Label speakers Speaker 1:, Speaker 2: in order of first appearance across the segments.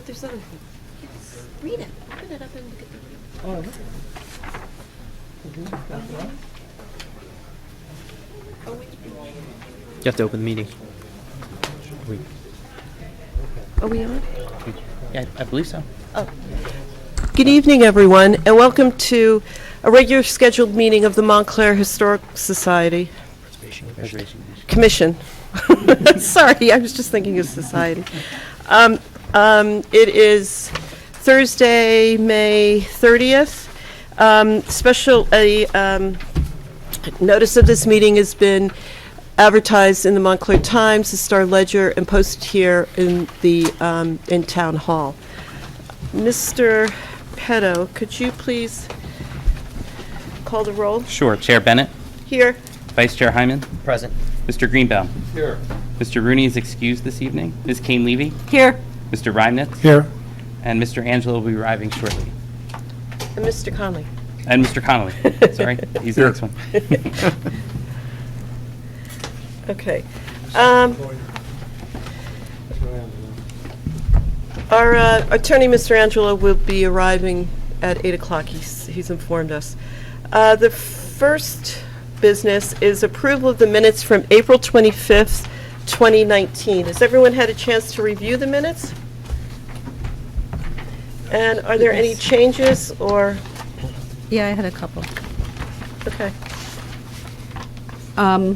Speaker 1: but there's other things. Yes. Read it. Open it up and look at the.
Speaker 2: Oh, look.
Speaker 1: Oh, wait.
Speaker 3: You have to open the meeting.
Speaker 1: Are we on?
Speaker 3: Yeah, I believe so.
Speaker 1: Good evening, everyone, and welcome to a regular scheduled meeting of the Montclair Historic Society
Speaker 3: Reservation.
Speaker 1: Commission. Sorry, I was just thinking of society. It is Thursday, May 30th. Notice of this meeting has been advertised in the Montclair Times, the Star Ledger, and posted here in the in Town Hall. Mr. Petto, could you please call the roll?
Speaker 3: Sure. Chair Bennett,
Speaker 1: Here.
Speaker 3: Vice Chair Hyman,
Speaker 2: Present.
Speaker 3: Mr. Greenbaum.
Speaker 2: Here.
Speaker 3: Mr. Rooney is excused this evening. Ms. Kane-Levy,
Speaker 1: Here.
Speaker 3: Mr. Reimnitz,
Speaker 2: Here.
Speaker 3: and Mr. Angelo will be arriving shortly.
Speaker 1: And Mr. Conley.
Speaker 3: And Mr. Connolly. Sorry, he's the next one.
Speaker 1: Okay. Our attorney, Mr. Angelo, will be arriving at 8 o'clock. He's informed us. The first business is approval of the minutes from April 25th, 2019. Has everyone had a chance to review the minutes? And are there any changes or?
Speaker 4: Yeah, I had a couple.
Speaker 1: Okay.
Speaker 4: On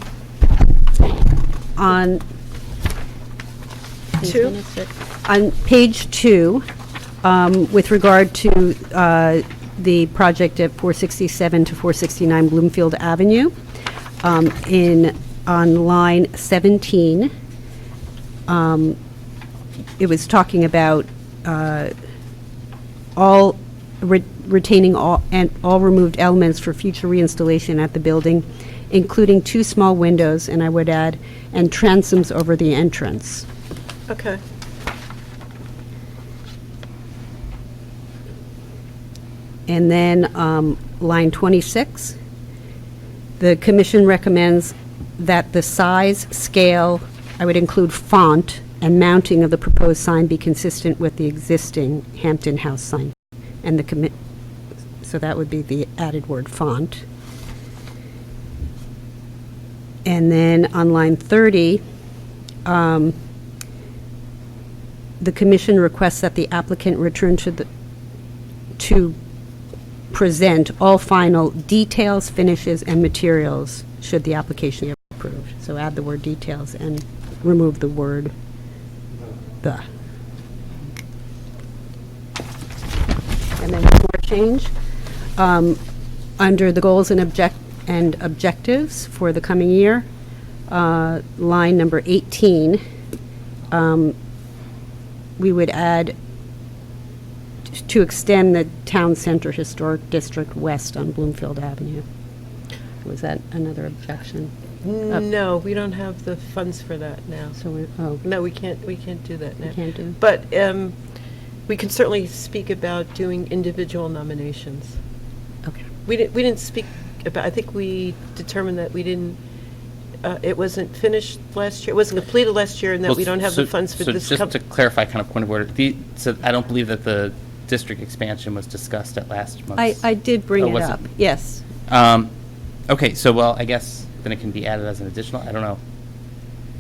Speaker 1: Two?
Speaker 4: on page 2, with regard to the project at 467 to 469 Bloomfield Avenue, on line 17, it was talking about retaining all removed elements for future reinstallation at the building, including 2 small windows, and I would add, and transoms over the entrance.
Speaker 1: Okay.
Speaker 4: And then line 26, the commission recommends that the size, scale, I would include font, and mounting of the proposed sign be consistent with the existing Hampton House sign. And so that would be the added word font. And then on line 30, the commission requests that the applicant return to present all final details, finishes, and materials should the application be approved. So add the word details and remove the word the. And then one more change. Under the goals and objectives for the coming year, line number 18, we would add to extend the town center historic district west on Bloomfield Avenue. Was that another objection?
Speaker 1: No, we don't have the funds for that now.
Speaker 4: So
Speaker 1: No, we can't do that now.
Speaker 4: we can't do.
Speaker 1: But we can certainly speak about doing individual nominations.
Speaker 4: Okay.
Speaker 1: We didn't speak about, I think we determined that we didn't, it wasn't finished last year, it wasn't completed last year, and that we don't have the funds for this.
Speaker 3: So just to clarify, kind of point of order, so I don't believe that the district expansion was discussed at last month's.
Speaker 4: I did bring
Speaker 3: Oh,
Speaker 4: it
Speaker 3: was it?
Speaker 4: up, yes.
Speaker 3: Okay, so, well, I guess then it can be added as an additional, I don't know.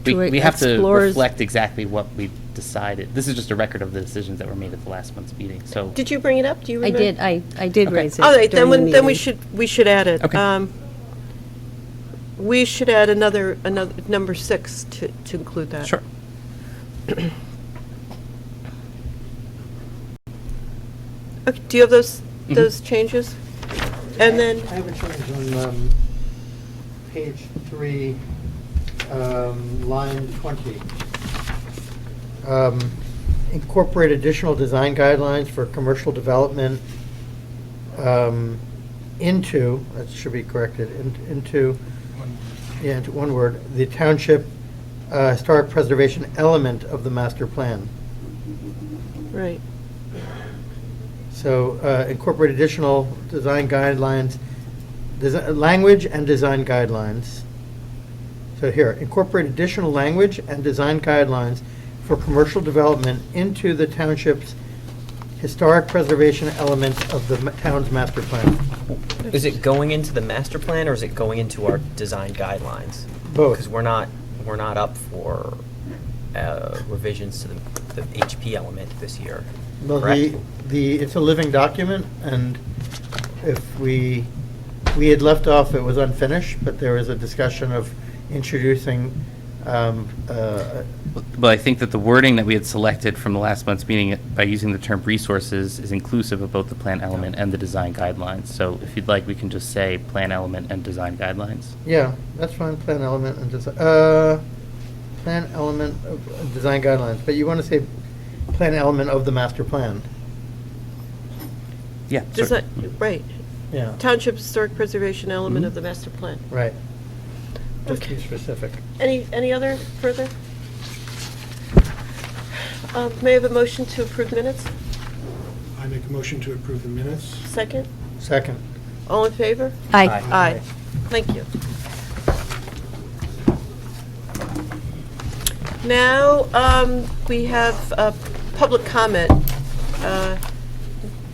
Speaker 4: To
Speaker 3: We have to
Speaker 4: explore-
Speaker 3: reflect exactly what we decided. This is just a record of the decisions that were made at the last month's meeting, so.
Speaker 1: Did you bring it up? Do you
Speaker 4: I
Speaker 1: remember?
Speaker 4: did, I did
Speaker 3: Okay.
Speaker 4: raise it
Speaker 1: All right,
Speaker 4: during the
Speaker 1: then we
Speaker 4: meeting.
Speaker 1: should add it.
Speaker 3: Okay.
Speaker 1: We should add another number 6 to include that.
Speaker 3: Sure.
Speaker 1: Okay, do you have those changes? And then,
Speaker 2: I have a change on page 3, line 20. Incorporate additional design guidelines for commercial development into, that should be corrected, into one word, the township historic preservation element of the master plan.
Speaker 1: right.
Speaker 2: So incorporate additional design guidelines, language and design guidelines. So here, incorporate additional language and design guidelines for commercial development into the township's historic preservation element of the town's master plan.
Speaker 5: Is it going into the master plan or is it going into our design guidelines? Because
Speaker 2: Both.
Speaker 5: we're not up for revisions to the HP element this year.
Speaker 2: Well,
Speaker 5: correct?
Speaker 2: it's a living document, and if we had left off, it was unfinished, but there was a discussion of introducing,
Speaker 3: Well, I think that the wording that we had selected from the last month's meeting by using the term resources is inclusive of both the plan element and the design guidelines. So if you'd like, we can just say plan element and design guidelines.
Speaker 2: yeah, that's fine, plan element and plan element of design guidelines, but you want to say plan element of the master plan.
Speaker 3: Yeah.
Speaker 1: Design, right.
Speaker 2: Yeah,
Speaker 1: Township Historic Preservation element of the master plan.
Speaker 2: right. Just
Speaker 1: Okay.
Speaker 2: be specific.
Speaker 1: Any other further? May I have a motion to approve minutes?
Speaker 6: I make a motion to approve the minutes.
Speaker 1: Second?
Speaker 2: Second.
Speaker 1: All in favor?
Speaker 4: Aye.
Speaker 1: Aye. Thank you. Now, we have public comment.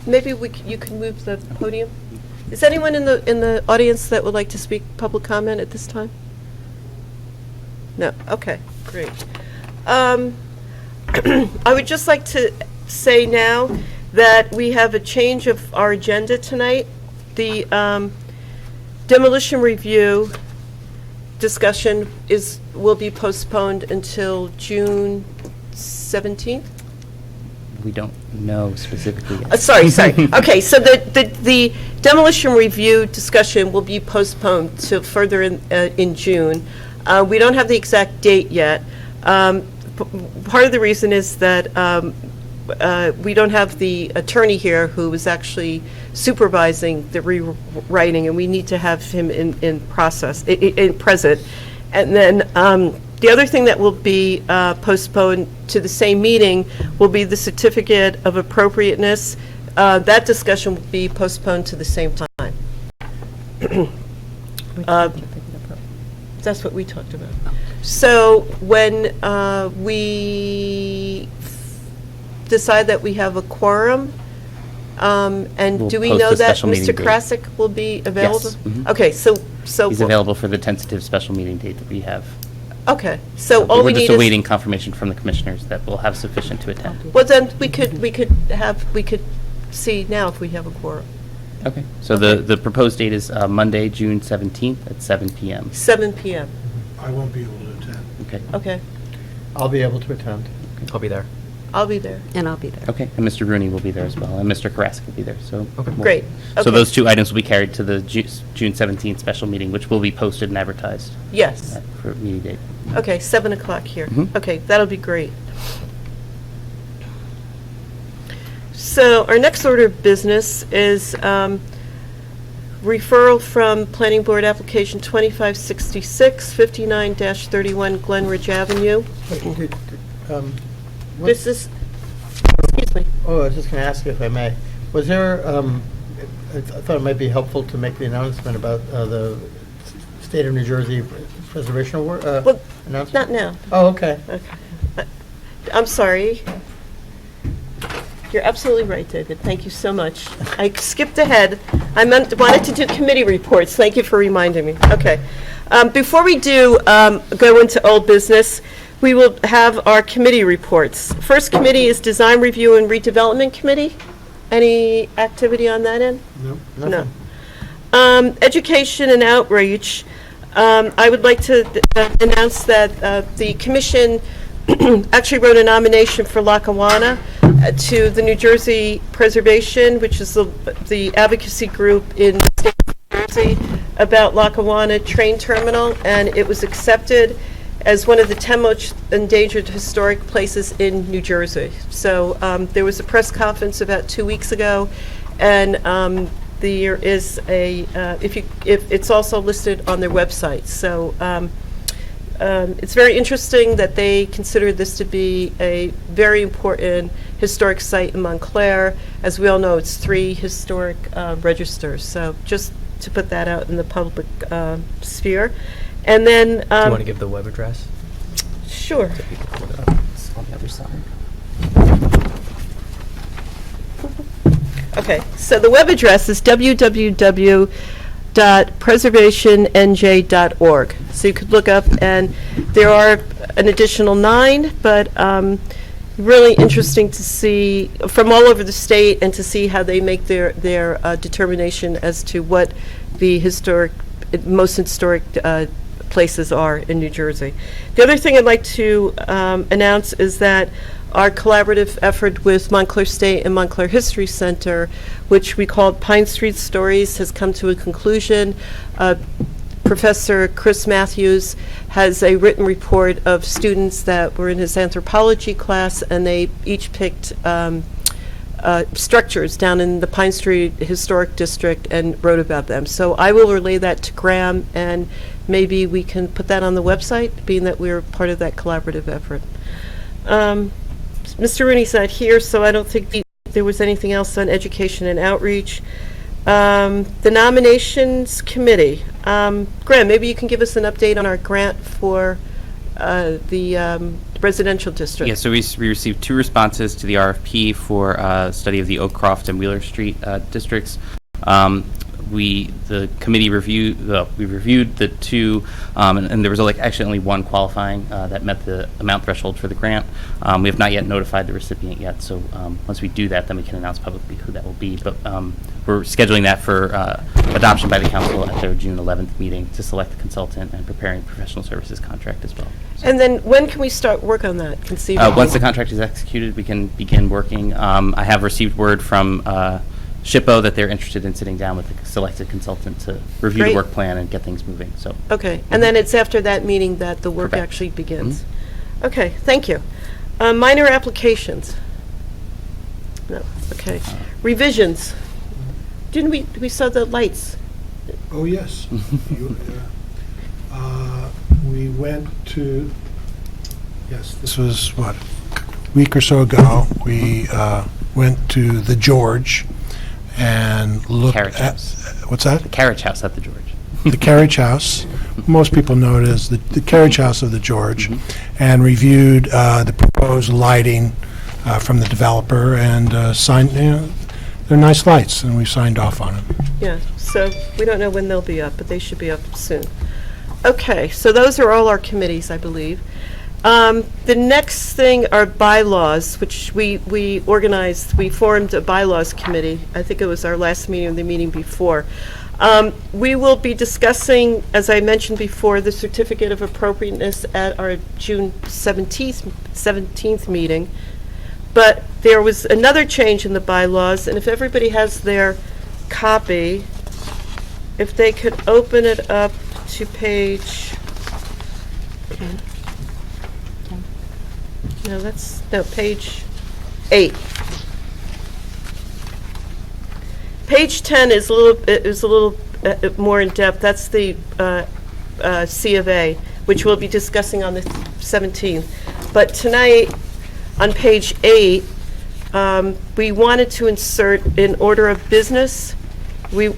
Speaker 1: Maybe you can move the podium? Is anyone in the audience that would like to speak public comment at this time? No? Okay, great. I would just like to say now that we have a change of our agenda tonight. The demolition review discussion will be postponed until June 17th?
Speaker 3: We don't know specifically yet.
Speaker 1: Sorry. Okay, so the demolition review discussion will be postponed to further in June. We don't have the exact date yet. Part of the reason is that we don't have the attorney here who is actually supervising the rewriting, and we need to have him in present. And then the other thing that will be postponed to the same meeting will be the certificate of appropriateness. That discussion will be postponed to the same time. That's what we talked about. So when we decide that we have a quorum, and
Speaker 3: We'll
Speaker 1: do we
Speaker 3: post
Speaker 1: know
Speaker 3: a
Speaker 1: that
Speaker 3: special meeting
Speaker 1: Mr.
Speaker 3: date.
Speaker 1: Krasik will be available?
Speaker 3: Yes. Mhm.
Speaker 1: Okay, so.
Speaker 3: He's available for the tentative special meeting date that we have.
Speaker 1: Okay, so all we
Speaker 3: We're
Speaker 1: need
Speaker 3: just
Speaker 1: is.
Speaker 3: awaiting confirmation from the commissioners that we'll have sufficient to attend.
Speaker 1: Well, then, we could see now if we have a quorum.
Speaker 3: Okay, so the proposed date is Monday, June 17th at 7 PM.
Speaker 1: 7 PM,
Speaker 6: I won't be able to attend.
Speaker 3: Okay.
Speaker 1: okay.
Speaker 2: I'll be able to attend.
Speaker 5: I'll be there.
Speaker 1: I'll be there.
Speaker 4: And I'll be there.
Speaker 3: Okay, and Mr. Rooney will be there as well, and Mr. Karasik will be there, so.
Speaker 5: Okay.
Speaker 1: Great,
Speaker 3: So
Speaker 1: okay.
Speaker 3: those two items will be carried to the June 17th special meeting, which will be posted and advertised
Speaker 1: Yes,
Speaker 3: for meeting date.
Speaker 1: okay, 7 o'clock here.
Speaker 3: Mhm.
Speaker 1: Okay, that'll be great. So our next order of business is referral from Planning Board Application 2566, 59-31 Glenridge Avenue. This is, excuse me.
Speaker 2: Oh, I was just going to ask if I may. Was there, I thought it might be helpful to make the announcement about the State of New Jersey Preservation Award
Speaker 1: Well,
Speaker 2: announcement?
Speaker 1: not now.
Speaker 2: Oh, okay.
Speaker 1: Okay. I'm sorry. You're absolutely right, David. Thank you so much. I skipped ahead. I wanted to do committee reports. Thank you for reminding me. Okay. Before we do go into old business, we will have our committee reports. First committee is Design Review and Redevelopment Committee. Any activity on that end?
Speaker 6: No.
Speaker 2: Nothing.
Speaker 1: Education and outreach. I would like to announce that the commission actually wrote a nomination for Lackawanna to the New Jersey Preservation, which is the advocacy group in the state of New Jersey about Lackawanna train terminal, and it was accepted as one of the 10 most endangered historic places in New Jersey. So there was a press conference about 2 weeks ago, and there is it's also listed on their website. So it's very interesting that they consider this to be a very important historic site in Montclair. As we all know, it's 3 historic registers. So just to put that out in the public sphere. And then,
Speaker 5: Do you want to give the web address?
Speaker 1: sure.
Speaker 5: So people can look it up?
Speaker 1: It's
Speaker 5: on the other side.
Speaker 1: Okay, so the web address is www.preservationnj.org. So you could look up, and there are an additional 9, but really interesting to see from all over the state and to see how they make their determination as to what the most historic places are in New Jersey. The other thing I'd like to announce is that our collaborative effort with Montclair State and Montclair History Center, which we called Pine Street Stories, has come to a conclusion. Professor Chris Matthews has a written report of students that were in his anthropology class, and they each picked structures down in the Pine Street Historic District and wrote about them. So I will relay that to Graham, and maybe we can put that on the website, being that we're part of that collaborative effort. Mr. Rooney's not here, so I don't think there was anything else on education and outreach. The nominations committee. Graham, maybe you can give us an update on our grant for the residential district.
Speaker 3: Yeah, so we received 2 responses to the RFP for study of the Oakcroft and Wheeler Street districts. The committee reviewed the 2, and there was actually only 1 qualifying that met the amount threshold for the grant. We have not yet notified the recipient yet, so once we do that, then we can announce publicly who that will be. But we're scheduling that for adoption by the council at their June 11th meeting to select the consultant and preparing the professional services contract as well. So,
Speaker 1: And then when can we start work on that, conceivably?
Speaker 3: once the contract is executed, we can begin working. I have received word from SHPO that they're interested in sitting down with the selected consultant to review
Speaker 1: Great.
Speaker 3: the work plan and get things moving. So,
Speaker 1: Okay, and then it's after that meeting that the work
Speaker 3: Correct.
Speaker 1: actually begins. Okay, thank you. Minor applications? No, okay. Revisions? Didn't we saw the lights?
Speaker 6: Oh, yes. We went to, yes, this was, what, a week or so ago. We went to the George and looked
Speaker 3: Carriage
Speaker 6: at...
Speaker 3: House.
Speaker 6: What's that?
Speaker 3: the carriage house at the George.
Speaker 6: The Carriage House. Most people know it as the Carriage House of the George, and reviewed the proposed lighting from the developer and signed, they're nice lights, and we signed off on them.
Speaker 1: Yeah, so we don't know when they'll be up, but they should be up soon. Okay, so those are all our committees, I believe. The next thing are bylaws, which we formed a bylaws committee. I think it was our last meeting or the meeting before. We will be discussing, as I mentioned before, the certificate of appropriateness at our June 17th meeting. But there was another change in the bylaws, and if everybody has their copy, if they could open it up to page... page 8. Page 10 is a little more in depth. That's the C of A, which we'll be discussing on the 17th. But tonight, on page 8, we wanted to insert in order of business,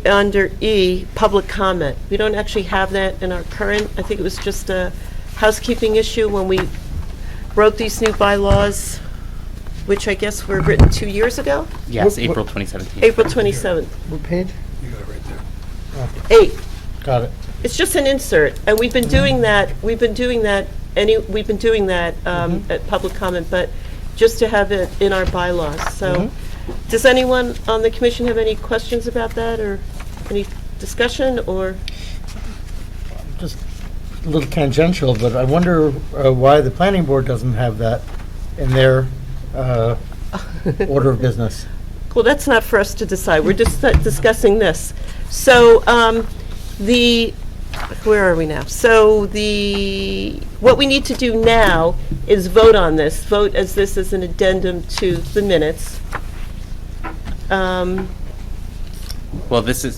Speaker 1: under E, public comment. We don't actually have that in our current, I think it was just a housekeeping issue when we wrote these new bylaws, which I guess were written 2 years ago?
Speaker 3: Yes, April 2017.
Speaker 1: April 27th.
Speaker 2: What page?
Speaker 6: You got it right there.
Speaker 1: 8.
Speaker 2: Got it.
Speaker 1: It's just an insert, and we've been doing that at public comment, but just to have it in our bylaws. So, does anyone on the commission have any questions about that, or any discussion, or?
Speaker 2: Just a little tangential, but I wonder why the planning board doesn't have that in their order of business.
Speaker 1: Well, that's not for us to decide. We're just discussing this. So, where are we now? So what we need to do now is vote on this. Vote as this is an addendum to the minutes.
Speaker 3: Well, there's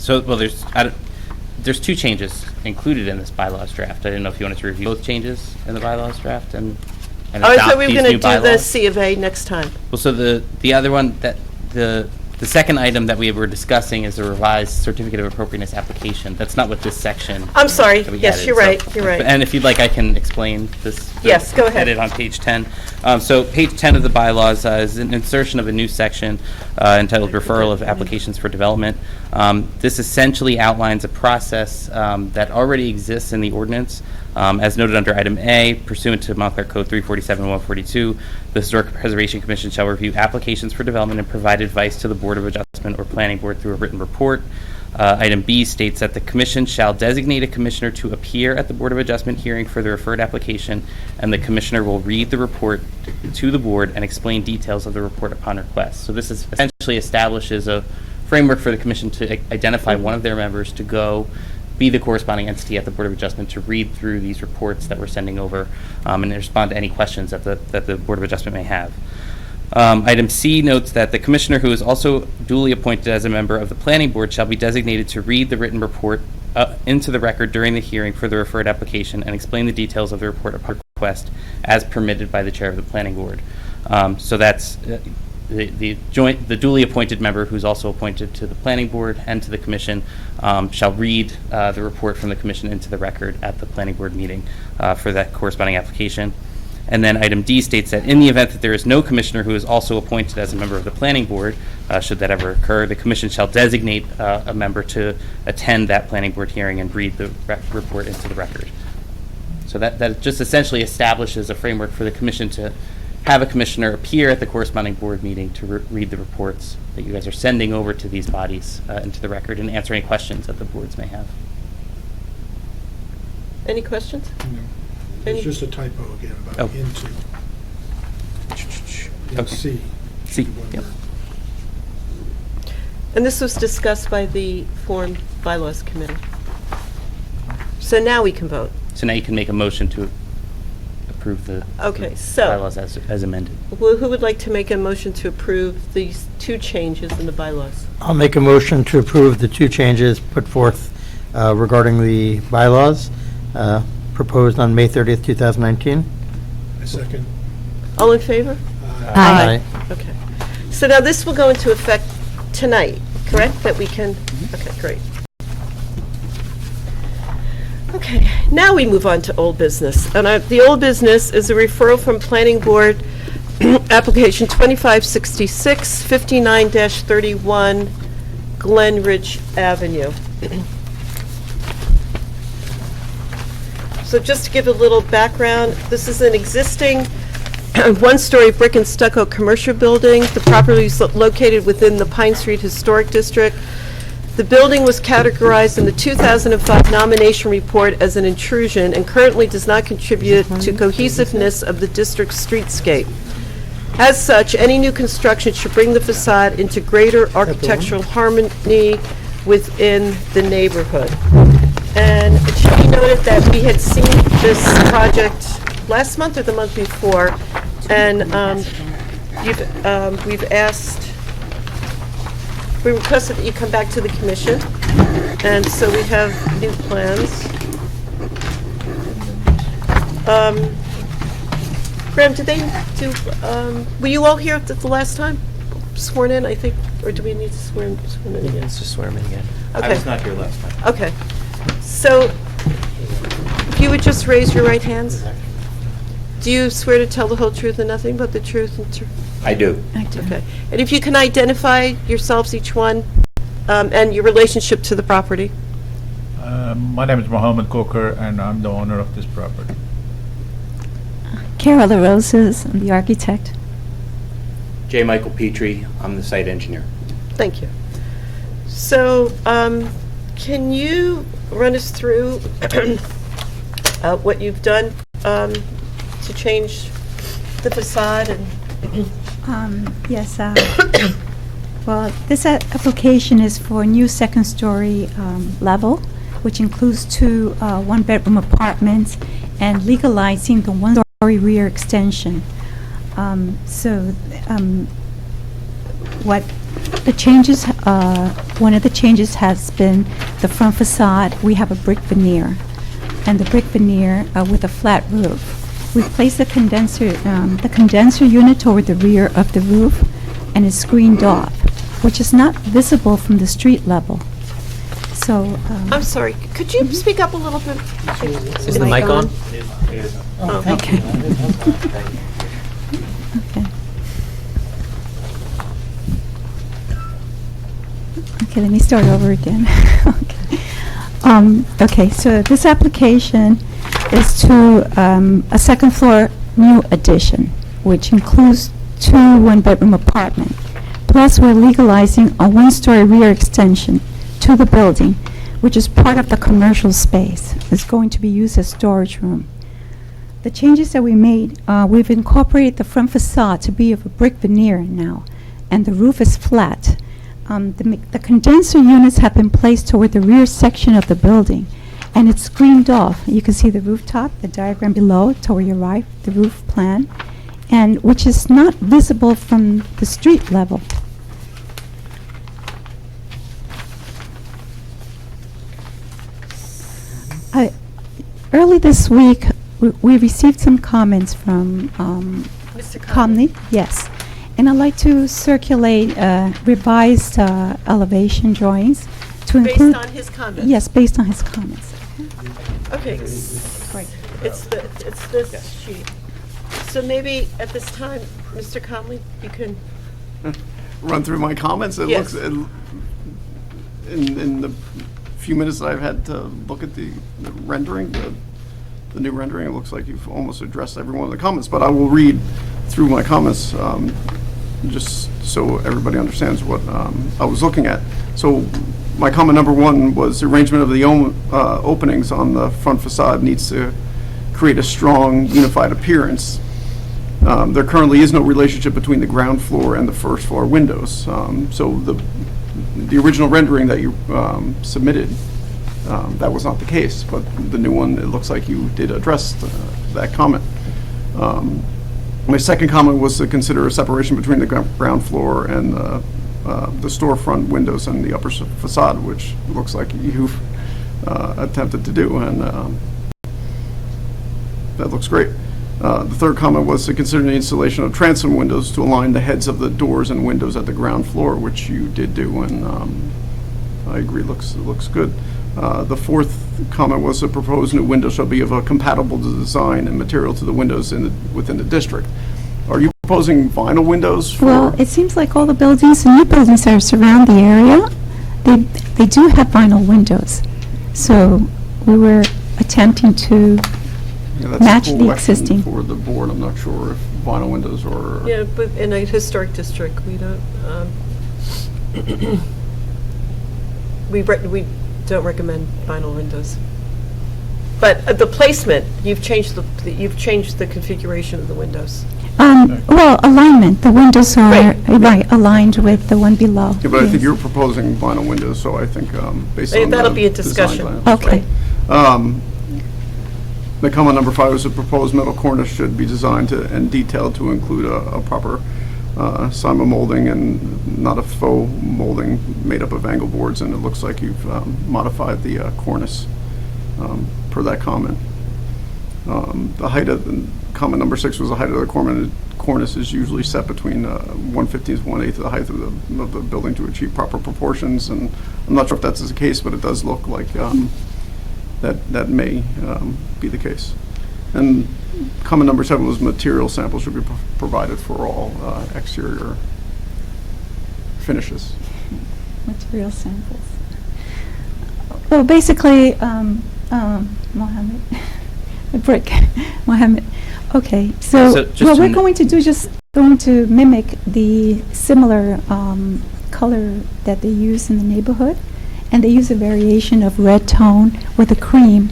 Speaker 3: 2 changes included in this bylaws draft. I didn't know if you wanted to review both changes in the bylaws draft and
Speaker 1: Oh, I
Speaker 3: adopt
Speaker 1: thought we were
Speaker 3: these
Speaker 1: going to
Speaker 3: new
Speaker 1: do the
Speaker 3: bylaws.
Speaker 1: C of A next time.
Speaker 3: Well, so the other one, that the The second item that we were discussing is a revised certificate of appropriateness application. That's not what this section.
Speaker 1: I'm sorry.
Speaker 3: that we
Speaker 1: Yes,
Speaker 3: added,
Speaker 1: you're
Speaker 3: so-
Speaker 1: right. You're right.
Speaker 3: And if you'd like, I can explain this.
Speaker 1: Yes, go ahead.
Speaker 3: Edit on page 10. So page 10 of the bylaws is an insertion of a new section entitled Referral of Applications for Development. This essentially outlines a process that already exists in the ordinance. As noted under item A, pursuant to Montclair Code 347-142, the Historic Preservation Commission shall review applications for development and provide advice to the Board of Adjustment or Planning Board through a written report. Item B states that the commission shall designate a commissioner to appear at the Board of Adjustment hearing for the referred application, and the commissioner will read the report to the board and explain details of the report upon request. So this is essentially establishes a framework for the commission to identify one of their members to go be the corresponding entity at the Board of Adjustment to read through these reports that we're sending over and respond to any questions that the Board of Adjustment may have. Item C notes that the commissioner who is also duly appointed as a member of the planning board shall be designated to read the written report into the record during the hearing for the referred application and explain the details of the report upon request as permitted by the chair of the planning board. So that's the duly appointed member who's also appointed to the planning board and to the commission shall read the report from the commission into the record at the planning board meeting for that corresponding application. And then item D states that in the event that there is no commissioner who is also appointed as a member of the planning board, should that ever occur, the commission shall designate a member to attend that planning board hearing and read the report into the record. So that just essentially establishes a framework for the commission to have a commissioner appear at the corresponding board meeting to read the reports that you guys are sending over to these bodies into the record and answer any questions that the boards may have.
Speaker 1: Any questions?
Speaker 6: It's just a typo again about
Speaker 3: Oh.
Speaker 6: into.
Speaker 3: Okay.
Speaker 6: C.
Speaker 3: C, yep.
Speaker 1: And this was discussed by the Form Bylaws Committee. So now we can vote.
Speaker 3: So now you can make a motion to approve the
Speaker 1: Okay, so
Speaker 3: bylaws as amended.
Speaker 1: who would like to make a motion to approve these two changes in the bylaws?
Speaker 2: I'll make a motion to approve the two changes put forth regarding the bylaws proposed on May 30th, 2019.
Speaker 6: A second.
Speaker 1: All in favor?
Speaker 4: Aye.
Speaker 1: Okay. So now this will go into effect tonight, correct? That we can, okay, great. Okay, now we move on to old business. And the old business is a referral from Planning Board, application 2566, 59-31 Glenridge Avenue. So just to give a little background, this is an existing one-story brick and stucco commercial building. The property is located within the Pine Street Historic District. The building was categorized in the 2005 nomination report as an intrusion and currently does not contribute to cohesiveness of the district's streetscape. As such, any new construction should bring the facade into greater architectural harmony within the neighborhood. And it should be noted that we had seen this project last month or the month before, and we requested that you come back to the commission, and so we have new plans. Graham, did they do, were you all here at the last time? Sworn in, I think, or do we need to swear in again?
Speaker 5: Let's just swear him in again.
Speaker 1: Okay.
Speaker 7: I was not here last time.
Speaker 1: Okay. So, if you would just raise your right hands. Do you swear to tell the whole truth and nothing but the truth and
Speaker 7: I do.
Speaker 1: Okay. And if you can identify yourselves, each one, and your relationship to the property.
Speaker 8: My name is Mohammed Coker, and I'm the owner of this property.
Speaker 9: Carol LaRoses, I'm the architect.
Speaker 7: J. Michael Petrie, I'm the site engineer.
Speaker 1: Thank you. So, can you run us through what you've done to change the facade and
Speaker 9: Yes. Well, this application is for a new second-story level, which includes two one-bedroom apartments and legalizing the one-story rear extension. What the changes, one of the changes has been the front facade. We have a brick veneer, and the brick veneer with a flat roof. We placed the condenser unit toward the rear of the roof, and it's screened off. which is not visible from the street level. So,
Speaker 1: I'm sorry, could you speak up a little bit?
Speaker 5: Is the mic on?
Speaker 1: Oh,
Speaker 9: okay. Okay, let me start over again. Okay, so this application is to a second floor new addition, which includes 2 one-bedroom apartments. Plus, we're legalizing a 1-story rear extension to the building, which is part of the commercial space. It's going to be used as storage room. The changes that we made, we've incorporated the front facade to be of a brick veneer now, and the roof is flat. The condenser units have been placed toward the rear section of the building, and it's screened off. You can see the rooftop, the diagram below, toward your right, the roof plan, and which is not visible from the street level. Early this week, we received some comments from
Speaker 1: Mr.
Speaker 9: Comley, yes. And I'd like to circulate revised elevation drawings to include...
Speaker 1: Based on his comments?
Speaker 9: Yes, based on his comments.
Speaker 1: Okay,
Speaker 9: Great.
Speaker 1: it's this sheet. So maybe at this time, Mr. Conley, you can,
Speaker 10: Run through my comments. It
Speaker 1: Yes.
Speaker 10: looks, in the few minutes that I've had to look at the rendering, the new rendering, it looks like you've almost addressed every one of the comments, but I will read through my comments just so everybody understands what I was looking at. So my comment number 1 was the arrangement of the openings on the front facade needs to create a strong, unified appearance. There currently is no relationship between the ground floor and the first floor windows. So the original rendering that you submitted, that was not the case, but the new one, it looks like you did address that comment. My second comment was to consider a separation between the ground floor and the storefront windows and the upper facade, which looks like you've attempted to do, and that looks great. The third comment was to consider the installation of transom windows to align the heads of the doors and windows at the ground floor, which you did do, and I agree, looks good. The fourth comment was the proposed new window shall be of a compatible design and material to the windows within the district. Are you proposing vinyl windows for?
Speaker 9: Well, it seems like all the buildings, the new buildings that surround the area, they do have vinyl windows. So we were attempting to
Speaker 10: Yeah, that's a
Speaker 9: match
Speaker 10: cool
Speaker 9: the
Speaker 10: question
Speaker 9: existing.
Speaker 10: For the board, I'm not sure if vinyl windows or.
Speaker 1: yeah, but in a historic district, we don't, we don't recommend vinyl windows. But the placement, you've changed the configuration of the windows.
Speaker 9: Well, alignment, the windows are,
Speaker 1: Right.
Speaker 9: aligned with the one below.
Speaker 10: Yeah, but I think
Speaker 9: Yes.
Speaker 10: you're proposing vinyl windows, so I think based on
Speaker 1: That'll
Speaker 10: the
Speaker 1: be a
Speaker 10: design
Speaker 1: discussion.
Speaker 10: plan.
Speaker 9: Okay.
Speaker 10: The comment number 5 was the proposed metal cornice should be designed and detailed to include a proper Simon molding and not a faux molding made up of angle boards, and it looks like you've modified the cornice per that comment. The height of, comment number 6 was the height of the cornice is usually set between 1/15 to 1/8 of the height of the building to achieve proper proportions, and I'm not sure if that's the case, but it does look like that may be the case. And comment number 7 was material samples should be provided for all exterior finishes.
Speaker 9: Material samples. Well, basically, Mohammed, a brick, Mohammed. Okay,
Speaker 3: So
Speaker 9: so
Speaker 3: just
Speaker 9: what
Speaker 3: to
Speaker 9: we're going to do, just going to mimic the similar color that they use in the neighborhood, and they use a variation of red tone with a cream,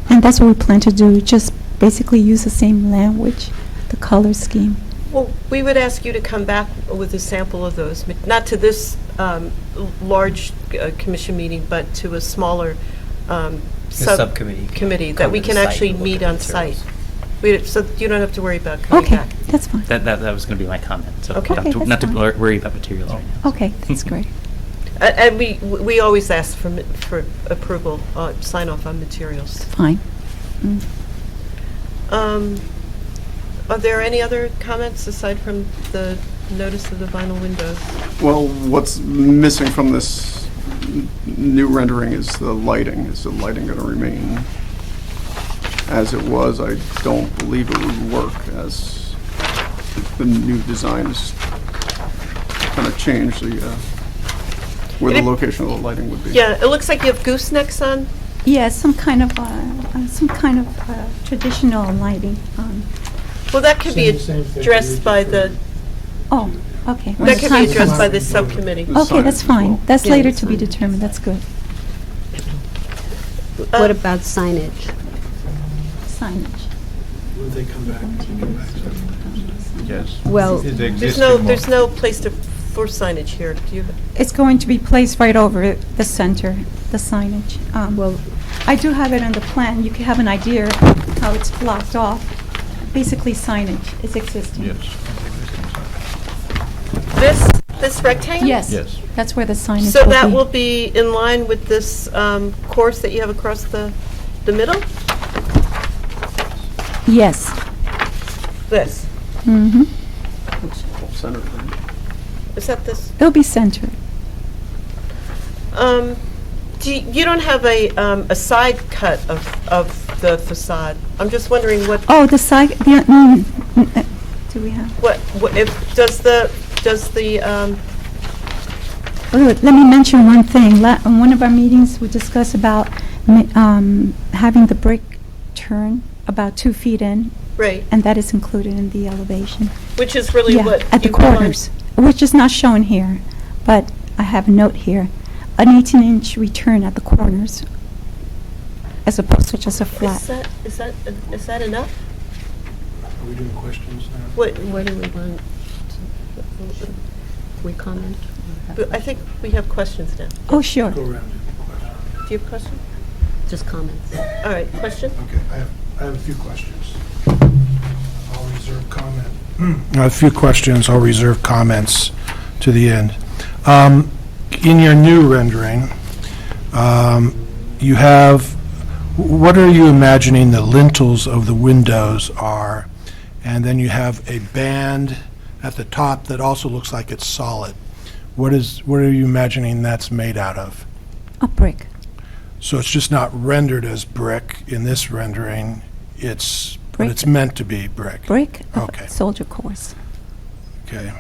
Speaker 9: and that's what we plan to do, just basically use the same language, the color scheme.
Speaker 1: Well, we would ask you to come back with a sample of those, not to this large commission meeting, but to a smaller
Speaker 5: subcommittee.
Speaker 1: committee
Speaker 5: Come
Speaker 1: that we
Speaker 5: to
Speaker 1: can
Speaker 5: the site
Speaker 1: actually
Speaker 5: and look
Speaker 1: meet
Speaker 5: at
Speaker 1: on
Speaker 5: materials.
Speaker 1: site. So you don't have to worry about coming
Speaker 9: Okay,
Speaker 1: back.
Speaker 9: that's fine.
Speaker 3: That was going to be my comment, so
Speaker 1: Okay.
Speaker 9: Okay,
Speaker 3: not
Speaker 9: that's
Speaker 3: to
Speaker 9: fine.
Speaker 3: worry about materials right now.
Speaker 9: Okay, that's great.
Speaker 1: And we always ask for approval, sign off on materials.
Speaker 9: Fine. Mm.
Speaker 1: Are there any other comments aside from the notice of the vinyl windows?
Speaker 10: Well, what's missing from this new rendering is the lighting. Is the lighting going to remain as it was? I don't believe it would work, as the new design is kind of changed where the location of the lighting would be.
Speaker 1: Yeah, it looks like you have goosenecks on.
Speaker 9: Yeah, some kind of traditional lighting.
Speaker 1: Well, that could be
Speaker 6: Same thing
Speaker 1: addressed by the,
Speaker 9: Oh, okay.
Speaker 1: that could be addressed by this subcommittee.
Speaker 9: Okay, that's fine. That's
Speaker 4: Yeah,
Speaker 9: later
Speaker 4: that's
Speaker 9: to be
Speaker 4: fine.
Speaker 9: determined. That's good.
Speaker 4: What about signage?
Speaker 9: Signage.
Speaker 6: Would they come back?
Speaker 8: Yes.
Speaker 4: Well,
Speaker 8: Is the
Speaker 1: There's
Speaker 8: existing
Speaker 1: no
Speaker 8: one.
Speaker 1: place for signage here. Do you?
Speaker 9: It's going to be placed right over the center, the signage.
Speaker 4: Well,
Speaker 9: I do have it on the plan. You can have an idea how it's blocked off. Basically, signage is existing.
Speaker 8: Yes. Existing sign.
Speaker 1: This rectangle?
Speaker 9: Yes.
Speaker 8: Yes.
Speaker 9: That's where the signage
Speaker 1: So
Speaker 9: will
Speaker 1: that
Speaker 9: be.
Speaker 1: will be in line with this course that you have across the middle?
Speaker 9: Yes.
Speaker 1: This?
Speaker 9: Mm-hmm.
Speaker 10: Center.
Speaker 1: Is that this?
Speaker 9: It'll be centered.
Speaker 1: You don't have a side cut of the facade. I'm just wondering what,
Speaker 9: Oh, the side, do we have?
Speaker 1: if, does the,
Speaker 9: Oh, let me mention one thing. On one of our meetings, we discussed about having the brick turn about 2 feet in,
Speaker 1: right,
Speaker 9: and that is included in the elevation.
Speaker 1: which is really
Speaker 9: Yeah,
Speaker 1: what?
Speaker 9: at the
Speaker 1: you want.
Speaker 9: corners, which is not shown here, but I have a note here. An 18-inch return at the corners, as opposed to just a flat.
Speaker 1: Is that enough?
Speaker 6: Are we doing questions now?
Speaker 1: What,
Speaker 4: what do we want? We comment?
Speaker 1: I think we have questions now.
Speaker 9: Oh, sure.
Speaker 6: Go around and questions.
Speaker 1: Do you have a question?
Speaker 4: Just comments.
Speaker 1: All right, question?
Speaker 6: Okay, I have a few questions. I'll reserve comment. I have a few questions. I'll reserve comments to the end. In your new rendering, you have, what are you imagining the lintels of the windows are? And then you have a band at the top that also looks like it's solid. What are you imagining that's made out of?
Speaker 9: A brick.
Speaker 6: So it's just not rendered as brick in this rendering, but
Speaker 9: Brick.
Speaker 6: it's meant to be brick?
Speaker 9: Brick of
Speaker 6: Okay.
Speaker 9: soldier course.
Speaker 6: Okay.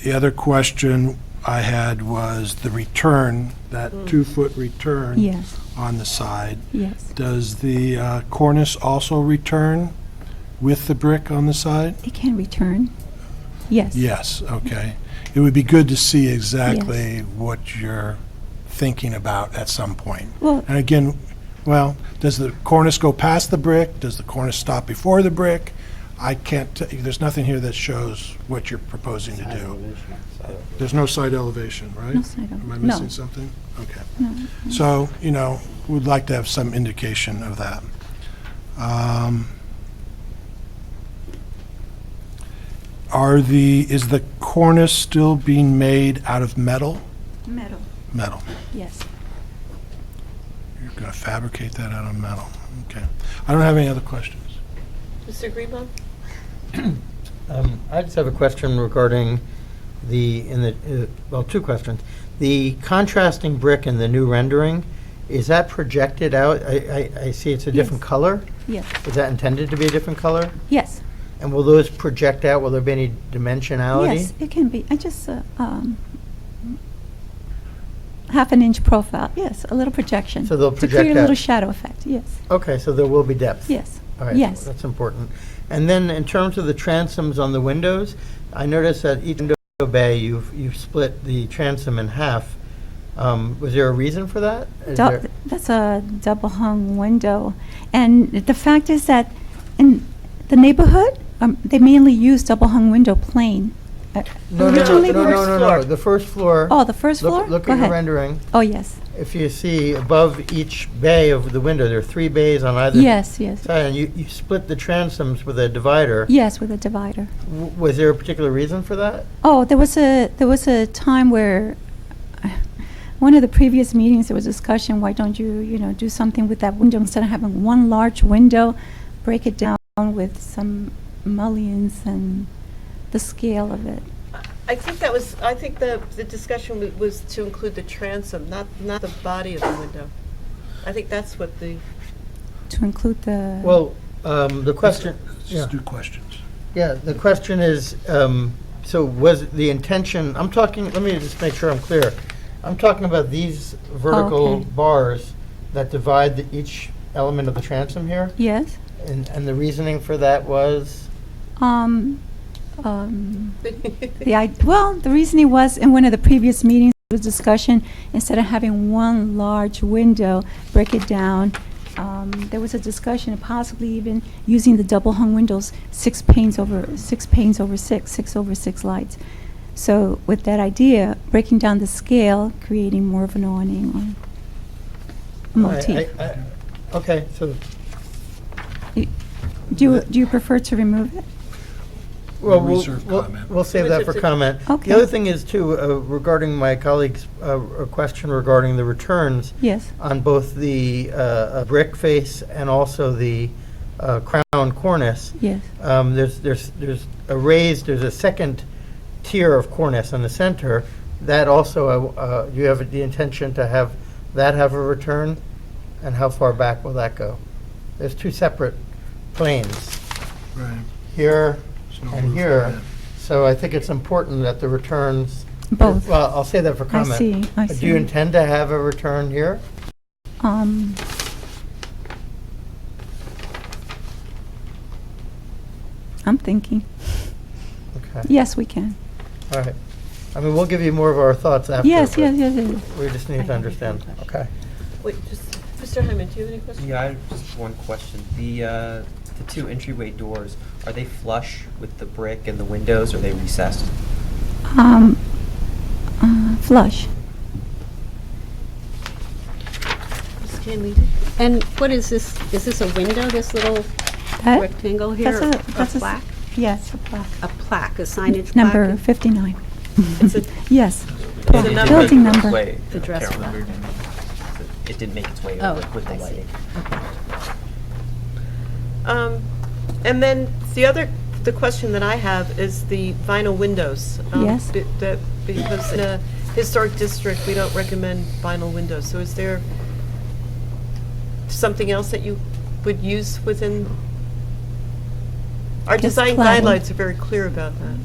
Speaker 6: The other question I had was the return, that 2-foot return
Speaker 9: Yes,
Speaker 6: on the side.
Speaker 9: yes.
Speaker 6: Does the cornice also return with the brick on the side?
Speaker 9: It can return. Yes.
Speaker 6: Yes, okay. It would be good to see exactly what you're thinking about at some point.
Speaker 9: Well,
Speaker 6: And again, well, does the cornice go past the brick? Does the cornice stop before the brick? I can't, there's nothing here that shows what you're proposing to do. There's no side elevation, right?
Speaker 9: No side
Speaker 6: Am I
Speaker 9: elevation.
Speaker 6: missing
Speaker 9: No.
Speaker 6: something? Okay.
Speaker 9: no.
Speaker 6: So, we'd like to have some indication of that. Is the cornice still being made out of metal?
Speaker 9: Metal,
Speaker 6: Metal.
Speaker 9: yes.
Speaker 6: You're going to fabricate that out of metal. Okay. I don't have any other questions.
Speaker 1: Mr. Greenbaum?
Speaker 2: I just have a question regarding two questions. The contrasting brick in the new rendering, is that projected out? I see it's a different
Speaker 9: Yes.
Speaker 2: color.
Speaker 9: Yes,
Speaker 2: Is that intended to be a different color?
Speaker 9: yes,
Speaker 2: And will those project out? Will there be any dimensionality?
Speaker 9: yes, it can be. I just, half an inch profile, yes, a little projection.
Speaker 2: So they'll
Speaker 9: To
Speaker 2: project
Speaker 9: create a little
Speaker 2: out.
Speaker 9: shadow effect, yes,
Speaker 2: Okay, so there will be depth?
Speaker 9: yes,
Speaker 2: All right,
Speaker 9: yes.
Speaker 2: that's important. And then in terms of the transoms on the windows, I noticed that each window bay, you've split the transom in half. Was there a reason for that? Is there-
Speaker 9: That's a double hung window. And the fact is that in the neighborhood, they mainly use double hung window plain.
Speaker 2: No,
Speaker 9: Originally,
Speaker 2: no,
Speaker 9: we
Speaker 2: no,
Speaker 9: were-
Speaker 2: no, no, the first floor.
Speaker 9: Oh, the first
Speaker 2: Look-
Speaker 9: floor?
Speaker 2: Look
Speaker 9: Go
Speaker 2: at your
Speaker 9: ahead.
Speaker 2: rendering.
Speaker 9: Oh, yes,
Speaker 2: If you see above each bay of the window, there are 3 bays on either
Speaker 9: yes, yes.
Speaker 2: side, and you split the transoms with a divider.
Speaker 9: Yes, with a divider.
Speaker 2: Was there a particular reason for that?
Speaker 9: Oh, there was a time where, one of the previous meetings, there was discussion, why don't you, do something with that window instead of having one large window, break it down with some mullions and the scale of it.
Speaker 1: I think the discussion was to include the transom, not the body of the window. I think that's what the,
Speaker 9: To include the...
Speaker 2: Well, the question, yeah.
Speaker 6: Let's do questions.
Speaker 2: Yeah, the question is, so was the intention, I'm talking, let me just make sure I'm clear. I'm talking about these vertical
Speaker 9: Okay.
Speaker 2: bars that divide each element of the transom here?
Speaker 9: Yes.
Speaker 2: And the reasoning for that was?
Speaker 9: The reasoning was, in one of the previous meetings, there was discussion, instead of having one large window, break it down. There was a discussion of possibly even using the double hung windows, 6 panes over 6 lights. So with that idea, breaking down the scale, creating more of an awning or a motif.
Speaker 2: Okay, so,
Speaker 9: Do you prefer to remove it?
Speaker 2: well,
Speaker 6: Reserve
Speaker 2: we'll
Speaker 6: comment.
Speaker 2: save that for comment.
Speaker 9: Okay.
Speaker 2: The other thing is too, regarding my colleague's question regarding the returns
Speaker 9: Yes.
Speaker 2: on both the brick face and also the crown cornice.
Speaker 9: Yes.
Speaker 2: There's a second tier of cornice in the center. That also, you have the intention to have that have a return? And how far back will that go? There's two separate planes,
Speaker 6: Right.
Speaker 2: here
Speaker 6: There's no
Speaker 2: and
Speaker 6: roof
Speaker 2: here.
Speaker 6: on it.
Speaker 2: So I think it's important that the returns.
Speaker 9: Both.
Speaker 2: Well, I'll say that for
Speaker 9: I
Speaker 2: comment.
Speaker 9: see, I
Speaker 2: Do
Speaker 9: see.
Speaker 2: you intend to have a return here?
Speaker 9: I'm thinking.
Speaker 2: Okay,
Speaker 9: Yes, we can.
Speaker 2: all right. I mean, we'll give you more of our thoughts after.
Speaker 9: Yes,
Speaker 2: but
Speaker 9: yes, yes, yes.
Speaker 2: We just need to understand. Okay.
Speaker 1: wait, just, Mr. Hyman, do you have any questions?
Speaker 5: Yeah, I have just one question. The two entryway doors, are they flush with the brick and the windows, or are they recessed?
Speaker 9: Flush.
Speaker 1: Ms. Canlidi?
Speaker 4: And what is this? Is this a window, this little
Speaker 9: That-
Speaker 4: rectangle here?
Speaker 9: That's
Speaker 4: A plaque?
Speaker 9: Yes, a plaque.
Speaker 4: A plaque, a signage plaque?
Speaker 9: Number 59.
Speaker 1: It's a,
Speaker 9: Yes.
Speaker 1: It's a
Speaker 5: It
Speaker 1: number.
Speaker 5: didn't
Speaker 9: Building
Speaker 5: make its
Speaker 9: number.
Speaker 5: way-
Speaker 4: The dress
Speaker 5: Carol,
Speaker 4: plaque.
Speaker 5: It didn't make its way
Speaker 4: Oh,
Speaker 5: over with the
Speaker 4: I see.
Speaker 5: lighting.
Speaker 1: and then the question that I have is the vinyl windows.
Speaker 9: Yes.
Speaker 1: Because in a historic district, we don't recommend vinyl windows. So is there something else that you would use within? Our
Speaker 9: Just
Speaker 1: design
Speaker 9: cladding.
Speaker 1: guidelines are very clear about that.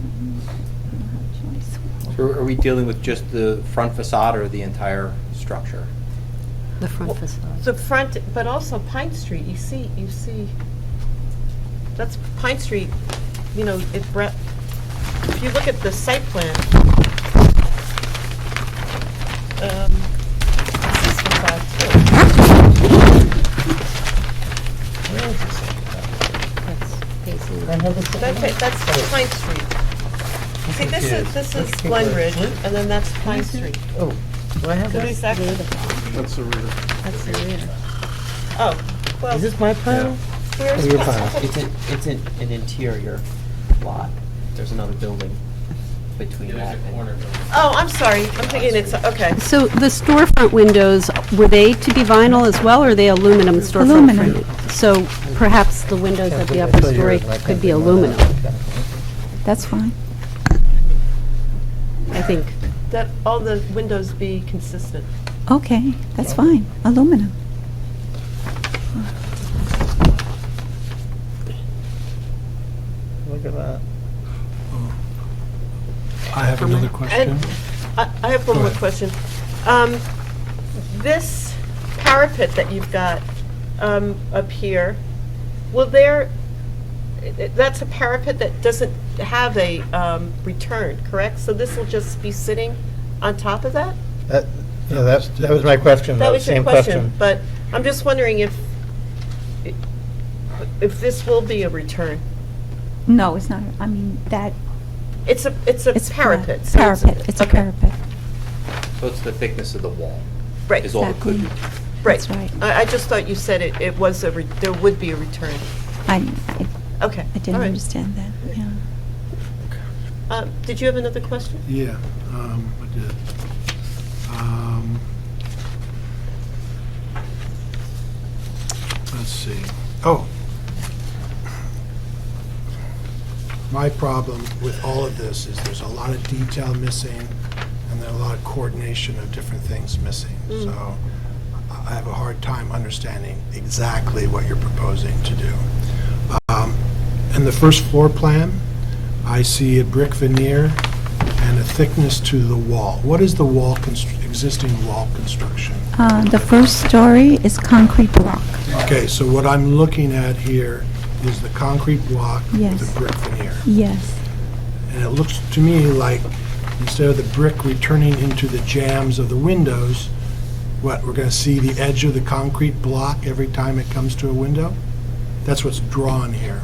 Speaker 7: So are we dealing with just the front facade or the entire structure?
Speaker 4: The front facade.
Speaker 1: The front, but also Pine Street, you see, that's Pine Street, if you look at the site plan, this is facade too. That's Pine Street. See, this is Glenridge, and then that's Pine Street.
Speaker 2: Oh, do I have
Speaker 1: So
Speaker 2: that?
Speaker 1: these actually,
Speaker 10: That's the rear.
Speaker 1: that's the rear. Oh, well,
Speaker 2: Is this my pile?
Speaker 1: where's
Speaker 2: Your
Speaker 1: Pine?
Speaker 2: pile.
Speaker 5: It's an interior lot. There's another building between that and...
Speaker 1: Oh, I'm sorry, I'm thinking it's, okay.
Speaker 4: So the storefront windows, were they to be vinyl as well, or are they aluminum storefront?
Speaker 9: Aluminum.
Speaker 4: framing? So perhaps the windows at the upper story could be aluminum,
Speaker 9: That's fine.
Speaker 4: I think.
Speaker 1: That all the windows be consistent.
Speaker 9: Okay, that's fine. Aluminum.
Speaker 2: Look at that.
Speaker 6: I have another question.
Speaker 1: And I have one
Speaker 6: Go
Speaker 1: more
Speaker 6: ahead.
Speaker 1: question. This parapet that you've got up here, that's a parapet that doesn't have a return, correct? So this will just be sitting on top of that?
Speaker 2: That was my question.
Speaker 1: That was your
Speaker 2: same
Speaker 1: question, but I'm just wondering if this will be a return.
Speaker 9: No, it's not. I mean, that,
Speaker 1: It's a
Speaker 9: it's
Speaker 1: parapet.
Speaker 9: flat.
Speaker 1: so
Speaker 9: Parapet, it's a
Speaker 1: okay.
Speaker 9: parapet.
Speaker 7: So it's the thickness of the wall
Speaker 1: Right,
Speaker 7: is all it could be.
Speaker 1: right.
Speaker 9: That's right.
Speaker 1: I just thought you said it was there would be a return.
Speaker 9: I
Speaker 1: Okay.
Speaker 9: didn't
Speaker 1: all right.
Speaker 9: understand that, yeah.
Speaker 1: Did you have another question?
Speaker 6: Yeah, I did. Let's see. Oh, My problem with all of this is there's a lot of detail missing, and there's a lot of coordination of different things missing. So I have a hard time understanding exactly what you're proposing to do. In the first floor plan, I see a brick veneer and a thickness to the wall. What is the existing wall construction?
Speaker 9: The first story is concrete block.
Speaker 6: Okay, so what I'm looking at here is the concrete block with
Speaker 9: Yes.
Speaker 6: the brick veneer.
Speaker 9: Yes.
Speaker 6: And it looks to me like instead of the brick returning into the jambs of the windows, what, we're going to see the edge of the concrete block every time it comes to a window? That's what's drawn here.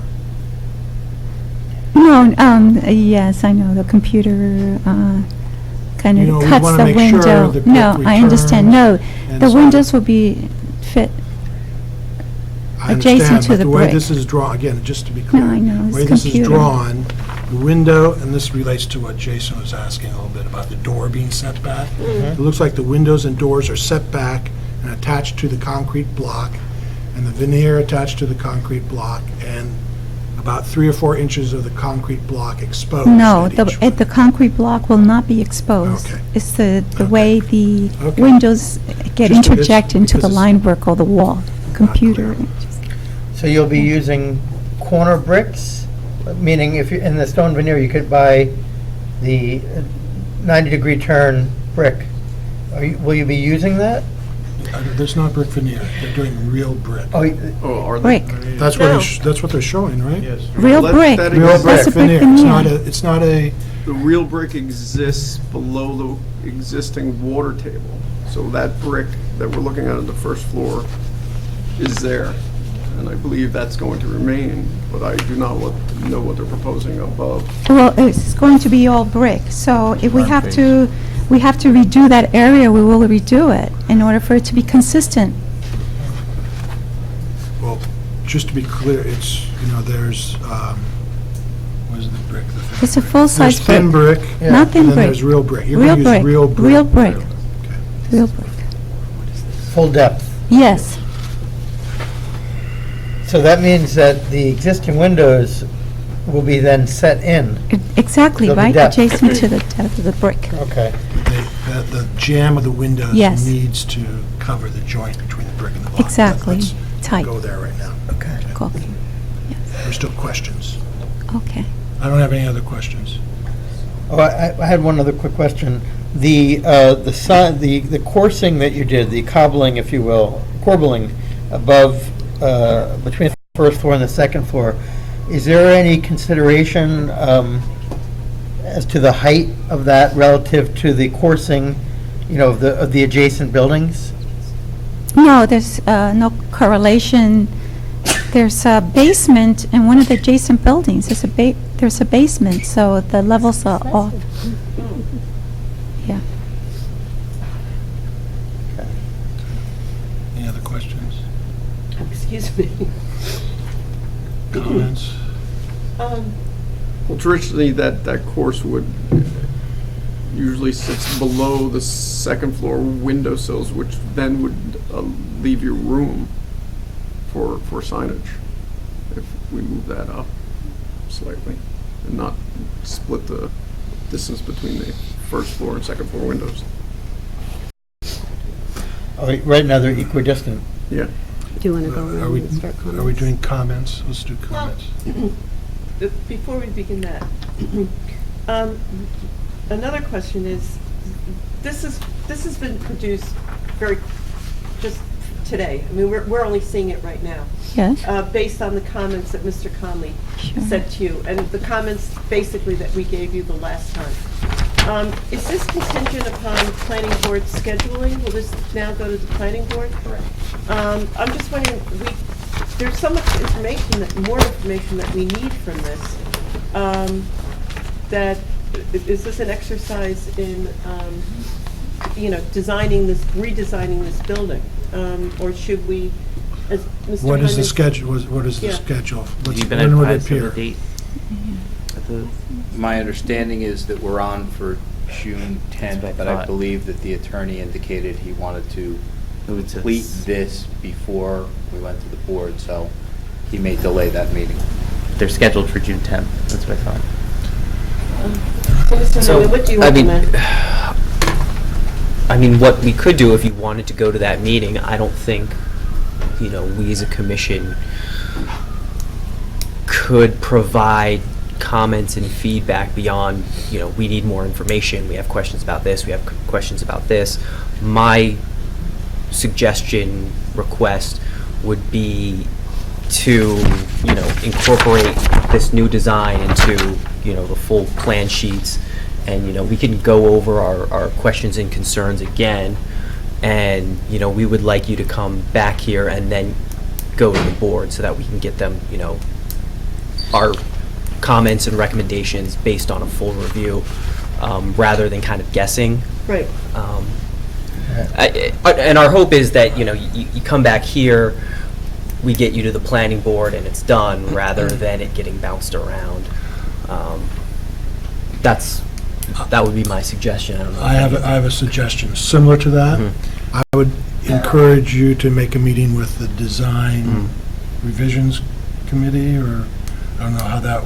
Speaker 9: No, yes, I know, the computer kind
Speaker 6: You know,
Speaker 9: of
Speaker 6: we
Speaker 9: cuts
Speaker 6: wanna
Speaker 9: the
Speaker 6: make sure
Speaker 9: window.
Speaker 6: the brick
Speaker 9: No, I understand, no.
Speaker 6: and
Speaker 9: The
Speaker 6: so-
Speaker 9: windows will be fit.
Speaker 6: I
Speaker 9: Adjacent
Speaker 6: understand,
Speaker 9: to
Speaker 6: but
Speaker 9: the
Speaker 6: the way
Speaker 9: brick.
Speaker 6: this is drawn, again, just to be clear.
Speaker 9: I know,
Speaker 6: The
Speaker 9: it's
Speaker 6: way this is
Speaker 9: computer.
Speaker 6: drawn, the window, and this relates to what Jason was asking a little bit about the door being set back. It looks like the windows and doors are set back and attached to the concrete block, and the veneer attached to the concrete block, and about 3 or 4 inches of the concrete block exposed
Speaker 9: No,
Speaker 6: at each
Speaker 9: the
Speaker 6: window.
Speaker 9: concrete block will not be exposed.
Speaker 6: Okay.
Speaker 9: It's the
Speaker 6: Okay.
Speaker 9: way the
Speaker 6: Okay.
Speaker 9: windows get
Speaker 6: Just-
Speaker 9: interject into the
Speaker 6: because it's
Speaker 9: line work or the wall, computer.
Speaker 6: clear.
Speaker 2: So you'll be using corner bricks, meaning if you, in the stone veneer, you could buy the 90-degree turn brick. Will you be using that?
Speaker 6: There's not brick veneer, they're doing real brick.
Speaker 2: Oh,
Speaker 10: Oh, are they?
Speaker 9: Brick,
Speaker 6: That's what that's what they're showing, right?
Speaker 8: Yes.
Speaker 9: real
Speaker 10: Well,
Speaker 9: brick.
Speaker 10: that
Speaker 6: Real
Speaker 10: exists.
Speaker 9: That's a brick
Speaker 6: veneer.
Speaker 9: veneer.
Speaker 6: It's not a,
Speaker 10: The real brick exists below the existing water table. So that brick that we're looking at on the first floor is there. And I believe that's going to remain, but I do not know what they're proposing above.
Speaker 9: Well, it's going to be all brick, so if we have to redo that area, we will redo it in order for it to be consistent.
Speaker 6: well, just to be clear, it's, there's, what is the brick? The thin
Speaker 9: It's a
Speaker 6: brick?
Speaker 9: full-size
Speaker 6: There's thin brick.
Speaker 9: Not thin
Speaker 6: And then
Speaker 9: brick.
Speaker 6: there's real brick. You're
Speaker 9: Real
Speaker 6: gonna use
Speaker 9: brick,
Speaker 6: real brick.
Speaker 9: real brick,
Speaker 6: Okay.
Speaker 9: real brick.
Speaker 2: full depth.
Speaker 9: Yes,
Speaker 2: So that means that the existing windows will be then set in.
Speaker 9: exactly,
Speaker 2: There'll be
Speaker 9: right,
Speaker 2: depth.
Speaker 9: adjacent to the depth of the brick.
Speaker 2: Okay.
Speaker 6: The jamb of the windows
Speaker 9: Yes.
Speaker 6: needs to cover the joint between the brick and the block.
Speaker 9: Exactly.
Speaker 6: Let's
Speaker 9: Tight.
Speaker 6: go there right now.
Speaker 2: Okay.
Speaker 9: Okay,
Speaker 6: There's still questions.
Speaker 9: okay.
Speaker 6: I don't have any other questions.
Speaker 2: Oh, I had one other quick question. The coursing that you did, the cobbling, if you will, corbelling above, between the first floor and the second floor, is there any consideration as to the height of that relative to the coursing, of the adjacent buildings?
Speaker 9: No, there's no correlation. There's a basement in one of the adjacent buildings. There's a basement, so the levels are off. Yeah.
Speaker 6: Any other questions?
Speaker 1: Excuse me.
Speaker 6: Comments?
Speaker 10: Well, traditionally, that course would usually sits below the second floor windowsills, which then would leave you room for signage if we move that up slightly and not split the distance between the first floor and second floor windows.
Speaker 2: Oh, right now, they're equidistant.
Speaker 10: Yeah.
Speaker 4: Do you want to go
Speaker 6: Are
Speaker 4: around
Speaker 6: we,
Speaker 4: and start comments?
Speaker 6: are we doing comments? Let's do comments.
Speaker 1: Before we begin that, another question is, this has been produced very, just today. I mean, we're only seeing it right now,
Speaker 9: Yes?
Speaker 1: based on the comments that Mr. Conley
Speaker 9: Sure.
Speaker 1: said to you, and the comments basically that we gave you the last time. Is this contingent upon planning board scheduling? Will this now go to the planning board?
Speaker 5: Correct.
Speaker 1: I'm just wondering, there's so much information, more information that we need from this, that, is this an exercise in, redesigning this building? Or should we, as Mr.
Speaker 6: What is the
Speaker 1: Hyman-
Speaker 6: schedule, what is the
Speaker 1: Yeah.
Speaker 6: schedule?
Speaker 3: Have you been
Speaker 6: When would it
Speaker 3: advised of the
Speaker 6: appear?
Speaker 3: date? At the-
Speaker 7: My understanding is that we're on for June 10th,
Speaker 3: what I
Speaker 7: but I
Speaker 3: thought.
Speaker 7: believe that the attorney indicated he wanted to
Speaker 3: Move it to
Speaker 7: complete this before we went to the board, so he may delay that meeting.
Speaker 3: they're scheduled for June 10th. That's what I thought.
Speaker 1: So, Mr. Newman, what do you recommend?
Speaker 5: I mean, what we could do if you wanted to go to that meeting, I don't think, we as a commission could provide comments and feedback beyond, we need more information, we have questions about this, we have questions about this. My suggestion, request would be to, incorporate this new design into, the full plan sheets. And, we can go over our questions and concerns again. And, we would like you to come back here and then go to the board so that we can get them, our comments and recommendations based on a full review, rather than kind of guessing.
Speaker 1: Right.
Speaker 5: And our hope is that, you come back here, we get you to the planning board and it's done, rather than it getting bounced around. That would be my suggestion. I don't know.
Speaker 6: I have a suggestion similar to that.
Speaker 5: Mm-hmm.
Speaker 6: I would encourage you to make a meeting with the design revisions committee, or I don't know how that,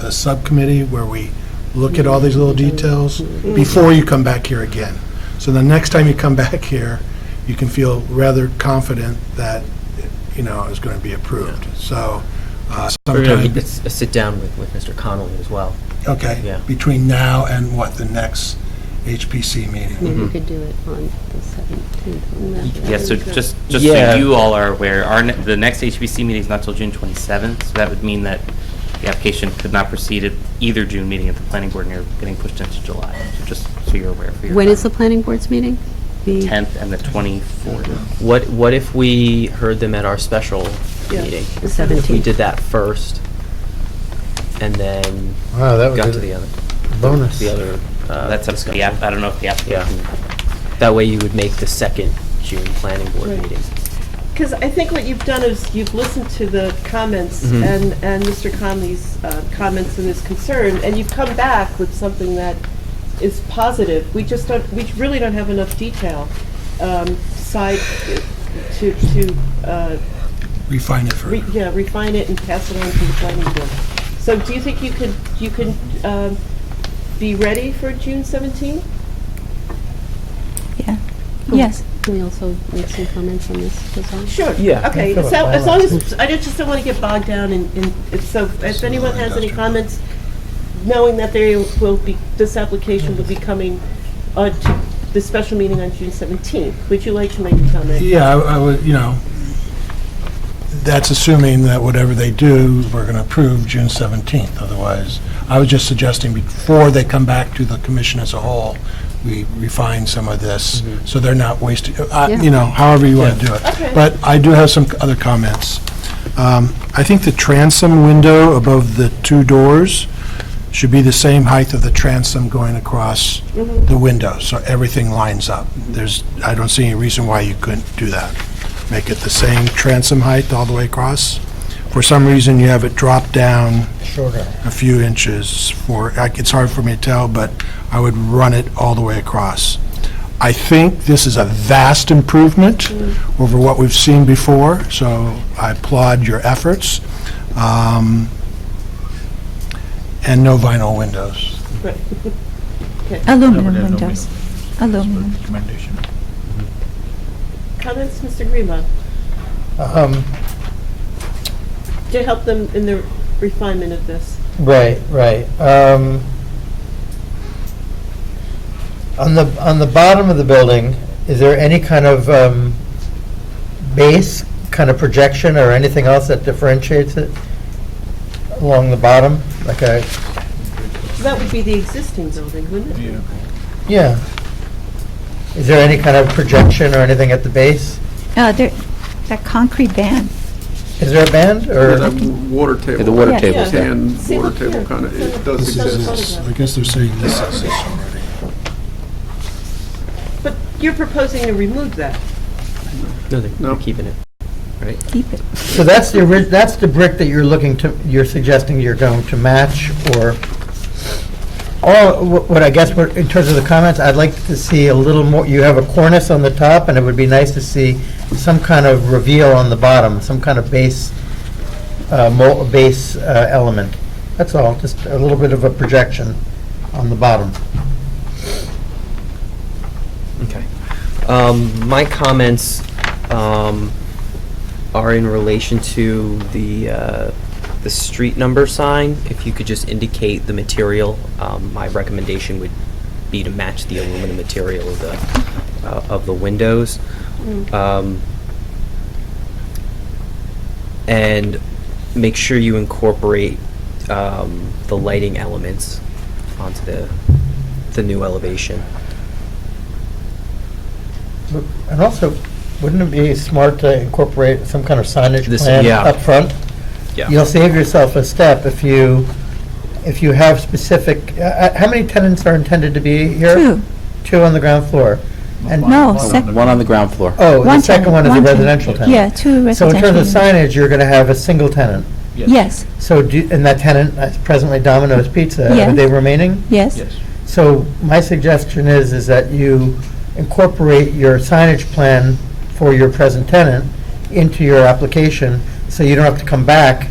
Speaker 6: the subcommittee where we look at all these little details before you come back here again. So the next time you come back here, you can feel rather confident that, it's going to be approved. So sometime,
Speaker 5: It's a sit down with Mr. Connolly as well.
Speaker 6: okay,
Speaker 5: Yeah.
Speaker 6: between now and the next HPC meeting.
Speaker 4: Maybe we could do it on the 17th.
Speaker 3: Yeah, so just
Speaker 5: Yeah.
Speaker 3: so you all are aware, the next HBC meeting is not till June 27th, so that would mean that the application could not proceed at either June meeting at the planning board, and you're getting pushed into July. So just so you're aware for your
Speaker 4: When is the planning board's meeting? The
Speaker 3: 10th and the 24th.
Speaker 5: What if we heard them at our special
Speaker 1: Yeah.
Speaker 5: meeting?
Speaker 4: The
Speaker 5: If we
Speaker 4: 17th.
Speaker 5: did that first, and then
Speaker 2: Wow, that
Speaker 5: got
Speaker 2: was
Speaker 5: to the other,
Speaker 2: bonus.
Speaker 5: the other.
Speaker 3: That's up to the app. I don't know if the application.
Speaker 5: That way you would make the second June planning board
Speaker 1: Right.
Speaker 5: meeting.
Speaker 1: Because I think what you've done is you've listened to the comments
Speaker 5: Mhm.
Speaker 1: and Mr. Conley's comments and his concern, and you've come back with something that is positive. We really don't have enough detail side to
Speaker 6: Refine it further.
Speaker 1: refine it and pass it on to the planning board. So do you think you could be ready for June 17th?
Speaker 9: Yeah. Yes.
Speaker 4: Can we also make some comments on this design?
Speaker 1: Sure.
Speaker 2: Yeah,
Speaker 1: Okay,
Speaker 2: sure,
Speaker 1: so
Speaker 2: why
Speaker 1: as
Speaker 2: not?
Speaker 1: long as, I just don't want to get bogged down so if anyone has any comments, knowing that this application will be coming to the special meeting on June 17th, would you like to make a comment?
Speaker 6: Yeah, I would, that's assuming that whatever they do, we're going to approve June 17th. Otherwise, I was just suggesting before they come back to the commission as a whole, we refine some of this, so they're not wasting, however you want to do it.
Speaker 1: Okay.
Speaker 6: But I do have some other comments. I think the transom window above the two doors should be the same height of the transom going across the window, so everything lines up. I don't see any reason why you couldn't do that. Make it the same transom height all the way across. For some reason, you have it drop down
Speaker 2: Shorter.
Speaker 6: a few inches it's hard for me to tell, but I would run it all the way across. I think this is a vast improvement over what we've seen before, so I applaud your efforts. And no vinyl windows.
Speaker 1: Right.
Speaker 9: Aluminum
Speaker 8: There's no
Speaker 9: windows.
Speaker 8: windows.
Speaker 9: Aluminum.
Speaker 8: Recommendation.
Speaker 1: Comments, Mr. Greenlaw, to help them in the refinement of this?
Speaker 2: Right. On the bottom of the building, is there any kind of base, kind of projection, or anything else that differentiates it along the bottom? Like a,
Speaker 1: That would be the existing building, wouldn't it?
Speaker 8: Yeah.
Speaker 2: yeah. Is there any kind of projection or anything at the base?
Speaker 9: That concrete band.
Speaker 2: Is there a band, or?
Speaker 10: That water table.
Speaker 7: the water
Speaker 9: Yeah.
Speaker 7: table's there.
Speaker 10: And
Speaker 1: See,
Speaker 10: water
Speaker 1: look
Speaker 10: table
Speaker 1: here.
Speaker 10: kind of, it does
Speaker 1: This is
Speaker 10: exist.
Speaker 1: photograph.
Speaker 6: I guess they're saying this is this already.
Speaker 1: But you're proposing to remove that.
Speaker 5: No, they're
Speaker 10: No.
Speaker 5: keeping it, right?
Speaker 9: Keep it.
Speaker 2: So that's the brick that you're suggesting you're going to match, or, what I guess, in terms of the comments, I'd like to see a little more, you have a cornice on the top, and it would be nice to see some kind of reveal on the bottom, some kind of base base element. That's all, just a little bit of a projection on the bottom.
Speaker 5: Okay. My comments are in relation to the street number sign. If you could just indicate the material, my recommendation would be to match the aluminum material of the windows. And make sure you incorporate the lighting elements onto the new elevation.
Speaker 2: And also, wouldn't it be smart to incorporate some kind of signage
Speaker 5: This-
Speaker 2: plan
Speaker 5: yeah.
Speaker 2: up front?
Speaker 5: Yeah.
Speaker 2: You'll save yourself a step if you have specific, how many tenants are intended to be here?
Speaker 9: Two.
Speaker 2: Two on the ground floor. And
Speaker 9: No,
Speaker 7: One on the ground floor.
Speaker 2: Oh, the
Speaker 9: One
Speaker 2: second
Speaker 9: tenant,
Speaker 2: one is a
Speaker 9: one tenant.
Speaker 2: residential tenant.
Speaker 9: Yeah, two
Speaker 2: So in terms of
Speaker 9: residential
Speaker 2: signage, you're going to have a single tenant.
Speaker 9: Yes,
Speaker 2: So, and that tenant, that's presently Domino's Pizza,
Speaker 9: Yeah.
Speaker 2: are they remaining?
Speaker 9: yes.
Speaker 8: Yes.
Speaker 2: So my suggestion is that you incorporate your signage plan for your present tenant into your application, so you don't have to come back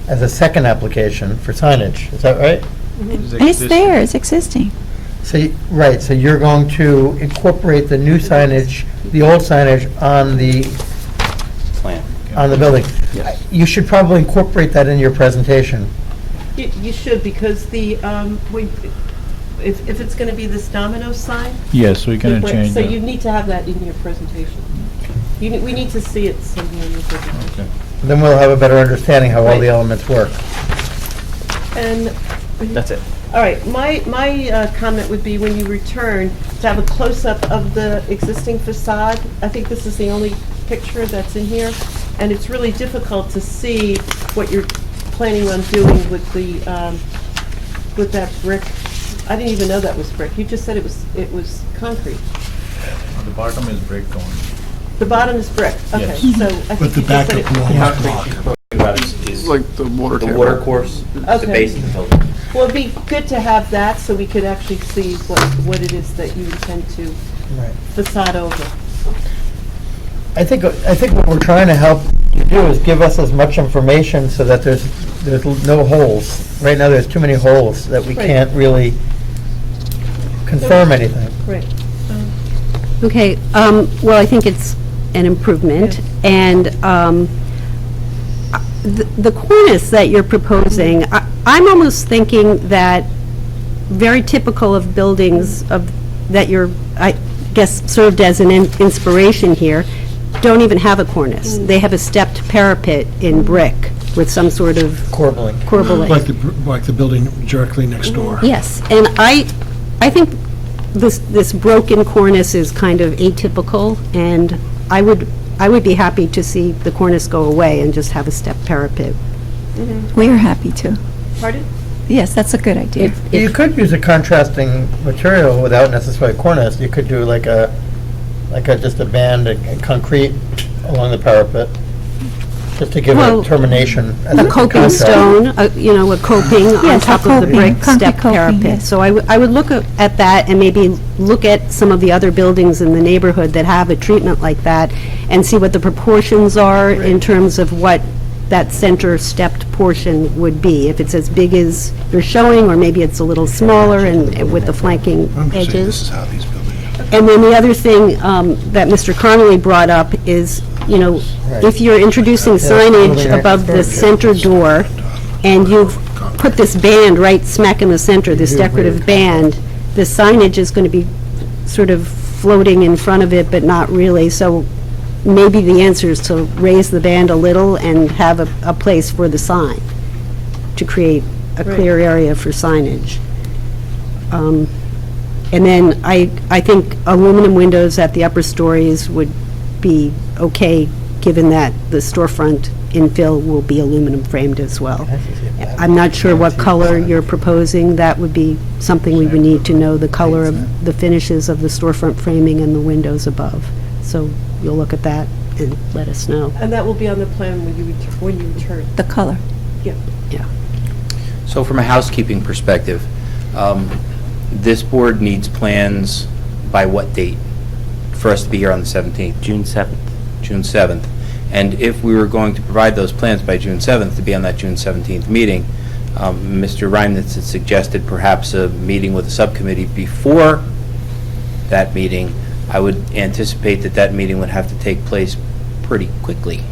Speaker 2: as a second application for signage. Is that right?
Speaker 9: It's there, it's existing.
Speaker 2: So, right, so you're going to incorporate the new signage, the old signage on the building.
Speaker 7: Yes.
Speaker 2: You should probably incorporate that in your presentation.
Speaker 1: You should, because if it's going to be this domino sign.
Speaker 8: Yes, we're going to change
Speaker 1: So
Speaker 8: that.
Speaker 1: you need to have that in your presentation. We need to see it somewhere in your presentation.
Speaker 8: Okay.
Speaker 2: Then we'll have a better understanding how all
Speaker 1: Right.
Speaker 2: the elements work.
Speaker 1: And,
Speaker 5: That's it.
Speaker 1: all right, my comment would be when you return, to have a close-up of the existing facade. I think this is the only picture that's in here, and it's really difficult to see what you're planning on doing with that brick. I didn't even know that was brick. You just said it was concrete.
Speaker 8: On the bottom is brick going.
Speaker 1: The bottom is brick, okay,
Speaker 8: Yes.
Speaker 1: so I think
Speaker 6: But the
Speaker 1: you just said
Speaker 6: backup
Speaker 1: it.
Speaker 6: wall
Speaker 7: The
Speaker 6: is
Speaker 7: concrete
Speaker 6: block.
Speaker 7: she's talking about is
Speaker 10: Like the water
Speaker 7: the
Speaker 10: table.
Speaker 7: water course, the
Speaker 1: Okay.
Speaker 7: base of the building.
Speaker 1: Well, it'd be good to have that, so we could actually see what it is that you intend to
Speaker 2: Right.
Speaker 1: facade over.
Speaker 2: I think what we're trying to help you do is give us as much information so that there's no holes. Right now, there's too many holes that we
Speaker 1: Right.
Speaker 2: can't really confirm anything.
Speaker 1: Right.
Speaker 4: Okay, well, I think it's an improvement, and the cornice that you're proposing, I'm almost thinking that very typical of buildings that you're, I guess, served as an inspiration here, don't even have a cornice. They have a stepped parapet in brick with some sort of
Speaker 2: Corbelling.
Speaker 4: corbelling.
Speaker 6: Like the building directly next door.
Speaker 4: Yes, and I think this broken cornice is kind of atypical, and I would be happy to see the cornice go away and just have a step parapet.
Speaker 9: We're happy to.
Speaker 1: Pardon?
Speaker 9: Yes, that's a good idea.
Speaker 2: You could use a contrasting material without necessarily cornice. You could do like just a band of concrete along the parapet, just to give
Speaker 4: Well,
Speaker 2: a termination. as
Speaker 4: A
Speaker 2: a
Speaker 4: coping
Speaker 2: contrast.
Speaker 4: stone, a coping on
Speaker 9: Yes, a
Speaker 4: top of the
Speaker 9: coping,
Speaker 4: brick
Speaker 9: concrete
Speaker 4: step
Speaker 9: coping,
Speaker 4: parapet.
Speaker 9: yes.
Speaker 4: So I would look at that and maybe look at some of the other buildings in the neighborhood that have a treatment like that and see what the proportions are in terms of what that center stepped portion would be, if it's as big as you're showing, or maybe it's a little smaller and with the flanking
Speaker 6: I'm saying
Speaker 4: edges.
Speaker 6: this is how these buildings.
Speaker 4: And then the other thing that Mr. Connolly brought up is, if you're introducing signage
Speaker 2: building
Speaker 4: above the
Speaker 2: next
Speaker 4: center door, and you've put this band right smack in the center, this decorative band, the signage is going to be sort of floating in front of it, but not really. So maybe the answer is to raise the band a little and have a place for the sign, to create a clear area for signage. And then I think aluminum windows at the upper stories would be okay, given that the storefront infill will be aluminum framed as well. I'm not sure what color you're proposing. That would be something we would need to know, the color of the finishes of the storefront framing and the windows above. So you'll look at that and let us know.
Speaker 1: And that will be on the plan when you return.
Speaker 9: The color.
Speaker 1: Yeah.
Speaker 4: Yeah.
Speaker 7: So from a housekeeping perspective, this board needs plans by what date for us to be here on the 17th?
Speaker 3: June 7th.
Speaker 7: June 7th. And if we were going to provide those plans by June 7th, to be on that June 17th meeting, Mr. Reimnitz had suggested perhaps a meeting with the subcommittee before that meeting. I would anticipate that that meeting would have to take place pretty quickly.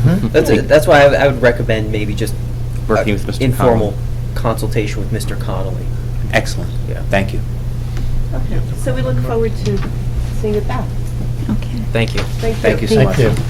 Speaker 5: That's why I would recommend maybe just
Speaker 3: Working with Mr.
Speaker 5: informal consultation with Mr. Connolly.
Speaker 7: Excellent.
Speaker 5: Yeah.
Speaker 7: Thank you.
Speaker 1: Okay, so we look forward to seeing it back.
Speaker 9: Okay.
Speaker 5: Thank you.
Speaker 1: Thank you.
Speaker 7: Thank you so much.
Speaker 2: Thank you.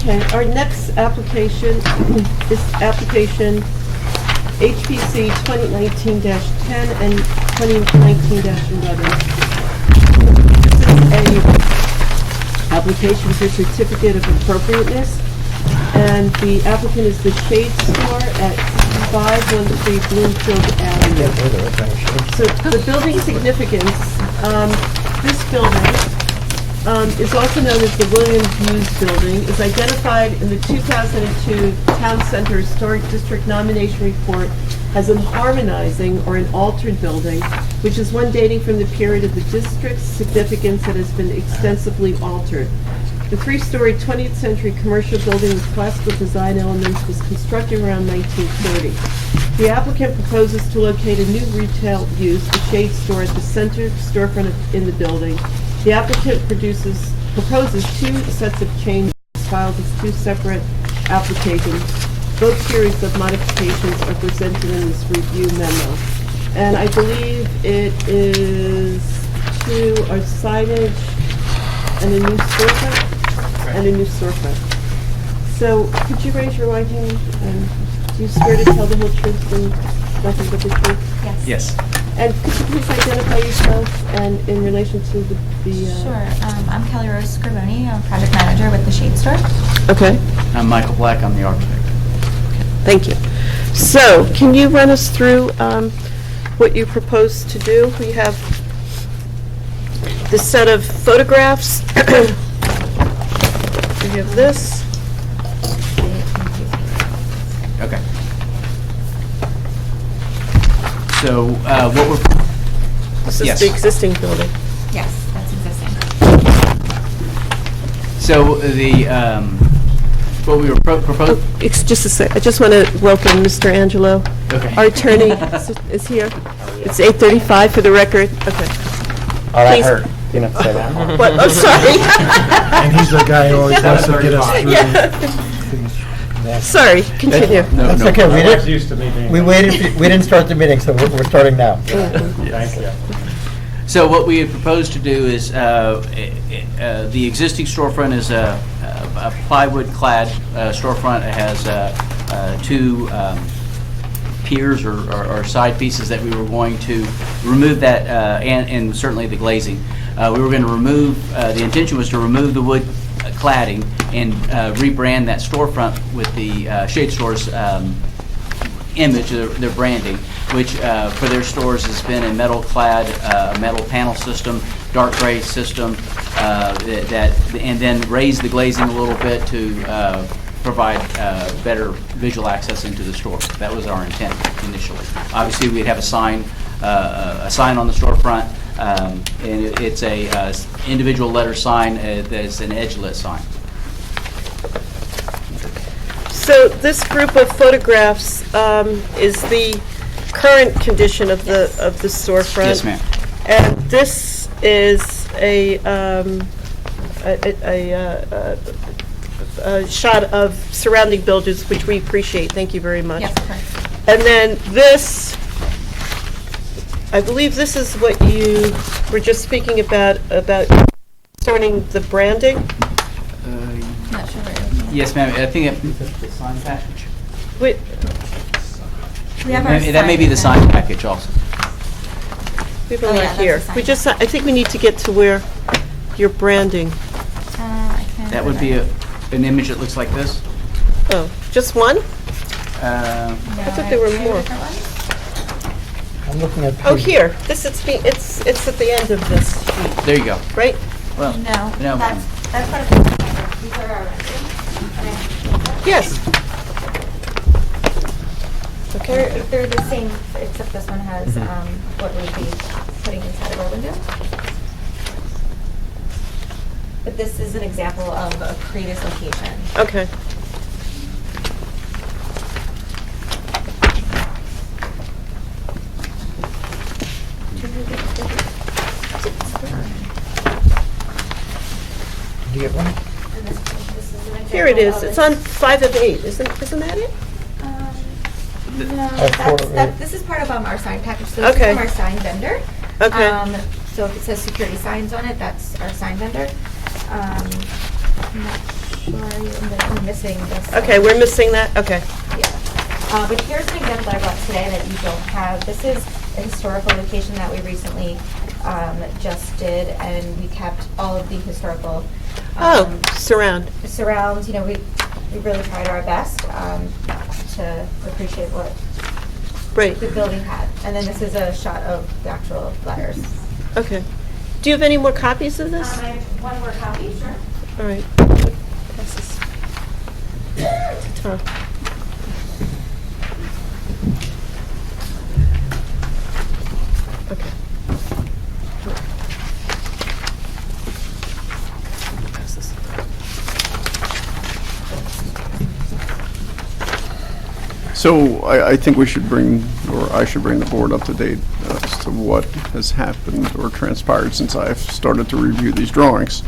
Speaker 1: Okay, our next application is application HPC 2019-10 and 2019-11. This is a application for certificate of appropriateness, and the applicant is the Shade Store at 513 Bloomfield Avenue. So the building significance, this building is also known as the William Hughes Building, is identified in the 2002 Town Center Historic District Nomination Report as an harmonizing or an altered building, which is one dating from the period of the district's significance that has been extensively altered. The three-story 20th century commercial building with classical design elements was constructed around 1930. The applicant proposes to locate a new retail use, the Shade Store, at the center storefront in the building. The applicant proposes two sets of changes filed as two separate applications. Both series of modifications are presented in this review memo. And I believe it is to our signage and a new storefront? And a new storefront. So could you raise your right hand and do you swear to tell the whole truth and nothing but the truth?
Speaker 11: Yes.
Speaker 5: Yes.
Speaker 1: And could you please identify yourself and in relation to the
Speaker 11: Sure. I'm Kelly Rose Scriboni. I'm project manager with the Shade Store.
Speaker 1: Okay,
Speaker 12: I'm Michael Black, I'm the architect.
Speaker 1: thank you. So, can you run us through what you propose to do? We have this set of photographs. We have this.
Speaker 12: Okay. So, what we're...
Speaker 1: This is
Speaker 12: Yes.
Speaker 1: the existing building.
Speaker 11: Yes, that's existing.
Speaker 12: So, what we were proposing...
Speaker 1: It's just a sec, I just want to welcome Mr. Angelo.
Speaker 12: Okay.
Speaker 1: Our attorney is here. It's 8:35 for the record. Okay.
Speaker 2: All right,
Speaker 1: Please.
Speaker 2: hurt. You don't have to say that.
Speaker 1: What, I'm sorry.
Speaker 6: And he's the guy who always wants to get us through.
Speaker 1: Yeah. Sorry, continue.
Speaker 12: No,
Speaker 2: That's
Speaker 12: no.
Speaker 2: okay,
Speaker 8: My wife's used to me being...
Speaker 2: we didn't start the meeting, so we're starting now.
Speaker 8: Thank you.
Speaker 12: So what we had proposed to do is, the existing storefront is a plywood-clad storefront. It has two piers or side pieces that we were going to remove that, and certainly the glazing. We were going to remove, the intention was to remove the wood cladding and rebrand that storefront with the Shade Store's image, their branding, which for their stores has been a metal-clad, metal panel system, dark gray system, and then raise the glazing a little bit to provide better visual access into the store. That was our intent initially. Obviously, we'd have a sign on the storefront, and it's a individual letter sign that's an edge-lit sign.
Speaker 1: So this group of photographs is the current condition of the storefront.
Speaker 12: Yes, ma'am.
Speaker 1: And this is a shot of surrounding buildings, which we appreciate. Thank you very much.
Speaker 11: Yes, correct.
Speaker 1: And then this, I believe this is what you were just speaking about concerning the branding.
Speaker 11: Not sure where it is.
Speaker 12: Yes, ma'am. I think it's the sign package.
Speaker 1: Wait,
Speaker 11: We have our
Speaker 12: That may be the sign package also.
Speaker 1: we have
Speaker 11: Oh,
Speaker 1: one
Speaker 11: yeah,
Speaker 1: right
Speaker 11: that's
Speaker 1: here.
Speaker 11: the sign.
Speaker 1: We just, I think we need to get to where you're branding.
Speaker 11: I can't
Speaker 12: That would be an image that looks like this.
Speaker 1: Oh, just one? I thought there were more.
Speaker 2: I'm looking at.
Speaker 1: Oh,
Speaker 2: page-
Speaker 1: here, this is, it's at the end of this sheet,
Speaker 12: There you go.
Speaker 1: right?
Speaker 12: Well,
Speaker 11: No,
Speaker 12: no,
Speaker 11: that's part of the, these are our renderings.
Speaker 1: Yes. Okay,
Speaker 11: They're the same, except this one has what we'd be putting inside of our window. But this is an example of a previous location.
Speaker 1: okay.
Speaker 2: Do you get one?
Speaker 11: And this is an
Speaker 1: Here it
Speaker 11: example
Speaker 1: is,
Speaker 11: of
Speaker 1: it's
Speaker 11: a-
Speaker 1: on 5 of 8, isn't that it?
Speaker 11: No,
Speaker 2: four-
Speaker 11: this is part of our sign package, so this is
Speaker 1: Okay.
Speaker 11: from our sign vendor.
Speaker 1: Okay.
Speaker 11: So if it says security signs on it, that's our sign vendor. I'm not sure, we're missing this.
Speaker 1: Okay, we're missing that, okay.
Speaker 11: Yeah. But here's an example that I brought today that you don't have. This is a historical location that we recently just did, and we kept all of the historical
Speaker 1: Surround.
Speaker 11: surrounds. You know, we really tried our best to appreciate what
Speaker 1: Right,
Speaker 11: the building had. And then this is a shot of the actual letters.
Speaker 1: okay. Do you have any more copies of this?
Speaker 11: I have one more copy, sure.
Speaker 1: All right. Pass this to Tom. Okay. Pass this.
Speaker 10: So I think we should bring, or I should bring the board up to date as to what has happened or transpired since I've started to review these drawings.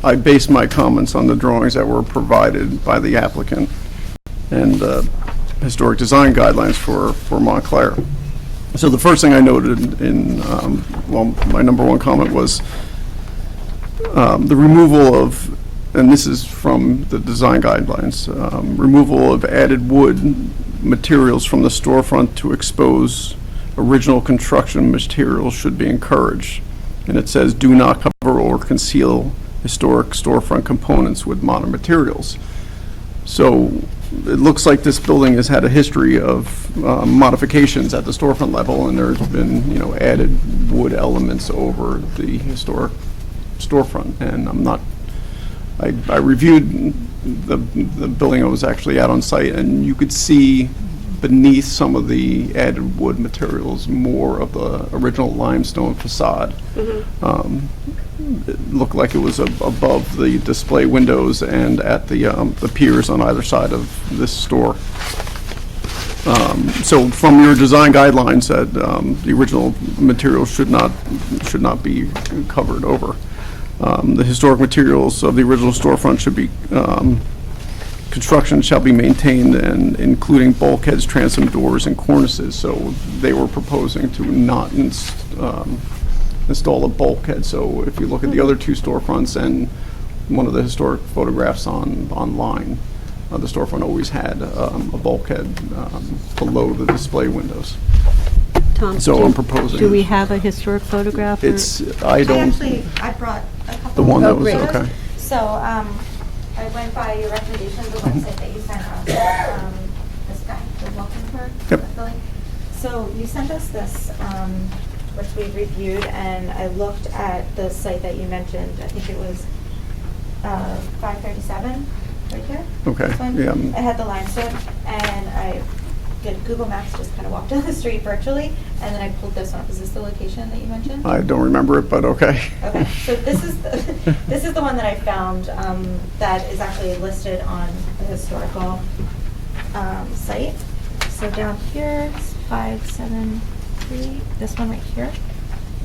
Speaker 10: I based my comments on the drawings that were provided by the applicant and historic design guidelines for Montclair. So the first thing I noted in, well, my number one comment was the removal of, and this is from the design guidelines, removal of added wood materials from the storefront to expose original construction materials should be encouraged. And it says, do not cover or conceal historic storefront components with modern materials. So it looks like this building has had a history of modifications at the storefront level, and there's been, you know, added wood elements over the historic storefront. And I'm not, I reviewed the building I was actually at on site, and you could see beneath some of the added wood materials more of the original limestone facade. It looked like it was above the display windows and at the piers on either side of this store. So from your design guidelines that the original materials should not be covered over. The historic materials of the original storefront should be, construction shall be maintained, and including bulkheads, transom doors, and cornices. So they were proposing to not install a bulkhead. So if you look at the other two storefronts and one of the historic photographs online, the storefront always had a bulkhead below the display windows.
Speaker 4: Tom,
Speaker 10: So I'm proposing.
Speaker 4: do we have a historic photograph? or-
Speaker 11: I brought a couple.
Speaker 10: The one that was,
Speaker 11: photos.
Speaker 10: okay.
Speaker 11: So, I went by your recommendations, the website that you sent us, this guy, the welcome tour.
Speaker 10: Yep.
Speaker 11: affiliate. So you sent us this, which we reviewed, and I looked at the site that you mentioned, I think it was, 537, right here.
Speaker 10: Okay,
Speaker 11: This one.
Speaker 10: yeah.
Speaker 11: I had the limestone, and I did Google Maps, just kind of walked down the street virtually, and then I pulled this one up. Is this the location that you mentioned?
Speaker 10: I don't remember it, but okay.
Speaker 11: Okay, so this is the one that I found that is actually listed on the historical site. So down here, it's 573, this one right here.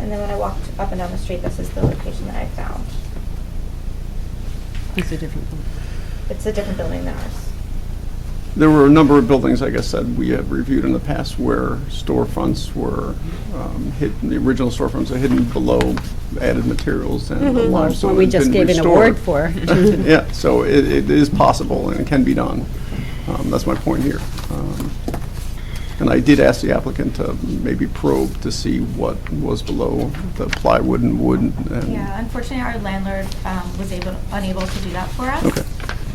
Speaker 11: And then when I walked up and down the street, this is the location that I found.
Speaker 4: It's a different one.
Speaker 11: It's a different building than ours.
Speaker 10: There were a number of buildings, like I said, we have reviewed in the past where storefronts were hidden, the original storefronts are hidden below added materials and the limestone
Speaker 4: One we
Speaker 10: has
Speaker 4: just
Speaker 10: been
Speaker 4: gave an
Speaker 10: restored.
Speaker 4: award for.
Speaker 10: Yeah, so it is possible and it can be done. That's my point here. And I did ask the applicant to maybe probe to see what was below the plywood and wood. And
Speaker 11: Yeah, unfortunately, our landlord was unable to do that for us.
Speaker 10: Okay.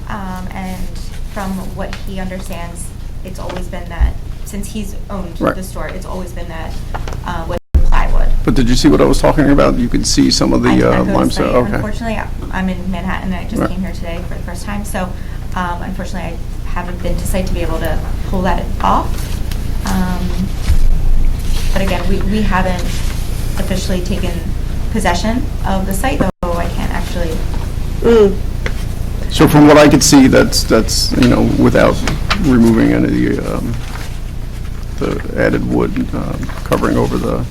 Speaker 11: And from what he understands, it's always been that, since he's owned
Speaker 10: Right.
Speaker 11: the store, it's always been that with plywood.
Speaker 10: But did you see what I was talking about? You could see some of the
Speaker 11: I did not go to the
Speaker 10: limestone,
Speaker 11: site.
Speaker 10: okay.
Speaker 11: Unfortunately, I'm in Manhattan, and I just
Speaker 10: Right.
Speaker 11: came here today for the first time, so unfortunately, I haven't been to site to be able to pull that off. But again, we haven't officially taken possession of the site, though I can't actually.
Speaker 10: So from what I could see, that's, without removing any of the added wood covering over the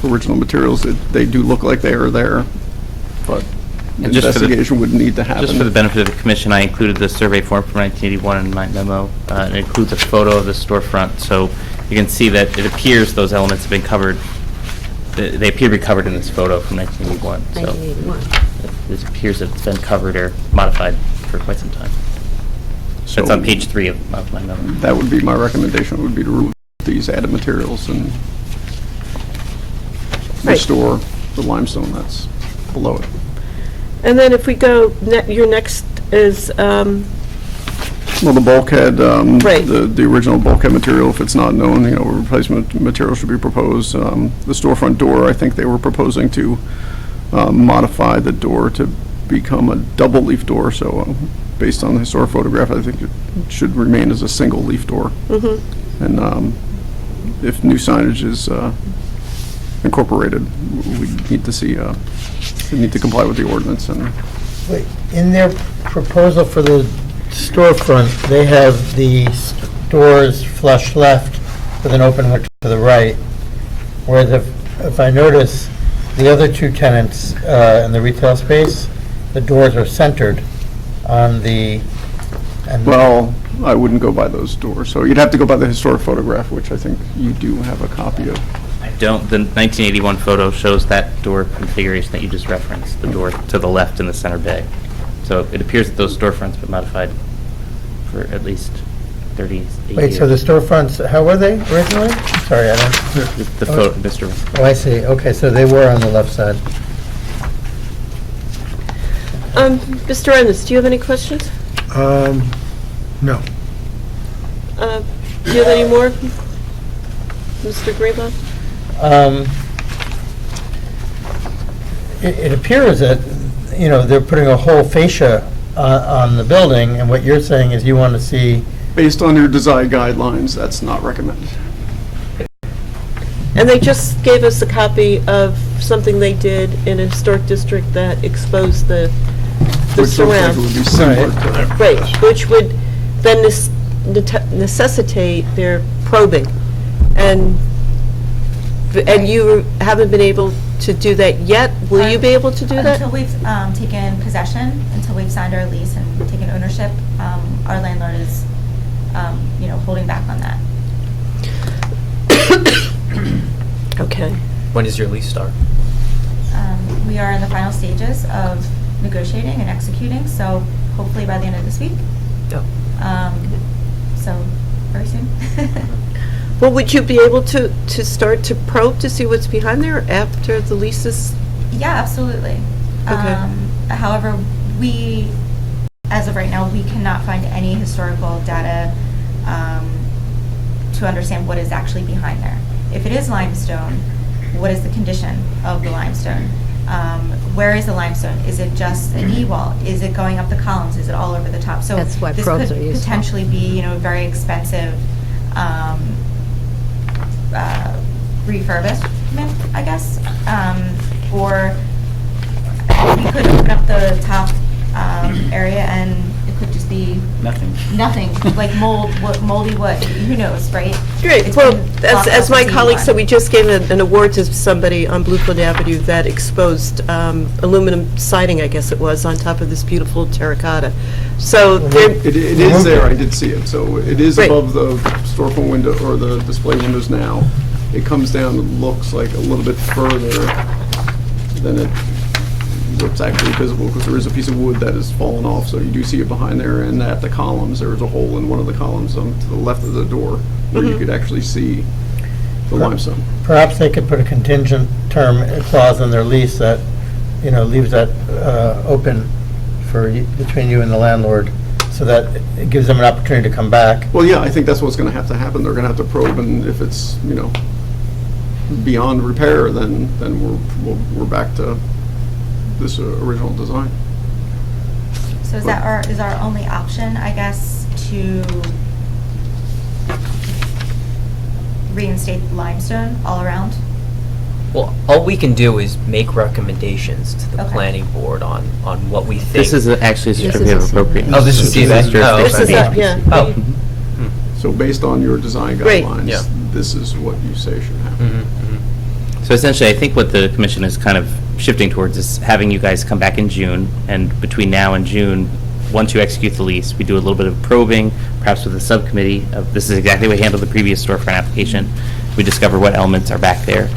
Speaker 10: original materials, they do look like they are there, but
Speaker 3: And just for the-
Speaker 10: investigation would need to happen.
Speaker 3: Just for the benefit of the commission, I included the survey form from 1981 in my memo. It includes a photo of the storefront, so you can see that it appears those elements have been covered. They appear to be covered in this photo from 1981. So
Speaker 4: 1981.
Speaker 3: it appears that it's been covered or modified for quite some time. That's on page 3 of my memo.
Speaker 10: That would be my recommendation, would be to remove these added materials and
Speaker 1: Right.
Speaker 10: restore the limestone that's below it.
Speaker 1: And then if we go, your next is,
Speaker 10: Well, the bulkhead,
Speaker 1: Right.
Speaker 10: the original bulkhead material, if it's not known, replacement material should be proposed. The storefront door, I think they were proposing to modify the door to become a double leaf door, so based on the historic photograph, I think it should remain as a single leaf door. And if new signage is incorporated, we need to see, we need to comply with the ordinance. And
Speaker 2: Wait, in their proposal for the storefront, they have the doors flush left with an open window to the right, whereas if I notice, the other two tenants in the retail space, the doors are centered on the, and
Speaker 10: well, I wouldn't go by those doors, so you'd have to go by the historic photograph, which I think you do have a copy of.
Speaker 3: I don't, the 1981 photo shows that door configuration that you just referenced, the door to the left in the center bay. So it appears that those storefronts have been modified for at least 38 years.
Speaker 2: wait, so the storefronts, how were they originally? Sorry, I don't,
Speaker 3: The photo, Mr.
Speaker 2: oh, I see, okay, so they were on the left side.
Speaker 1: Mr. Ennis, do you have any questions?
Speaker 6: No.
Speaker 1: Do you have any more? Mr. Greenbaum?
Speaker 2: It appears that, they're putting a whole fascia on the building, and what you're saying is you want to see,
Speaker 10: Based on your design guidelines, that's not recommended.
Speaker 1: And they just gave us a copy of something they did in a historic district that exposed the
Speaker 10: Which looks like
Speaker 1: surround.
Speaker 10: it would be similar to.
Speaker 1: Right, which would then necessitate their probing. And you haven't been able to do that yet? Will you be able to do that?
Speaker 11: Until we've taken possession, until we've signed our lease and taken ownership, our landlord is, holding back on that.
Speaker 1: Okay.
Speaker 5: When does your lease start?
Speaker 11: We are in the final stages of negotiating and executing, so hopefully by the end of this week.
Speaker 5: Oh.
Speaker 11: So, very soon.
Speaker 1: Well, would you be able to start to probe to see what's behind there after the lease is?
Speaker 11: Yeah, absolutely.
Speaker 1: Okay.
Speaker 11: However, as of right now, we cannot find any historical data to understand what is actually behind there. If it is limestone, what is the condition of the limestone? Where is the limestone? Is it just an E-wall? Is it going up the columns? Is it all over the top? So
Speaker 4: That's why probes are
Speaker 11: this could
Speaker 4: useful.
Speaker 11: potentially be, very expensive refurbishment, I guess. Or we could open up the top area and it could just be nothing, like moldy wood. Who knows, right?
Speaker 1: Great.
Speaker 11: It's
Speaker 1: Well,
Speaker 11: been
Speaker 1: as my
Speaker 11: locked up
Speaker 1: colleague
Speaker 11: since
Speaker 1: said, we just gave an award to somebody on Bloomfield Avenue that exposed aluminum siding, I guess it was, on top of this beautiful terracotta. So there,
Speaker 10: It is there, I did see it, so it is
Speaker 1: Right.
Speaker 10: above the storefront window, or the display windows now. It comes down, it looks like a little bit further than what's actually visible, because there is a piece of wood that has fallen off, so you do see it behind there, and at the columns, there is a hole in one of the columns to the left of the door, where you could actually see the limestone.
Speaker 2: perhaps they could put a contingent term clause in their lease that, leaves that open for, between you and the landlord, so that it gives them an opportunity to come back.
Speaker 10: Well, yeah, I think that's what's going to happen. They're going to have to probe, and if it's, beyond repair, then we're back to this original design.
Speaker 11: So is our only option, I guess, to reinstate limestone all around?
Speaker 5: Well, all we can do is make recommendations to the
Speaker 11: Okay.
Speaker 5: planning board on what we think.
Speaker 3: This is actually a certificate of
Speaker 1: This is-
Speaker 3: appropriateness.
Speaker 5: Oh, this is the event? Oh,
Speaker 1: This is,
Speaker 5: okay.
Speaker 1: yeah.
Speaker 5: Oh.
Speaker 10: So based on your design
Speaker 1: Great.
Speaker 10: guidelines,
Speaker 5: Yeah.
Speaker 10: this is what you say should happen.
Speaker 3: So essentially, I think what the commission is kind of shifting towards is having you guys come back in June, and between now and June, once you execute the lease, we do a little bit of probing, perhaps with a subcommittee of, this is exactly what we handled the previous storefront application. We discover what elements are back there.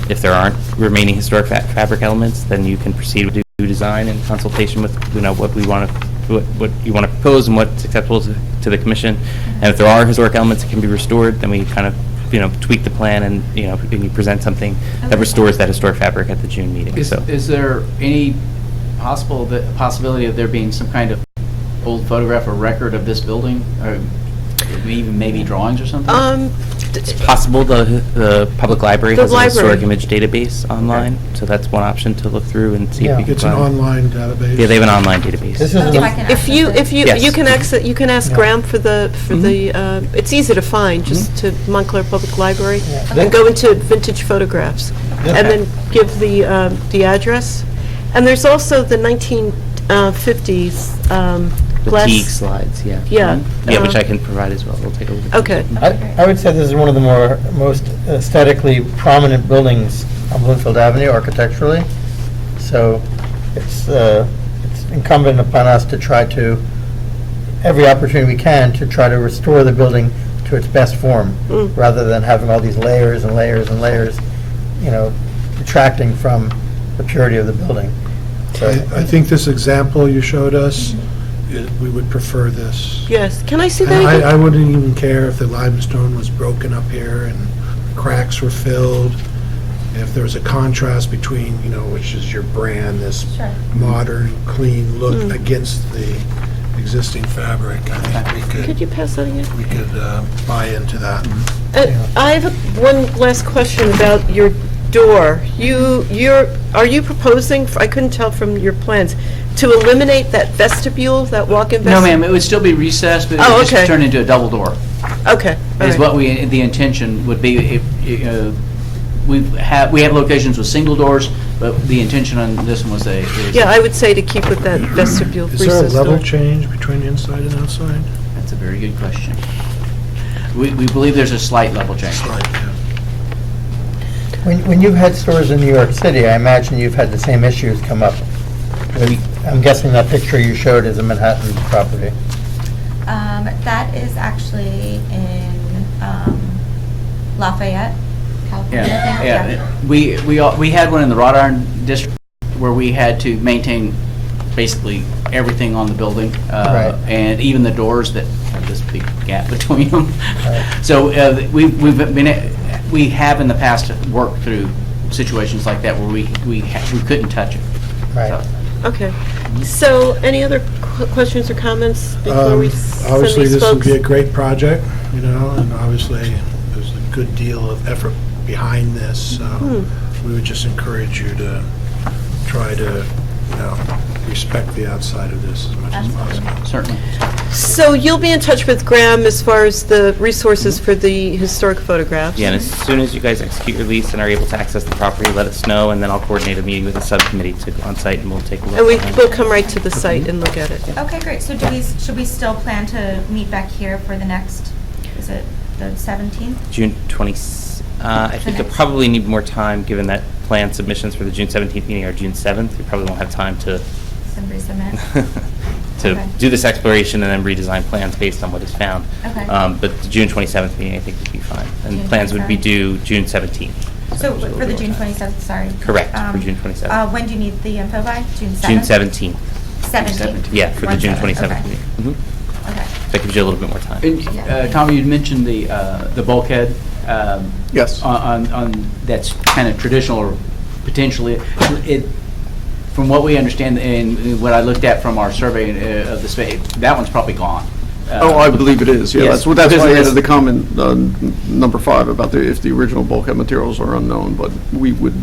Speaker 3: If there aren't remaining historic fabric elements, then you can proceed with new design in consultation with, what we want to, what you want to propose and what's acceptable to the commission. And if there are historic elements that can be restored, then we kind of, tweak the plan and, and you present something that restores that historic fabric at the June meeting.
Speaker 12: Is there any possibility of there being some kind of old photograph or record of this building, or even maybe drawings or something?
Speaker 3: It's possible the public library
Speaker 1: The
Speaker 3: has a historic
Speaker 1: library.
Speaker 3: image database online, so that's one option to look through and see if
Speaker 2: Yeah.
Speaker 3: you can
Speaker 6: It's an
Speaker 3: find.
Speaker 6: online database.
Speaker 3: Yeah, they have an online database.
Speaker 2: This
Speaker 11: If
Speaker 2: is
Speaker 11: I can
Speaker 1: If you,
Speaker 11: access it.
Speaker 3: Yes.
Speaker 1: you can access, you can ask
Speaker 2: Yeah.
Speaker 1: Graham for the, it's easy to find, just to Montclair Public Library,
Speaker 2: Yeah.
Speaker 1: and go into vintage photographs, and then give the address. And there's also the 1950s
Speaker 3: The
Speaker 1: glass.
Speaker 3: Teague slides, yeah.
Speaker 1: Yeah,
Speaker 3: Yeah, which
Speaker 1: uh,
Speaker 3: I can provide as well. We'll take a look.
Speaker 1: Okay.
Speaker 2: I would say this is one of the most aesthetically prominent buildings on Bloomfield Avenue architecturally. So it's incumbent upon us to try to, every opportunity we can, to try to restore the building to its best form, rather than having all these layers and layers and layers, detracting from the purity of the building. So
Speaker 6: I think this example you showed us, we would prefer this.
Speaker 1: Yes, can I see
Speaker 6: And
Speaker 1: that again?
Speaker 6: I wouldn't even care if the limestone was broken up here and cracks were filled. If there was a contrast between, which is your brand, this
Speaker 11: Sure.
Speaker 6: modern, clean look against the existing fabric, I think
Speaker 1: Could you pass that again?
Speaker 6: we could buy into that.
Speaker 1: I have one last question about your door. Are you proposing, I couldn't tell from your plans, to eliminate that vestibule, that walk-in
Speaker 12: No,
Speaker 1: vestibule?
Speaker 12: ma'am, it would still be recessed, but it
Speaker 1: Oh,
Speaker 12: would just
Speaker 1: okay.
Speaker 12: turn into a double door.
Speaker 1: Okay. all
Speaker 12: Is
Speaker 1: right.
Speaker 12: what the intention would be. We have locations with single doors, but the intention on this one was
Speaker 1: Yeah, I would say to keep with that vestibule
Speaker 6: Is there a
Speaker 1: recessed
Speaker 6: level
Speaker 1: door.
Speaker 6: change between inside and outside?
Speaker 12: That's a very good question. We believe there's a slight level change.
Speaker 6: Slight, yeah.
Speaker 2: when you've had stores in New York City, I imagine you've had the same issues come up. I'm guessing that picture you showed is a Manhattan property.
Speaker 11: That is actually in Lafayette, California, I think.
Speaker 12: Yeah. We had one in the wrought iron district where we had to maintain basically everything on the building,
Speaker 2: Right.
Speaker 12: and even the doors that have this big gap between them.
Speaker 2: Right.
Speaker 12: So we have in the past worked through situations like that where we couldn't touch it.
Speaker 2: Right.
Speaker 1: Okay. So, any other questions or comments before we send
Speaker 6: Obviously,
Speaker 1: these
Speaker 6: this would
Speaker 1: folks?
Speaker 6: be a great project, and obviously, there's a good deal of effort behind this, so we would just encourage you to try to, respect the outside of this as much as possible.
Speaker 12: Certainly.
Speaker 1: So you'll be in touch with Graham as far as the resources for the historic photographs?
Speaker 3: Yeah, and as soon as you guys execute your lease and are able to access the property, let us know, and then I'll coordinate a meeting with the subcommittee to go on site, and we'll take a look.
Speaker 1: And we'll come right to the site and look at it.
Speaker 11: Okay, great. So should we still plan to meet back here for the next, is it the 17th?
Speaker 3: June 20, I think you'll probably need more time, given that plan submissions for the June 17th meeting are June 7th. You probably won't have time to
Speaker 11: Resubmit?
Speaker 3: to
Speaker 11: Okay.
Speaker 3: do this exploration and then redesign plans based on what is found.
Speaker 11: Okay.
Speaker 3: But the June 27th meeting, I think, would be fine. And
Speaker 11: June
Speaker 3: plans would be
Speaker 11: 27th.
Speaker 3: due June 17th.
Speaker 11: So for the June 27th, sorry.
Speaker 3: Correct, for June 27th.
Speaker 11: When do you need the info by? June 7th?
Speaker 3: June 17th.
Speaker 11: 17th?
Speaker 3: Yeah, for the June
Speaker 11: 17th,
Speaker 3: 27th
Speaker 11: okay.
Speaker 3: meeting. Mhm.
Speaker 11: Okay.
Speaker 3: That gives you a little bit more time.
Speaker 12: And, Tommy, you'd mentioned the bulkhead.
Speaker 10: Yes.
Speaker 12: On that's kind of traditional, or potentially, from what we understand and what I looked at from our survey of the space, that one's probably gone.
Speaker 10: Oh, I believe it is, yeah,
Speaker 12: Yes,
Speaker 10: that's
Speaker 12: because
Speaker 10: why I
Speaker 12: it is-
Speaker 10: added the comment, number 5, about if the original bulkhead materials are unknown, but we would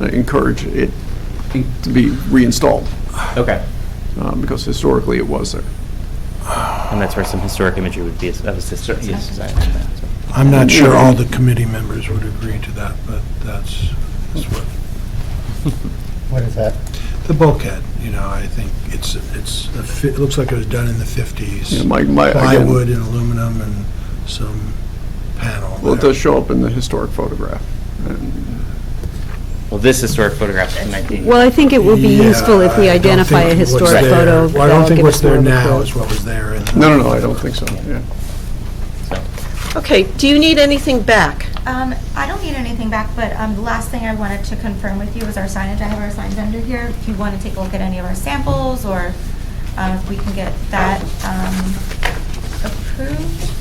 Speaker 10: encourage it to be reinstalled,
Speaker 12: Okay.
Speaker 10: because historically it was there.
Speaker 3: And that's where some historic imagery would be, that was historic.
Speaker 6: I'm not sure all the committee members would agree to that, but that's what,
Speaker 2: What is that?
Speaker 6: the bulkhead, I think it looks like it was done in the 50s.
Speaker 10: Yeah, again-
Speaker 6: Plywood and aluminum and some panel.
Speaker 10: Well, it
Speaker 6: there.
Speaker 10: does show up in the historic photograph. And
Speaker 3: Well, this historic photograph is 19.
Speaker 4: Well, I think it would be useful if we
Speaker 6: Yeah, I don't
Speaker 4: identify a
Speaker 6: think what's
Speaker 4: historic
Speaker 6: there-
Speaker 4: photo.
Speaker 6: Well, I
Speaker 4: that'll
Speaker 6: don't think
Speaker 4: give
Speaker 6: what's
Speaker 4: us more
Speaker 6: there
Speaker 4: of a
Speaker 6: now
Speaker 4: clue.
Speaker 6: is what was there.
Speaker 10: No, I don't think so, yeah.
Speaker 1: Okay, do you need anything back?
Speaker 11: I don't need anything back, but the last thing I wanted to confirm with you was our signage. I have our signs under here. If you want to take a look at any of our samples, or if we can get that approved.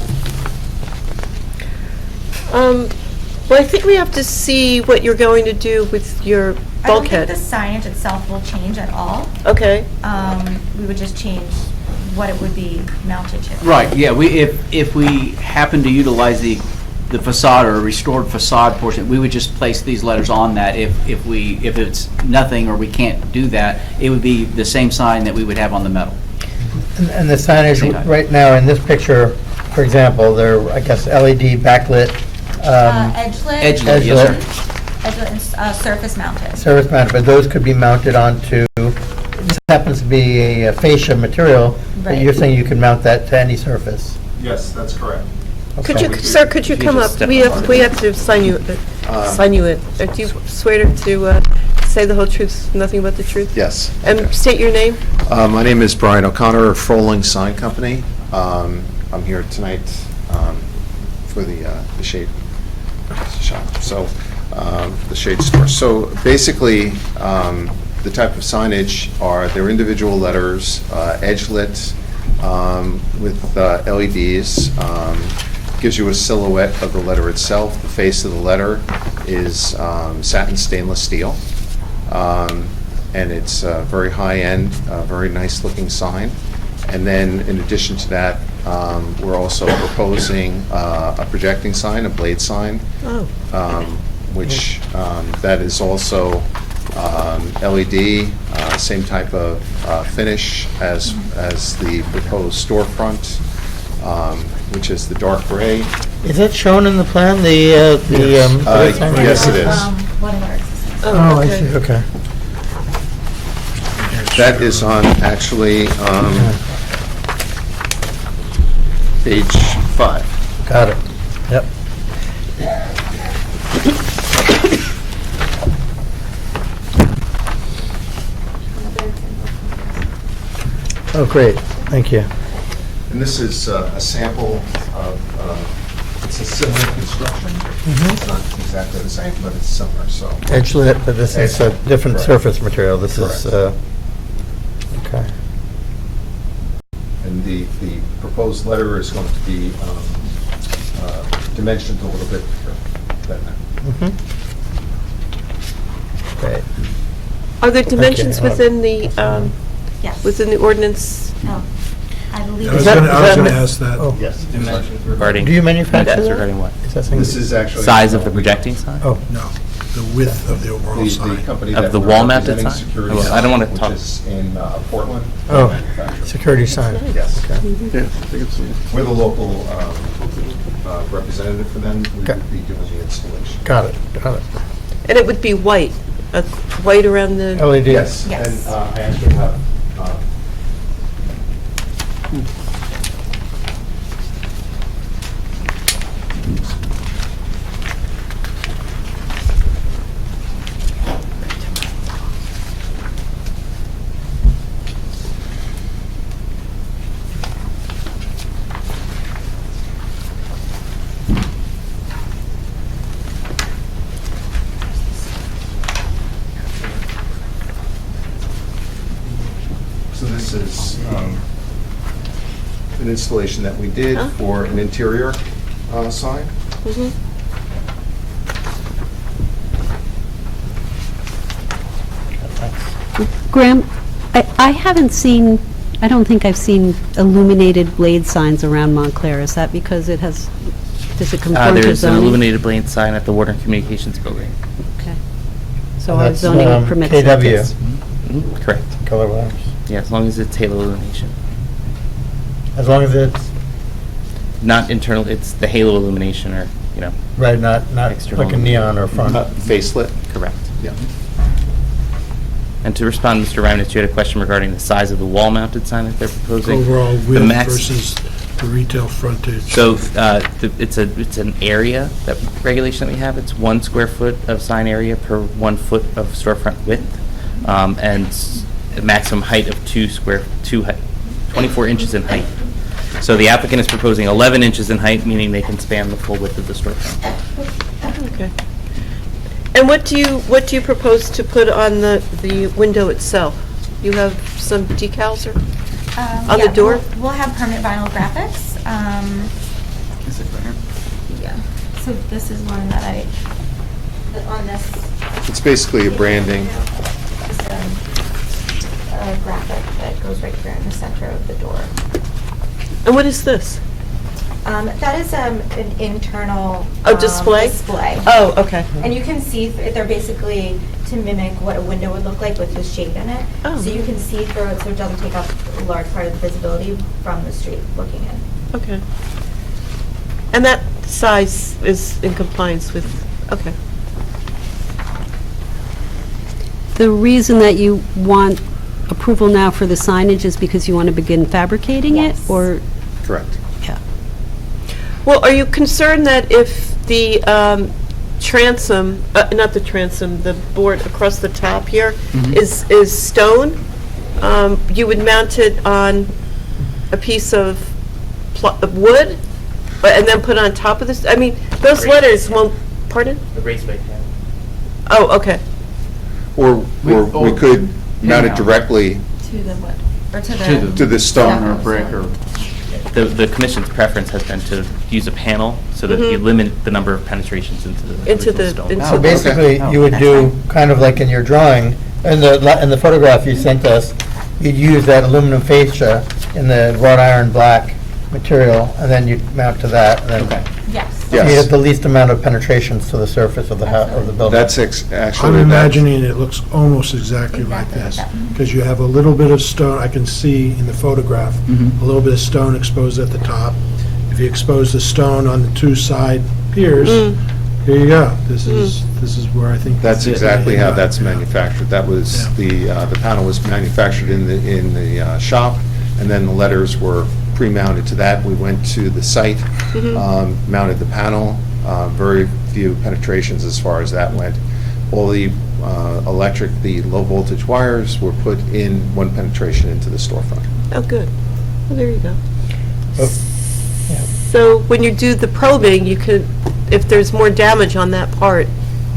Speaker 1: Well, I think we have to see what you're going to do with your
Speaker 11: I don't think
Speaker 1: bulkhead.
Speaker 11: the signage itself will change at all.
Speaker 1: Okay,
Speaker 11: We would just change what it would be mounted to.
Speaker 12: Right, yeah, if we happen to utilize the facade or restored facade portion, we would just place these letters on that. If it's nothing or we can't do that, it would be the same sign that we would have on the metal.
Speaker 2: And the signage right now in this picture, for example, they're, I guess, LED backlit,
Speaker 11: Edge-lit.
Speaker 12: Edge-lit, yes, sir.
Speaker 11: Edge-lit and surface mounted.
Speaker 2: service mounted, but those could be mounted onto, this happens to be a fascia material, but
Speaker 11: Right.
Speaker 2: you're saying you can mount that to any surface?
Speaker 13: Yes, that's correct.
Speaker 1: could you, sir, could you come up? We have to sign you in. Do you swear to say the whole truth, nothing but the truth?
Speaker 13: Yes.
Speaker 1: And state your name?
Speaker 13: My name is Brian O'Connor of Froling Sign Company. I'm here tonight for the shade shop, so, the shade store. So basically, the type of signage are, they're individual letters, edge-lit with LEDs. Gives you a silhouette of the letter itself. The face of the letter is satin stainless steel. And it's very high-end, very nice-looking sign. And then, in addition to that, we're also proposing a projecting sign, a blade sign, which that is also LED, same type of finish as the proposed storefront, which is the dark gray.
Speaker 2: Is that shown in the plan, the sign?
Speaker 13: Yes, it is.
Speaker 11: One of our existing.
Speaker 2: Oh, I see, okay.
Speaker 13: That is on, actually, page 5.
Speaker 2: Got it, yep. Oh, great, thank you.
Speaker 13: And this is a sample of, it's a similar construction. It's not exactly the same, but it's similar, so.
Speaker 2: Edge lit, but this is a different
Speaker 13: Correct.
Speaker 2: surface material, this is,
Speaker 13: Correct.
Speaker 2: okay.
Speaker 13: And the proposed letter is going to be dimensioned a little bit than that.
Speaker 2: Great.
Speaker 1: Are there dimensions within the,
Speaker 11: Yes.
Speaker 1: within the ordinance?
Speaker 11: Oh, I believe.
Speaker 6: I was
Speaker 1: that-
Speaker 6: going
Speaker 1: is that-
Speaker 6: to ask that.
Speaker 2: Oh,
Speaker 13: Yes.
Speaker 3: Regarding.
Speaker 2: do you manufacture
Speaker 3: Yes,
Speaker 2: that?
Speaker 3: regarding what?
Speaker 2: Is that something-
Speaker 13: This is actually.
Speaker 3: Size of the projecting sign?
Speaker 2: Oh,
Speaker 6: No, the width of the overall
Speaker 13: The
Speaker 6: sign.
Speaker 13: company
Speaker 3: Of
Speaker 13: that
Speaker 3: the
Speaker 13: we're
Speaker 3: wall-mounted
Speaker 13: representing,
Speaker 3: sign?
Speaker 13: Security
Speaker 3: Well, I don't wanna
Speaker 13: Sign,
Speaker 3: talk-
Speaker 13: Which is in Portland.
Speaker 2: Oh,
Speaker 13: manufacturer.
Speaker 2: security sign.
Speaker 13: Yes.
Speaker 10: Yeah, I think it's,
Speaker 13: We're the local representative for them. We
Speaker 2: Okay.
Speaker 13: would be doing the installation.
Speaker 2: Got it, got it.
Speaker 1: And it would be white, white around the,
Speaker 2: LED.
Speaker 13: Yes,
Speaker 11: Yes.
Speaker 13: and I actually have, so this is an installation that we did
Speaker 1: Huh?
Speaker 13: for an interior sign.
Speaker 4: Graham, I haven't seen, I don't think I've seen illuminated blade signs around Montclair. Is that because it has, does it conform to
Speaker 3: There's an
Speaker 4: zoning?
Speaker 3: illuminated blade sign at the Water and Communications Building.
Speaker 4: Okay. So
Speaker 2: And
Speaker 4: our
Speaker 2: that's,
Speaker 4: zoning permits like
Speaker 2: KW.
Speaker 4: this.
Speaker 3: Correct.
Speaker 2: Color wires.
Speaker 3: Yeah, as long as it's halo illumination.
Speaker 2: As long as it's,
Speaker 3: Not internal, it's the halo illumination or,
Speaker 2: right, not
Speaker 3: External.
Speaker 2: like a neon or front.
Speaker 13: Face lit?
Speaker 3: correct.
Speaker 13: Yeah.
Speaker 3: And to respond, Mr. Reimnitz, you had a question regarding the size of the wall-mounted sign that they're proposing.
Speaker 6: Overall
Speaker 3: The
Speaker 6: width
Speaker 3: max-
Speaker 6: versus the retail frontage.
Speaker 3: So it's an area, that regulation that we have. It's 1 square foot of sign area per 1 foot of storefront width, and a maximum height of 24 inches in height. So the applicant is proposing 11 inches in height, meaning they can span the full width of the storefront.
Speaker 1: Okay. And what do you propose to put on the window itself? You have some decals or on the door?
Speaker 11: We'll have permanent vinyl graphics.
Speaker 12: Is it right here?
Speaker 11: Yeah. So this is one that on this.
Speaker 13: It's basically a branding.
Speaker 11: Just a graphic that goes right here in the center of the door.
Speaker 1: And what is this?
Speaker 11: That is an internal
Speaker 1: Display?
Speaker 11: display.
Speaker 1: Oh, okay.
Speaker 11: And you can see, they're basically to mimic what a window would look like with the shade in it.
Speaker 1: Oh.
Speaker 11: So you can see through it, so it doesn't take up a large part of the visibility from the street looking in.
Speaker 1: Okay. And that size is in compliance with, okay.
Speaker 4: The reason that you want approval now for the signage is because you want to begin fabricating it?
Speaker 11: Yes.
Speaker 4: Or,
Speaker 13: Correct.
Speaker 4: yeah.
Speaker 1: Well, are you concerned that if the transom, not the transom, the board across the top here is stone, you would mount it on a piece of wood, and then put it on top of this? I mean, those letters won't, pardon?
Speaker 3: The raceway panel.
Speaker 1: Oh, okay.
Speaker 13: Or we could mount it directly
Speaker 11: To the wood, or to the...
Speaker 13: to the stone.
Speaker 12: Or brick or...
Speaker 3: The commission's preference has been to use a panel so that you limit the number of penetrations into the original stone.
Speaker 2: So basically, you would do kind of like in your drawing, in the photograph you sent us, you'd use that aluminum fascia in the wrought iron black material, and then you'd mount to that, and then
Speaker 11: Yes.
Speaker 2: you
Speaker 13: Yes.
Speaker 2: have the least amount of penetrations to the surface of the building.
Speaker 13: That's actually.
Speaker 6: I'm
Speaker 13: that-
Speaker 6: imagining it looks almost exactly like
Speaker 11: Exactly like
Speaker 6: this,
Speaker 11: that.
Speaker 6: because you have a little bit of stone, I can see in the photograph, a little bit of stone exposed at the top. If you expose the stone on the two side piers, here you go. This is where I think.
Speaker 13: That's exactly how that's
Speaker 6: Yeah.
Speaker 13: manufactured. That was, the panel was manufactured in the shop, and then the letters were pre-mounted to that. We went to the site, mounted the panel, very few penetrations as far as that went. All the the low voltage wires were put in one penetration into the storefront.
Speaker 1: Oh, good. Well, there you go.
Speaker 2: Oh, yeah.
Speaker 1: So when you do the probing, you could, if there's more damage on that part,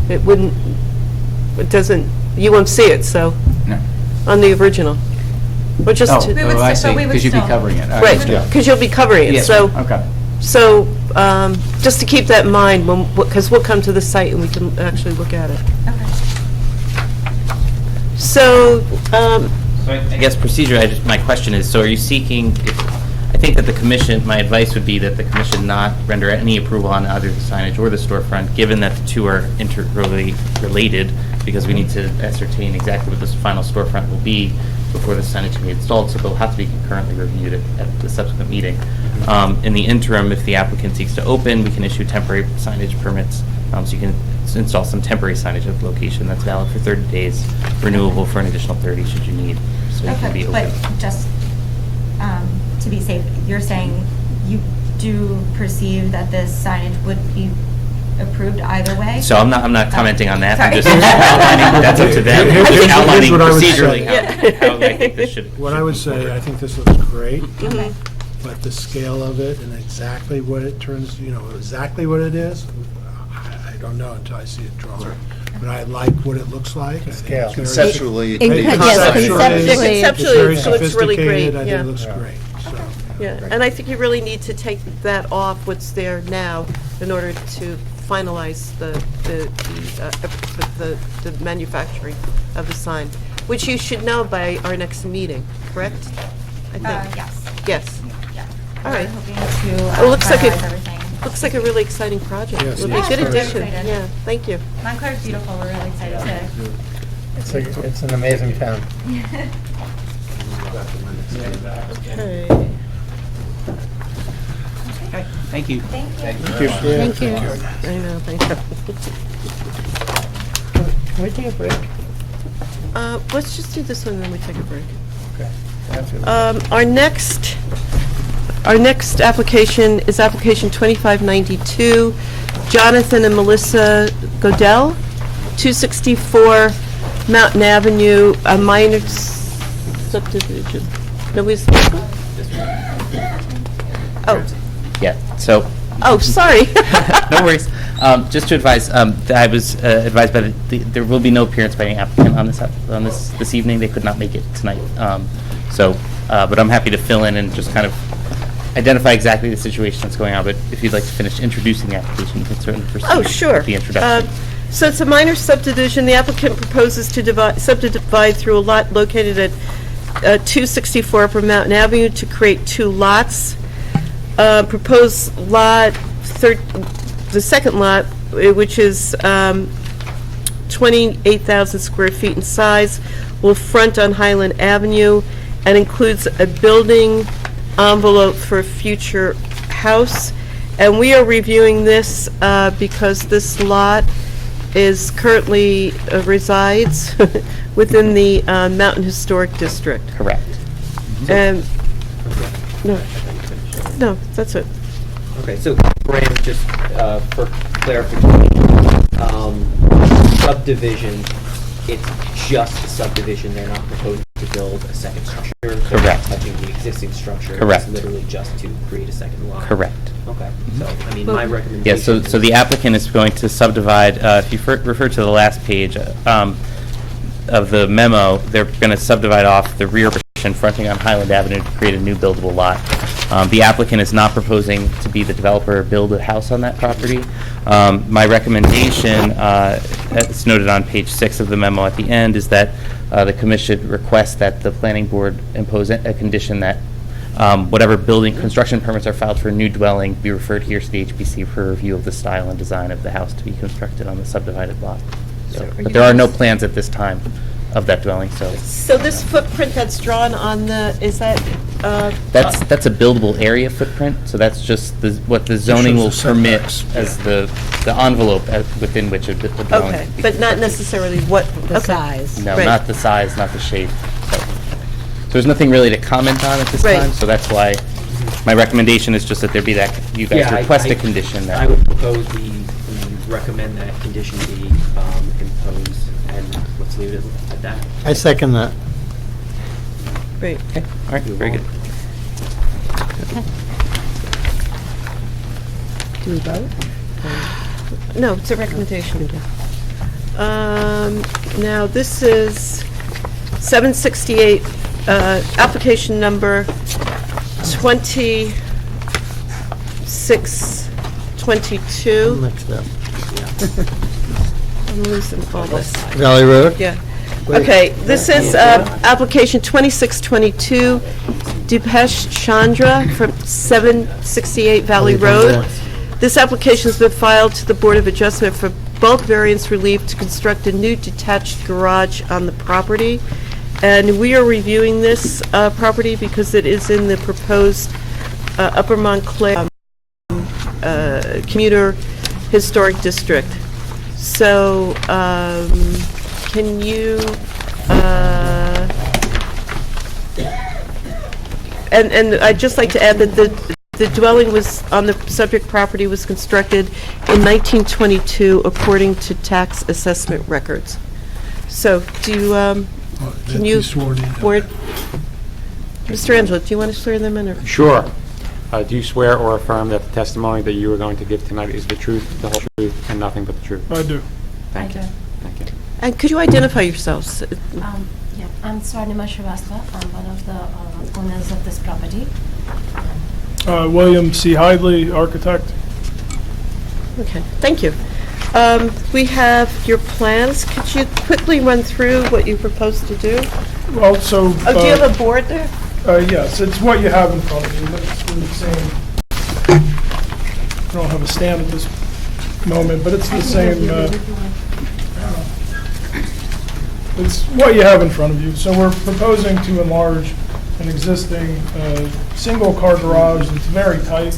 Speaker 1: you won't see it, so,
Speaker 12: No.
Speaker 1: on the original. Or just,
Speaker 12: Oh,
Speaker 1: to-
Speaker 11: We would
Speaker 12: I
Speaker 11: still-
Speaker 12: see,
Speaker 11: we would
Speaker 12: because you'd be
Speaker 11: still-
Speaker 12: covering it.
Speaker 1: right,
Speaker 13: Yeah.
Speaker 1: because you'll be covering it,
Speaker 12: Yes,
Speaker 1: so.
Speaker 12: okay.
Speaker 1: So, just to keep that in mind, because we'll come to the site and we can actually look at it.
Speaker 11: Okay.
Speaker 1: So,
Speaker 3: So I guess procedure, my question is, so are you seeking, I think that the commission, my advice would be that the commission not render any approval on either the signage or the storefront, given that the two are integrally related, because we need to ascertain exactly what this final storefront will be before the signage can be installed, so they'll have to be concurrently reviewed at the subsequent meeting. In the interim, if the applicant seeks to open, we can issue temporary signage permits, so you can install some temporary signage at the location that's valid for 30 days, renewable for an additional 30 should you need, so you can be
Speaker 11: Okay,
Speaker 3: open.
Speaker 11: but just to be safe, you're saying you do perceive that this signage would be approved either way?
Speaker 3: So I'm not commenting on that, I'm
Speaker 11: Sorry.
Speaker 3: just outlining, that's up to them,
Speaker 6: Here's
Speaker 3: I'm just outlining
Speaker 6: what I would say.
Speaker 3: procedurally how I think this should.
Speaker 6: What I would say, I think this looks great,
Speaker 11: Okay.
Speaker 6: but the scale of it and exactly what it turns, exactly what it is, I don't know until I see it drawn. But I like what it looks like. I think
Speaker 2: Scale.
Speaker 6: it's very-
Speaker 13: Conceptually.
Speaker 4: Yes,
Speaker 6: Conceptually,
Speaker 4: conceptually.
Speaker 1: Conceptually,
Speaker 6: it's very
Speaker 1: it looks really great,
Speaker 6: sophisticated. I think
Speaker 1: yeah.
Speaker 6: it looks great, so.
Speaker 1: yeah, and I think you really need to take that off, what's there now, in order to finalize the manufacturing of the sign. which you should know by our next meeting, correct? I think.
Speaker 11: Yes.
Speaker 1: Yes.
Speaker 11: Yeah.
Speaker 1: All right.
Speaker 11: We're hoping to
Speaker 1: It looks like
Speaker 11: finalize everything.
Speaker 1: Looks like a really exciting project.
Speaker 6: Yes,
Speaker 1: It'll be
Speaker 6: yes,
Speaker 1: a good
Speaker 6: very
Speaker 1: addition.
Speaker 11: excited.
Speaker 1: Yeah, thank you.
Speaker 11: Montclair is beautiful. We're really excited to.
Speaker 2: It's an amazing town.
Speaker 1: Okay.
Speaker 12: Okay, thank you.
Speaker 11: Thank you.
Speaker 4: Thank you.
Speaker 1: I know, thank you.
Speaker 2: Can we take a break?
Speaker 1: Let's just do this one, and then we take a break.
Speaker 2: Okay. That's it.
Speaker 1: Our next application is application 2592, Jonathan and Melissa Godell, 264 Mountain Avenue, a minor subdivision. Nobody's spoken? Oh,
Speaker 3: Yeah, so,
Speaker 1: oh, sorry.
Speaker 3: no worries. Just to advise, I was advised by there will be no appearance by any applicant on this evening. They could not make it tonight. But I'm happy to fill in and just kind of identify exactly the situation that's going on. But if you'd like to finish introducing the application, you can certainly proceed.
Speaker 1: Oh, sure.
Speaker 3: With the introduction.
Speaker 1: So it's a minor subdivision. The applicant proposes to subdivide through a lot located at 264 Upper Mountain Avenue to create 2 lots. Proposed lot, the second lot, which is 28,000 square feet in size, will front on Highland Avenue and includes a building envelope for a future house. And we are reviewing this because this lot is currently resides within the Mountain Historic District.
Speaker 3: Correct.
Speaker 1: And, no, that's it.
Speaker 5: Okay, so Graham, just for clarification, subdivision, it's just a subdivision, they're not proposing to build a second structure? They're not
Speaker 3: Correct.
Speaker 5: touching the existing structure?
Speaker 3: Correct.
Speaker 5: It's literally just to create a second lot?
Speaker 3: Correct.
Speaker 5: Okay, so, I mean, my recommendation...
Speaker 3: Yeah, so the applicant is going to subdivide, if you refer to the last page of the memo, they're going to subdivide off the rear portion fronting on Highland Avenue to create a new buildable lot. The applicant is not proposing to be the developer or build a house on that property. My recommendation, as noted on page 6 of the memo at the end, is that the commission request that the planning board impose a condition that whatever building construction permits are filed for a new dwelling be referred here to the HPC for review of the style and design of the house to be constructed on the subdivided lot. But there are no plans at this time of that dwelling, so.
Speaker 1: So this footprint that's drawn on the, is that,
Speaker 3: That's a buildable area footprint, so that's just what the zoning will
Speaker 6: shows the
Speaker 3: permit
Speaker 6: setbacks.
Speaker 3: as the envelope within which a dwelling.
Speaker 1: okay,
Speaker 3: can be
Speaker 1: but not
Speaker 3: constructed.
Speaker 1: necessarily what,
Speaker 4: The
Speaker 1: okay.
Speaker 4: size.
Speaker 3: No,
Speaker 1: Right.
Speaker 3: not the size, not the shape. So there's nothing really to comment on at this
Speaker 1: Right.
Speaker 3: time, so that's why my recommendation is just that there be that, you guys
Speaker 5: Yeah,
Speaker 3: request a condition
Speaker 5: I
Speaker 3: that.
Speaker 5: would propose we recommend that condition be imposed, and let's leave it at that.
Speaker 2: I second that.
Speaker 1: Great.
Speaker 3: Okay, all right, very good.
Speaker 4: Do we vote?
Speaker 1: No, it's a recommendation. Now, this is 768, application number 2622.
Speaker 2: Mixed up.
Speaker 1: I'm losing all this.
Speaker 2: Valley Road?
Speaker 1: Yeah. Okay, this is application 2622, Dipesh Chandra from 768 Valley Road. This application has been filed to the Board of Adjustment for bulk variance relief to construct a new detached garage on the property. And we are reviewing this property because it is in the proposed Upper Montclair Commuter Historic District. So, can you, and I'd just like to add that the dwelling was, on the subject property was constructed in 1922 according to tax assessment records. So, do you, can you, board, Mr. Angelo, do you want to swear them in, or?
Speaker 14: Sure. Do you swear or affirm that the testimony that you are going to give tonight is the truth, the whole truth, and nothing but the truth?
Speaker 6: I do.
Speaker 14: Thank you. Thank you.
Speaker 1: And could you identify yourselves?
Speaker 15: Yeah, I'm Swarnima Srivastava. I'm one of the owners of this property.
Speaker 16: William C. Hidley, architect.
Speaker 1: Okay, thank you. We have your plans. Could you quickly run through what you propose to do?
Speaker 16: Well, so...
Speaker 1: Oh, do you have a board there?
Speaker 16: Yes, it's what you have in front of you. It's the same. I don't have a stand at this moment, but it's the same. It's what you have in front of you. So we're proposing to enlarge an existing single-car garage that's very tight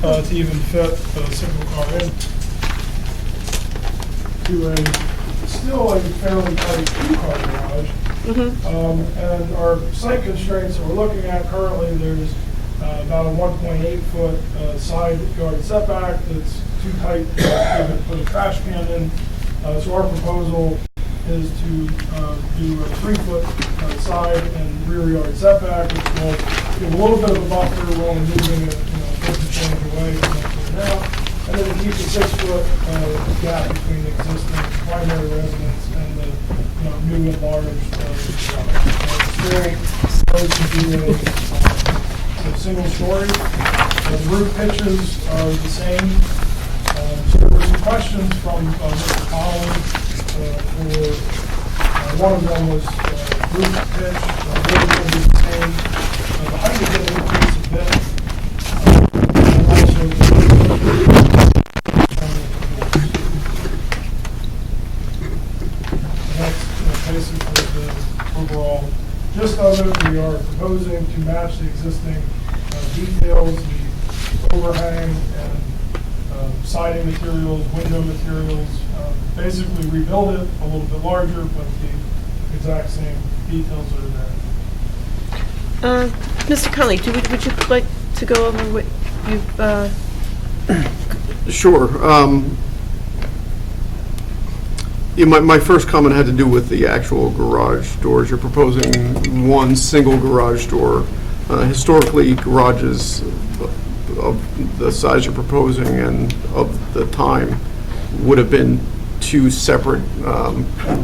Speaker 16: to even fit a single car in, to still a fairly tight two-car garage. And our site constraints that we're looking at currently, there's about a 1.8-foot side yard setback that's too tight to even put a trash can in. So our proposal is to do a 3-foot side and rear yard setback, which will give a little bit of a buffer. We're only moving it, foot and change away from now. And then to keep the 6-foot gap between the existing primary residence and the new enlarged still supposed to be a single story. The roof pitches are the same. So there were some questions from Mr. Collins. One of them was roof pitch. Really going to be the same. The height is going to increase a bit. And also that's basically the overall gist of it. We are proposing to match the existing details, the overhang and siding materials, window materials, basically rebuild it a little bit larger, but the exact same details are there.
Speaker 1: Mr. Conley, would you like to go over what you've...
Speaker 10: Sure. My first comment had to do with the actual garage doors. You're proposing one single garage door. Historically, garages of the size you're proposing and of the time would have been two separate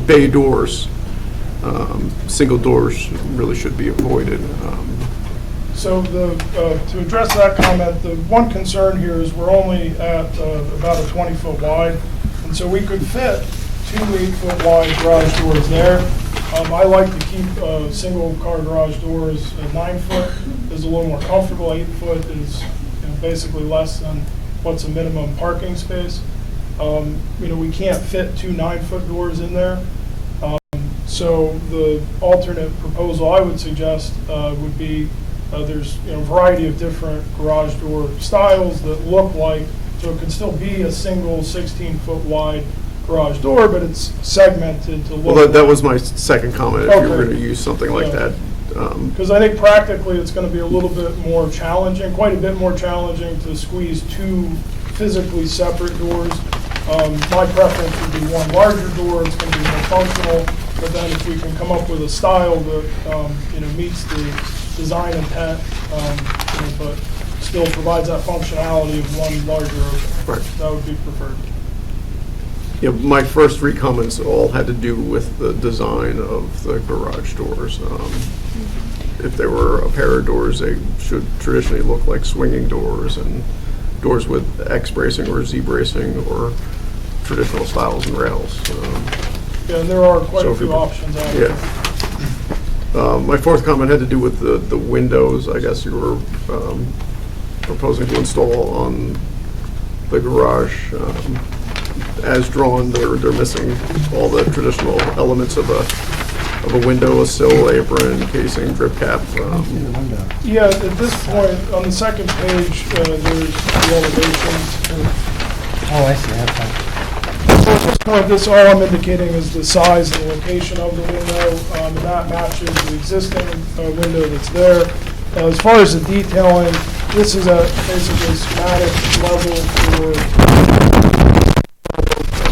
Speaker 10: bay doors. Single doors really should be avoided.
Speaker 16: So to address that comment, the one concern here is we're only at about a 20-foot wide, and so we could fit 2 8-foot wide garage doors there. I like to keep single car garage doors at 9 foot. Is a little more comfortable. 8 foot is basically less than what's a minimum parking space. We can't fit 2 9-foot doors in there. So the alternate proposal I would suggest would be there's a variety of different garage door styles that look like, so it could still be a single 16-foot wide garage door, but it's segmented to look.
Speaker 10: Well, that was my second comment, if you were going to use something like that.
Speaker 16: Because I think practically it's going to be a little bit more challenging, quite a bit more challenging to squeeze 2 physically separate doors. My preference would be one larger door. It's going to be more functional, but then if we can come up with a style that meets the design intent, but still provides that functionality of one larger, that would be preferred.
Speaker 10: Yeah, my first 3 comments all had to do with the design of the garage doors. If they were a pair of doors, they should traditionally look like swinging doors, and doors with X bracing or Z bracing or traditional stiles and rails.
Speaker 16: Yeah, and there are quite a few options out there.
Speaker 10: My fourth comment had to do with the windows. I guess you were proposing to install on the garage. As drawn, they're missing all the traditional elements of a window, a sill, apron, casing, drip cap.
Speaker 16: Yeah, at this point, on the second page, there's the elevations.
Speaker 2: Oh, I see, that's fine.
Speaker 16: So at this point, all I'm indicating is the size and the location of the window, and that matches the existing window that's there. As far as the detailing, this is a basically schematic level for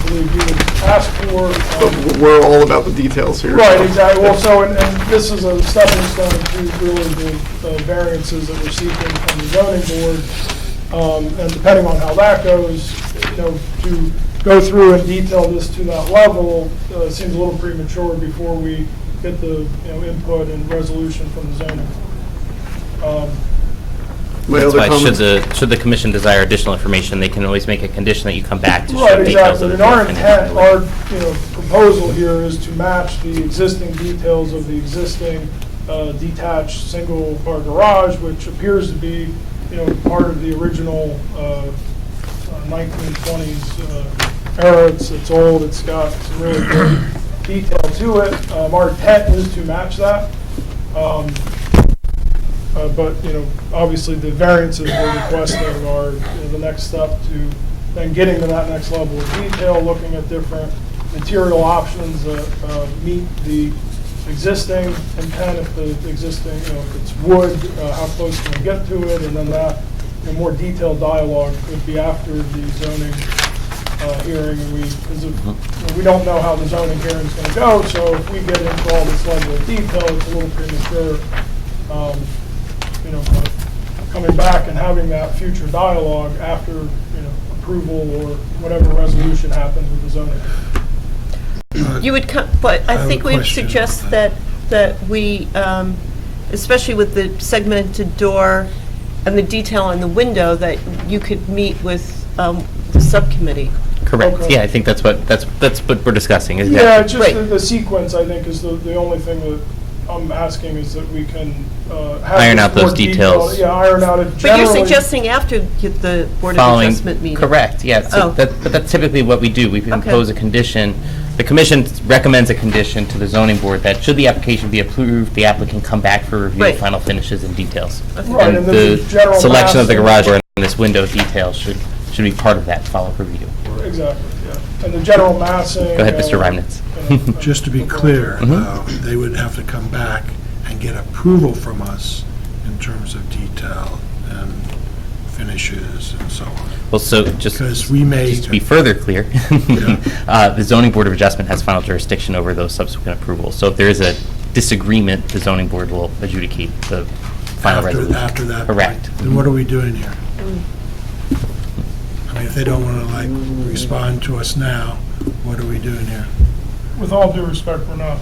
Speaker 16: you would ask for.
Speaker 10: We're all about the details here.
Speaker 16: Right, exactly. Well, so, and this is a stepping stone to really the variances that we're seeking from the zoning board. And depending on how that goes, to go through and detail this to that level seems a little premature before we get the input and resolution from the zoning.
Speaker 10: My
Speaker 3: That's
Speaker 10: other
Speaker 3: why,
Speaker 10: comments.
Speaker 3: should the commission desire additional information, they can always make a condition that you come back to show
Speaker 16: Right,
Speaker 3: details of
Speaker 16: exactly.
Speaker 3: the
Speaker 16: And our
Speaker 3: door
Speaker 16: intent,
Speaker 3: finish.
Speaker 16: our, proposal here is to match the existing details of the existing detached single-car garage, which appears to be, part of the original 1920s era. It's old, it's got some really great detail to it. Our intent is to match that. But, obviously the variances we're requesting are the next step to then getting to that next level of detail, looking at different material options that meet the existing intent. If the existing, if it's wood, how close can we get to it? And then that, more detailed dialogue could be after the zoning hearing. And we don't know how the zoning hearing is going to go, so if we get into all this level of detail, it's a little premature. But coming back and having that future dialogue after, approval or whatever resolution happens with the zoning.
Speaker 1: You would come, but I think
Speaker 6: have a
Speaker 1: we'd
Speaker 6: question.
Speaker 1: suggest that we, especially with the segmented door and the detail on the window, that you could meet with the subcommittee.
Speaker 3: Correct,
Speaker 16: Okay.
Speaker 3: yeah, I think that's what we're discussing, exactly.
Speaker 16: Yeah, just
Speaker 1: Right.
Speaker 16: the sequence, I think, is the only thing that I'm asking is that we can have
Speaker 3: Iron out
Speaker 16: more
Speaker 3: those
Speaker 16: detail-
Speaker 3: details.
Speaker 16: Yeah, iron out it
Speaker 1: But you're
Speaker 16: generally.
Speaker 1: suggesting after the Board of
Speaker 3: Following,
Speaker 1: Adjustment meeting?
Speaker 3: correct, yeah, so
Speaker 1: Oh.
Speaker 3: but that's typically what we do. We impose a condition. The commission recommends a condition to the zoning board that should the application be approved, the applicant come back for review,
Speaker 1: Right.
Speaker 3: final finishes and details.
Speaker 16: Right,
Speaker 3: And
Speaker 16: and then
Speaker 3: the
Speaker 16: general
Speaker 3: selection of the
Speaker 16: massing.
Speaker 3: garage door and this window detail should be part of that follow-up review.
Speaker 16: Exactly, yeah. And the general massing.
Speaker 3: Go ahead, Mr. Reimnitz.
Speaker 6: Just to be clear,
Speaker 3: Mhm.
Speaker 6: they would have to come back and get approval from us in terms of detail and finishes and so on.
Speaker 3: Well, so just
Speaker 6: Because we may-
Speaker 3: just to be further clear, the zoning board of adjustment has final jurisdiction over those subsequent approvals. So if there is a disagreement, the zoning board will adjudicate the final resolution.
Speaker 6: After that.
Speaker 3: Correct.
Speaker 6: point. Then what are we doing here? I mean, if they don't want to, respond to us now, what are we doing here?
Speaker 16: With all due respect, we're not.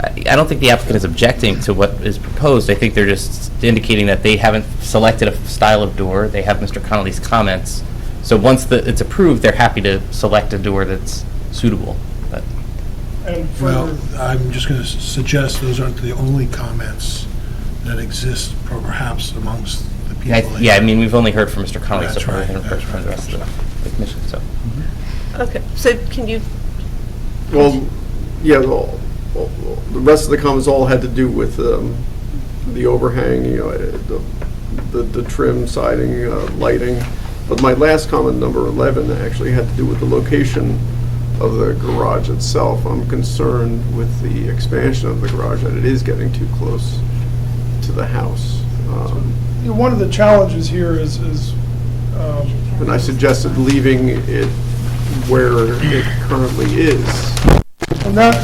Speaker 3: I don't think the applicant is objecting to what is proposed. I think they're just indicating that they haven't selected a style of door. They have Mr. Connolly's comments. So once it's approved, they're happy to select a door that's suitable. But
Speaker 16: And
Speaker 6: Well,
Speaker 16: further,
Speaker 6: I'm just going to suggest those aren't the only comments that exist perhaps amongst the people.
Speaker 3: yeah, I mean, we've only heard from Mr. Connolly so
Speaker 6: That's
Speaker 3: far. We
Speaker 6: right,
Speaker 3: haven't heard
Speaker 6: that's
Speaker 3: from the
Speaker 6: right,
Speaker 3: rest of the commission, so.
Speaker 1: Okay, so can you,
Speaker 10: Well, yeah, the rest of the comments all had to do with the overhang, the trim, siding, lighting. But my last comment, number 11, actually had to do with the location of the garage itself. I'm concerned with the expansion of the garage, that it is getting too close to the house.
Speaker 16: one of the challenges here is
Speaker 10: And I suggested leaving it where it currently is.
Speaker 16: and that,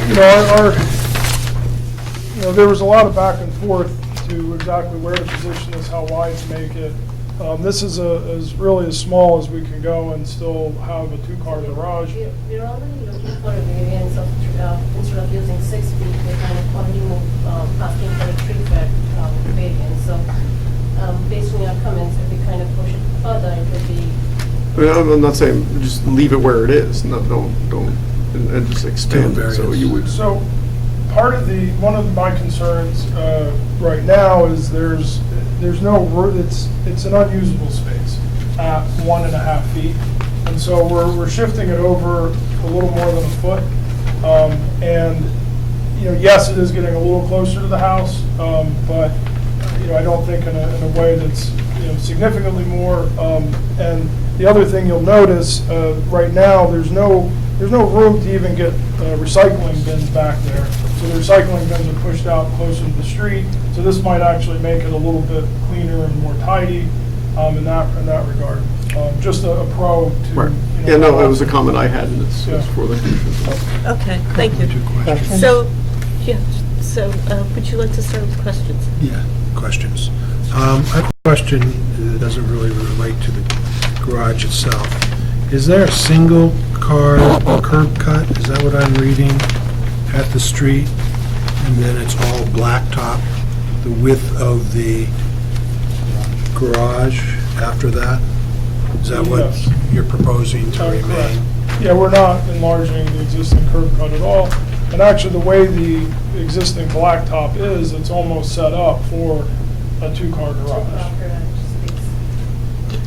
Speaker 16: there was a lot of back and forth to exactly where to position this, how wide to make it. This is really as small as we can go and still have a two-car garage.
Speaker 15: We're only looking for a variance of, instead of using 6 feet, we're kind of only asking for a 3-foot variance. So based on your comments, if we kind of push it further, it would be.
Speaker 10: I'm not saying just leave it where it is. No, don't, and just expand it. So you would.
Speaker 16: So part of one of my concerns right now is there's no room. It's an unusable space at 1.5 feet, and so we're shifting it over a little more than a foot. And yes, it is getting a little closer to the house, but I don't think in a way that's significantly more. And the other thing you'll notice right now, there's no room to even get recycling bins back there. So the recycling bins are pushed out closer to the street. So this might actually make it a little bit cleaner and more tidy in that regard. Just a pro to.
Speaker 10: Right. Yeah, no, it was a comment I had, and it's for the future.
Speaker 1: okay, thank you. So, would you like to start with questions?
Speaker 6: Yeah, questions. I have a question that doesn't really relate to the garage itself. Is there a single car curb cut? Is that what I'm reading at the street? And then it's all blacktop, the width of the garage after that? Is that what
Speaker 16: Yes.
Speaker 6: you're proposing to
Speaker 16: Correct.
Speaker 6: remain?
Speaker 16: Yeah, we're not enlarging the existing curb cut at all. And actually, the way the existing blacktop is, it's almost set up for a two-car garage.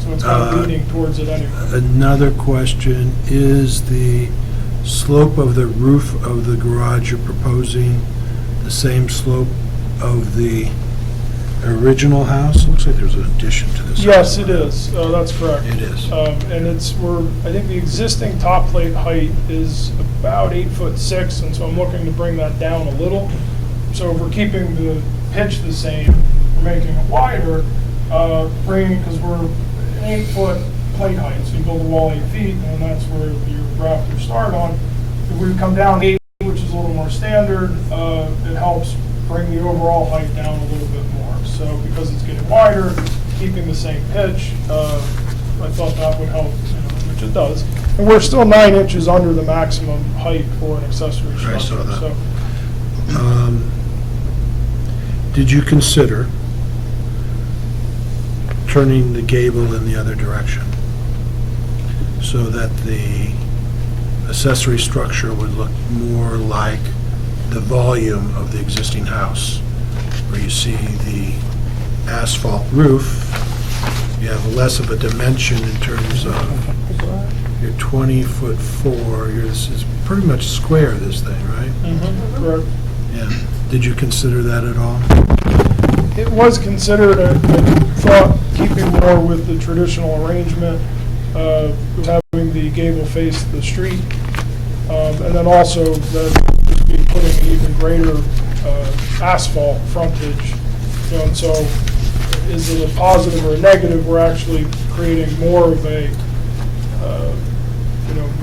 Speaker 16: So it's kind of leaning towards it anyway.
Speaker 6: Another question, is the slope of the roof of the garage you're proposing the same slope of the original house? Looks like there's an addition to this.
Speaker 16: Yes, it is. That's correct.
Speaker 6: It is.
Speaker 16: And I think the existing top plate height is about 8'6", and so I'm looking to bring that down a little. So if we're keeping the pitch the same, we're making it wider, because we're an 8-foot plate height, so you build a wall 8 feet, and that's where your rafters start on. If we come down 8, which is a little more standard, it helps bring the overall height down a little bit more. So because it's getting wider, keeping the same pitch, I thought that would help, which it does. And we're still 9 inches under the maximum height for an accessory structure.
Speaker 6: I saw that.
Speaker 16: So
Speaker 6: Did you consider turning the gable in the other direction so that the accessory structure would look more like the volume of the existing house, where you see the asphalt roof, you have less of a dimension in terms of your 20'4", this is pretty much square, this thing, right?
Speaker 16: correct.
Speaker 6: Yeah. Did you consider that at all?
Speaker 16: It was considered, I thought, keeping more with the traditional arrangement, having the gable face the street, and then also that be putting an even greater asphalt frontage. And so, is it a positive or a negative? We're actually creating more of a,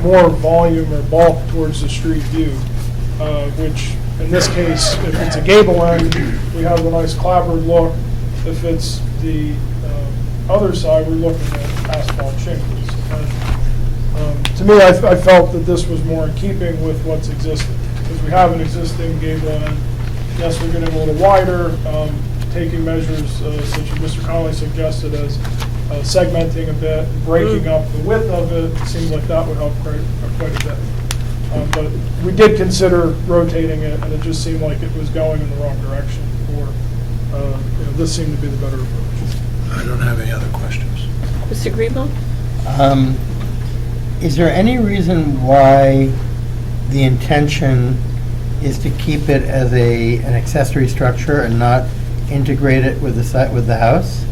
Speaker 16: more volume or bulk towards the street view, which in this case, if it's a gable end, we have a nice clapboard look. If it's the other side, we're looking at asphalt shingles. And, to me, I felt that this was more in keeping with what's existing, because we have an existing gable end. Yes, we're getting a little wider, taking measures such as Mr. Connolly suggested as segmenting a bit, breaking up the width of it. It seems like that would help quite a bit. But we did consider rotating it, and it just seemed like it was going in the wrong direction. This seemed to be the better approach.
Speaker 6: I don't have any other questions.
Speaker 1: Mr. Greenbaum?
Speaker 2: Is there any reason why the intention is to keep it as an accessory structure and not integrate it with the house?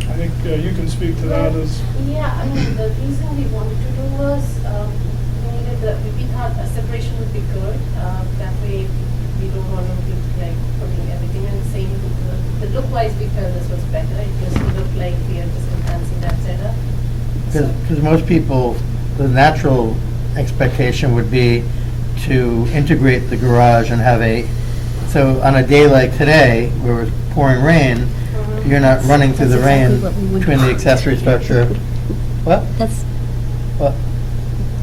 Speaker 16: I think you can speak to that as...
Speaker 15: Yeah, I mean, the reason we wanted to do was, we thought a separation would be good. That way, we don't want to be like putting everything in the same. The look-wise, we felt this was better. It just looked like we are just enhancing that setup.
Speaker 2: Because most people, the natural expectation would be to integrate the garage and have so on a day like today, where it's pouring rain, you're not running through the rain between the accessory structure. What?
Speaker 4: That's
Speaker 2: What?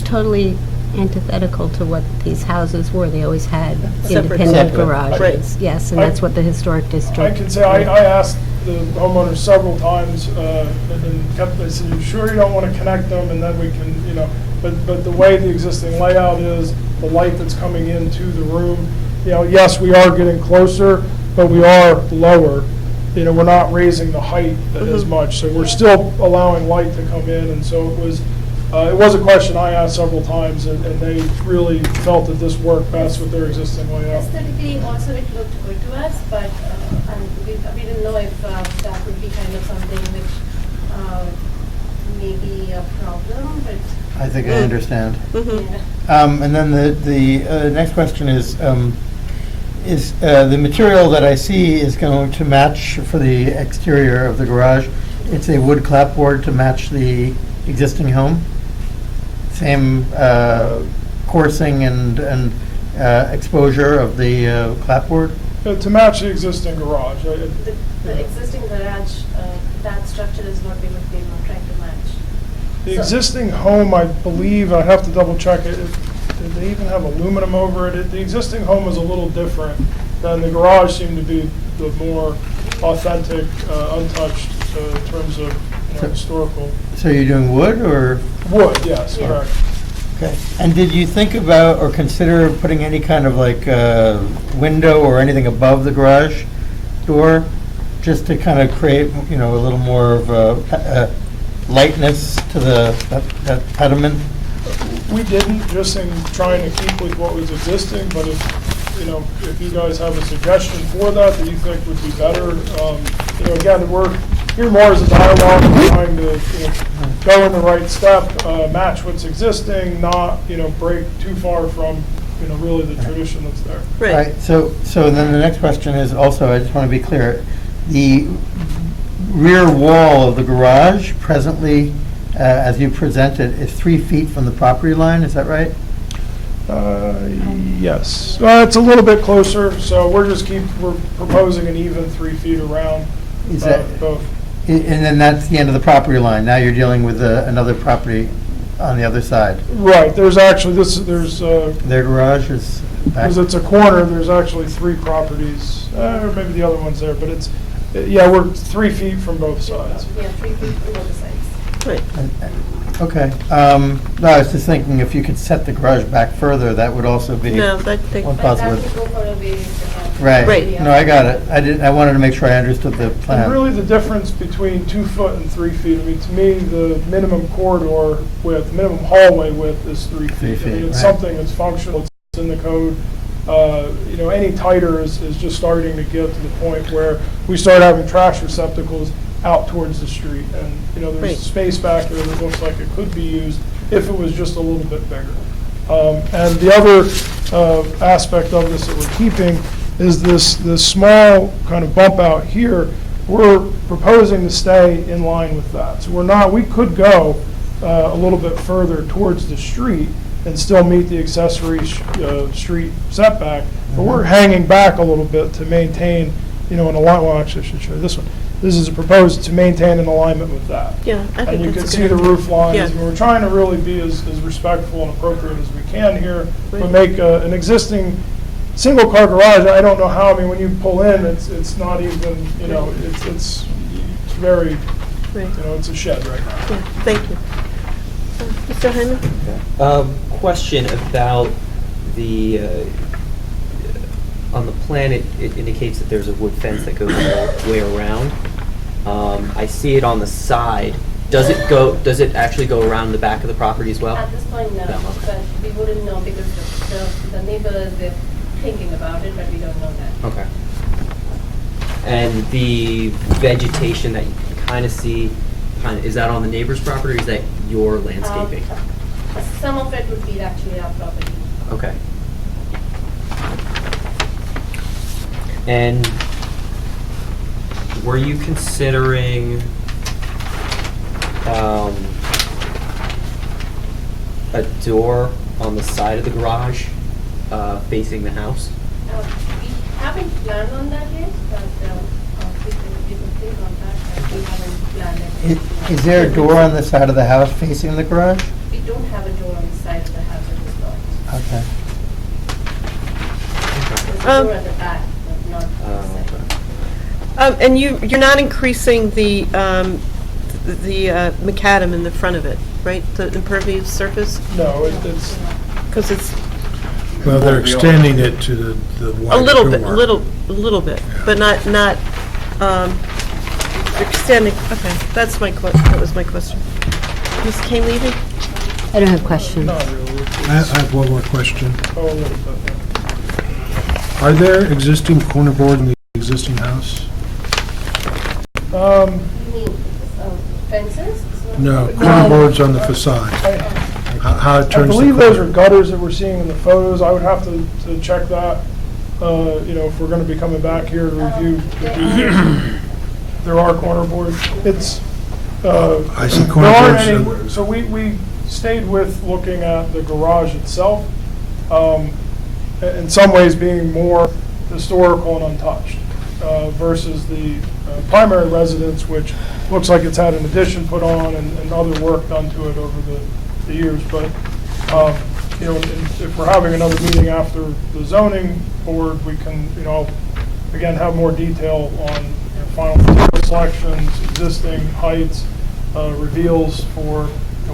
Speaker 4: totally antithetical to what these houses were. They always had
Speaker 1: Separate.
Speaker 4: independent
Speaker 2: Separate.
Speaker 4: garages.
Speaker 1: Right.
Speaker 4: Yes, and that's what the historic district.
Speaker 16: I can say I asked the homeowner several times, and I said, "You sure you don't want to connect them?" And then we can, but the way the existing layout is, the light that's coming into the room, yes, we are getting closer, but we are lower. We're not raising the height as much, so we're still allowing light to come in, and so it was a question I asked several times, and they really felt that this worked best with their existing layout.
Speaker 15: Aesthetically, also it looked good to us, but we didn't know if that would be kind of something which may be a problem, but...
Speaker 2: I think I understand.
Speaker 15: Yeah.
Speaker 2: And then the next question is the material that I see is going to match for the exterior of the garage? It's a wood clapboard to match the existing home? Same coursing and exposure of the clapboard?
Speaker 16: To match the existing garage.
Speaker 15: The existing garage, that structure is what we would be trying to match.
Speaker 16: The existing home, I believe, I have to double check it, did they even have aluminum over it? The existing home was a little different than the garage seemed to be the more authentic, untouched in terms of historical.
Speaker 2: So you're doing wood or?
Speaker 16: Wood, yes, correct.
Speaker 2: Okay. And did you think about or consider putting any kind of like window or anything above the garage door, just to kind of create, a little more of a lightness to that pediment?
Speaker 16: We didn't, just in trying to keep with what was existing, but if you guys have a suggestion for that you think would be better, again, we're here more as a dialogue, trying to go in the right step, match what's existing, not break too far from really the tradition that's there.
Speaker 2: Right. So then the next question is also, I just want to be clear, the rear wall of the garage presently, as you presented, is 3 feet from the property line, is that right?
Speaker 16: Yes. It's a little bit closer, so we're proposing an even 3 feet around both.
Speaker 2: And then that's the end of the property line. Now you're dealing with another property on the other side.
Speaker 16: Right. There's actually
Speaker 2: their garage is back.
Speaker 16: Because it's a corner. There's actually 3 properties, or maybe the other one's there. But we're 3 feet from both sides.
Speaker 15: Yeah, 3 feet from both sides.
Speaker 1: Right.
Speaker 2: Okay. No, I was just thinking if you could set the garage back further, that would also be one possibility. Right. No, I got it. I wanted to make sure I understood the plan.
Speaker 16: And really the difference between 2 foot and 3 feet, to me, the minimum corridor width, minimum hallway width is 3 feet. It's something that's functional, it's in the code. Any tighter is just starting to get to the point where we start having trash receptacles out towards the street. And, there's space back there that looks like it could be used if it was just a little bit bigger. And the other aspect of this that we're keeping is this small kind of bump out here. We're proposing to stay in line with that. So we could go a little bit further towards the street and still meet the accessory street setback, but we're hanging back a little bit to maintain, an alignment. Well, actually, I should show you this one. This is proposed to maintain an alignment with that.
Speaker 1: Yeah, I think
Speaker 16: and you can
Speaker 1: that's a
Speaker 16: see
Speaker 1: good
Speaker 16: the
Speaker 1: idea.
Speaker 16: roof lines.
Speaker 1: Yeah.
Speaker 16: And we're trying to really be as respectful and appropriate as we can here, but make an existing single-car garage. I don't know how. When you pull in, it's not even. It's very. It's a shed right now.
Speaker 1: Yeah, thank you. Mr. Hyman?
Speaker 5: Question about on the plan, it indicates that there's a wood fence that goes all the way around. I see it on the side. Does it actually go around the back of the property as well?
Speaker 15: At this point, no, but we wouldn't know because the neighbors, they're thinking about it, but we don't know that.
Speaker 5: Okay. And the vegetation that you can kind of see, is that on the neighbor's property or is that your landscaping?
Speaker 15: Some of it would be actually our property.
Speaker 5: Okay. And were you considering a door on the side of the garage facing the house?
Speaker 15: We haven't planned on that yet, but we can think on that, but we haven't planned it.
Speaker 2: Is there a door on the side of the house facing the garage?
Speaker 15: We don't have a door on the side of the house at this point.
Speaker 2: Okay.
Speaker 15: There's a door at the back, but not on the side.
Speaker 1: And you're not increasing the macadam in the front of it, right? The impervious surface?
Speaker 16: No, it's.
Speaker 1: Because it's
Speaker 6: Well, they're extending it to the
Speaker 1: a
Speaker 6: wider
Speaker 1: little bit,
Speaker 6: door.
Speaker 1: a little bit, but not extending. Okay, that was my question. Ms. Kane Levy?
Speaker 4: I don't have questions.
Speaker 16: Not really.
Speaker 6: I have one more question.
Speaker 16: Oh, a little bit, yeah.
Speaker 6: Are there existing corner board in the existing house?
Speaker 15: You mean fences?
Speaker 6: No, corner boards on the facade. How it
Speaker 16: I
Speaker 6: turns the
Speaker 16: believe those are
Speaker 6: corner.
Speaker 16: gutters that we're seeing in the photos. I would have to check that, if we're going to be coming back here to review. There are corner boards. It's,
Speaker 6: I see
Speaker 16: there
Speaker 6: corner
Speaker 16: aren't
Speaker 6: boards.
Speaker 16: any, so we stayed with looking at the garage itself, in some ways being more historical and untouched, versus the primary residence, which looks like it's had an addition put on and other work done to it over the years. But, if we're having another meeting after the zoning board, we can, again, have more detail on final material selections, existing heights, reveals for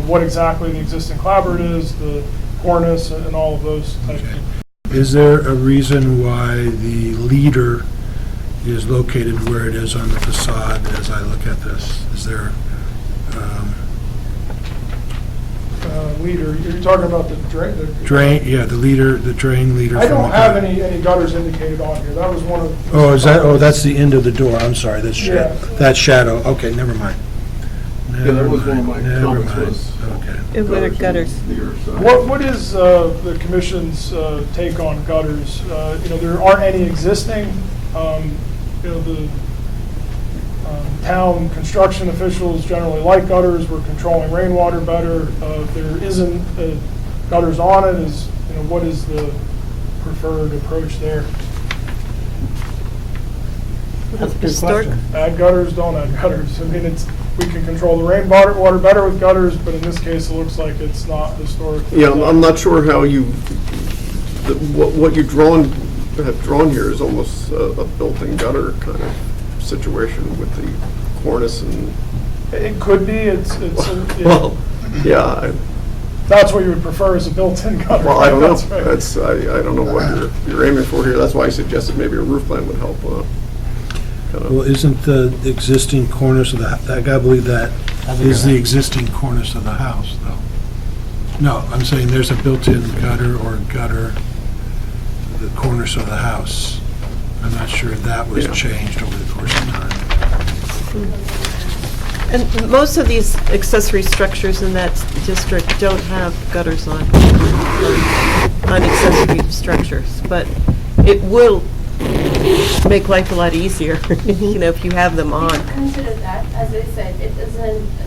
Speaker 16: what exactly the existing clapboard is, the cornice, and all of those types of things.
Speaker 6: Is there a reason why the leader is located where it is on the facade as I look at this? Is there,
Speaker 16: Leader, you're talking about the drain?
Speaker 6: drain, yeah, the leader, the drain leader?
Speaker 16: I
Speaker 6: from
Speaker 16: don't
Speaker 6: the
Speaker 16: have
Speaker 6: gutter?
Speaker 16: any gutters indicated on here. That was one of.
Speaker 6: Oh, is that, oh, that's the end of the door, I'm sorry, that's
Speaker 16: Yeah.
Speaker 6: that shadow, okay, never mind.
Speaker 10: Yeah, that was one of my
Speaker 6: Never
Speaker 10: comments
Speaker 6: mind.
Speaker 10: was.
Speaker 6: Okay.
Speaker 1: What are gutters?
Speaker 16: What is the commission's take on gutters? There aren't any existing. The town construction officials generally like gutters. We're controlling rainwater better. If there isn't gutters on it, what is the preferred approach there?
Speaker 2: That's a good
Speaker 1: Historic-
Speaker 2: question.
Speaker 16: Add gutters, don't add gutters. I mean, we can control the rainwater better with gutters, but in this case, it looks like it's not historic.
Speaker 10: Yeah, I'm not sure how what you have drawn here is almost a built-in gutter kind of situation with the cornice and.
Speaker 16: It could be.
Speaker 10: Well, yeah.
Speaker 16: That's what you would prefer as a built-in gutter.
Speaker 10: Well, I don't know.
Speaker 16: That's right.
Speaker 10: I don't know what you're aiming for here. That's why I suggested maybe a roof plan would help.
Speaker 6: Well, isn't the existing cornice of I gotta believe that is the existing cornice of the house, though. No, I'm saying there's a built-in gutter or gutter, the cornice of the house. I'm not sure if that was changed over the course of time.
Speaker 1: And most of these accessory structures in that district don't have gutters on accessory structures, but it will make life a lot easier, if you have them on.
Speaker 15: Consider that, as I said,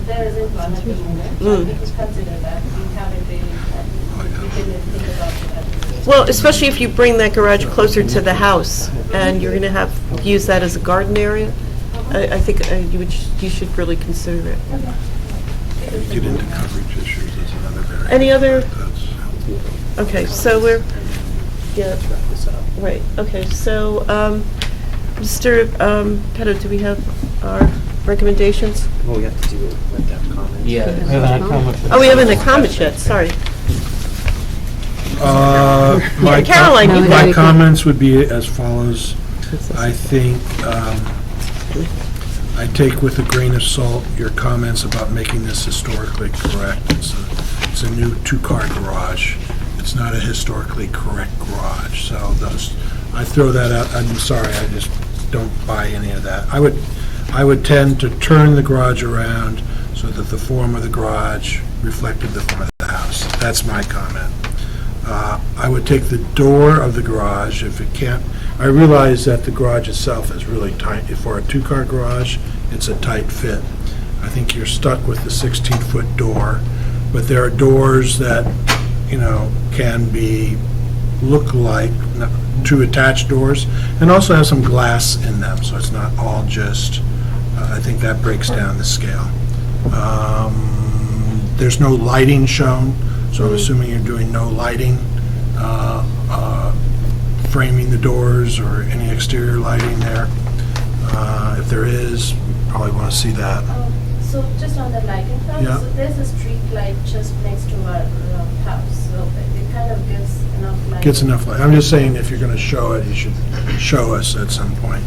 Speaker 15: there isn't one at the moment, so we could consider that, we haven't really, we didn't think about that.
Speaker 1: Well, especially if you bring that garage closer to the house, and you're going to use that as a garden area, I think you should really consider it.
Speaker 6: Get into coverage issues, that's another variable.
Speaker 1: Any other?
Speaker 6: That's-
Speaker 1: Okay, so right, okay, so, Mr. Petto, do we have our recommendations?
Speaker 5: Well, we have to do that comment.
Speaker 12: Yeah.
Speaker 1: Oh, we haven't had comments yet, sorry.
Speaker 6: My
Speaker 1: Caroline, you
Speaker 6: my
Speaker 1: go.
Speaker 6: comments would be as follows. I think I take with a grain of salt your comments about making this historically correct. It's a new two-car garage. It's not a historically correct garage. So I throw that out. I'm sorry, I just don't buy any of that. I would tend to turn the garage around so that the form of the garage reflected the form of the house. That's my comment. I would take the door of the garage, if it can't, I realize that the garage itself is really tight. For a two-car garage, it's a tight fit. I think you're stuck with the 16-foot door, but there are doors that, can look like two attached doors, and also have some glass in them, so it's not all just, I think that breaks down the scale. There's no lighting shown, so I'm assuming you're doing no lighting, framing the doors or any exterior lighting there. If there is, you probably want to see that.
Speaker 15: So just on the lighting front,
Speaker 6: Yeah.
Speaker 15: so there's a street light just next to our house, so it kind of gives enough light.
Speaker 6: Gets enough light. I'm just saying, if you're going to show it, you should show us at some point.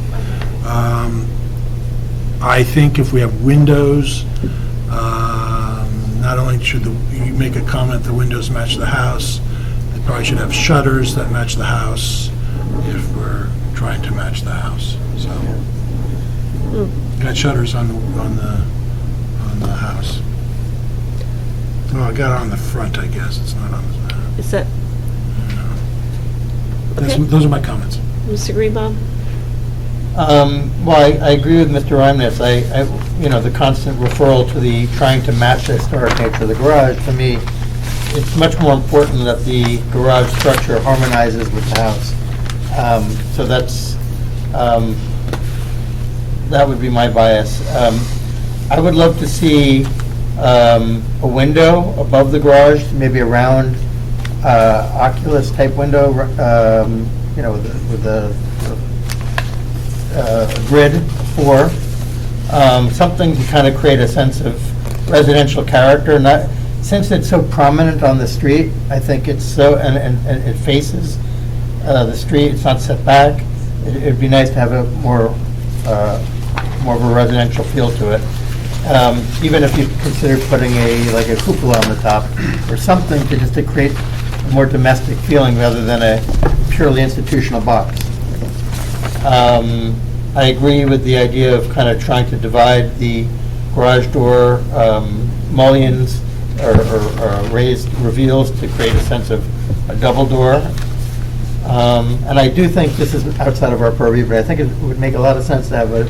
Speaker 6: I think if we have windows, not only should you make a comment, the windows match the house, they probably should have shutters that match the house if we're trying to match the house. So, got shutters on the house. Oh, I got it on the front, I guess. It's not on the.
Speaker 1: Is that,
Speaker 6: Those are my comments.
Speaker 1: Mr. Greenbaum?
Speaker 2: Well, I agree with Mr. Reimnitz. The constant referral to the trying to match the historic nature of the garage, to me, it's much more important that the garage structure harmonizes with the house. So that would be my bias. I would love to see a window above the garage, maybe a round oculus type window, with the grid 4, something to kind of create a sense of residential character. Since it's so prominent on the street, I think it's so, and it faces the street, it's not set back. It'd be nice to have a more of a residential feel to it. Even if you consider putting like a cupola on the top or something to create a more domestic feeling rather than a purely institutional box. I agree with the idea of kind of trying to divide the garage door mullions or raised reveals to create a sense of a double door. And I do think this is outside of our purview, but I think it would make a lot of sense to have a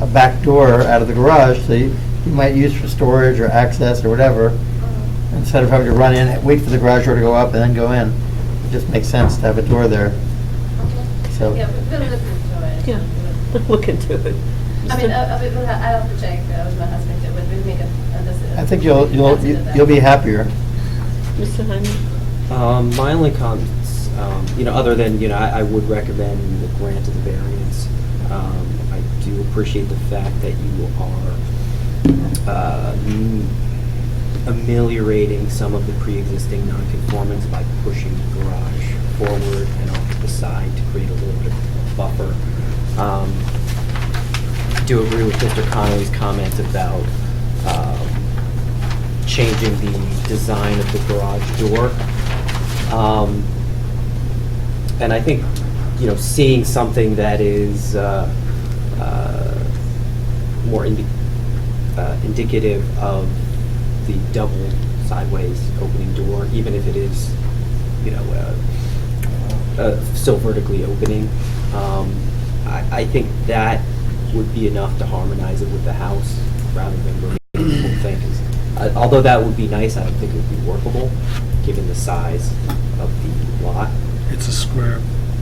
Speaker 2: back door out of the garage that you might use for storage or access or whatever, instead of having to run in, wait for the garage door to go up and then go in. It just makes sense to have a door there. So.
Speaker 15: Yeah, we'll look into it.
Speaker 1: Yeah, look into it.
Speaker 15: I mean, I have to check with my husband, but we'll make a decision.
Speaker 2: I think you'll be happier.
Speaker 1: Mr. Hyman?
Speaker 5: My only comments, other than, I would recommend the grant of the variance. I do appreciate the fact that you are ameliorating some of the pre-existing nonconformance by pushing the garage forward and off to the side to create a little bit of buffer. I do agree with Mr. Connolly's comment about changing the design of the garage door. And I think, seeing something that is more indicative of the double sideways opening door, even if it is, still vertically opening. I think that would be enough to harmonize it with the house rather than removing the whole thing. Although that would be nice, I don't think it would be workable given the size of the lot.
Speaker 6: It's a square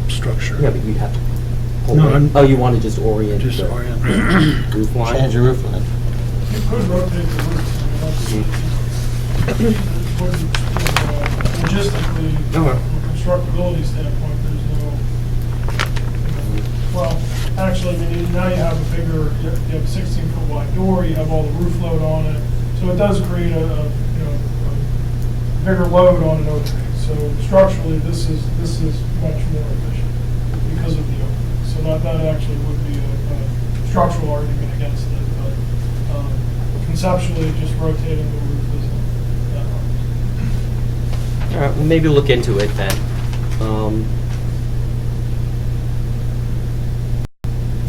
Speaker 6: structure.
Speaker 5: Yeah, but you'd have to pull
Speaker 6: No,
Speaker 5: it.
Speaker 6: I'm-
Speaker 5: Oh, you want to just orient
Speaker 6: Just
Speaker 5: the
Speaker 6: orient.
Speaker 5: roof line?
Speaker 2: Change the roof line.
Speaker 16: You could rotate the roof. Logistically, from a constructability standpoint, there's no, well, actually, now you have a bigger, you have a 16-foot wide door, you have all the roof load on it, so it does create a bigger load on an opening. So structurally, this is much more efficient because of the opening. So that actually would be a structural argument against it, but conceptually, just rotating the roof isn't that hard.
Speaker 5: All right, well, maybe look into it then.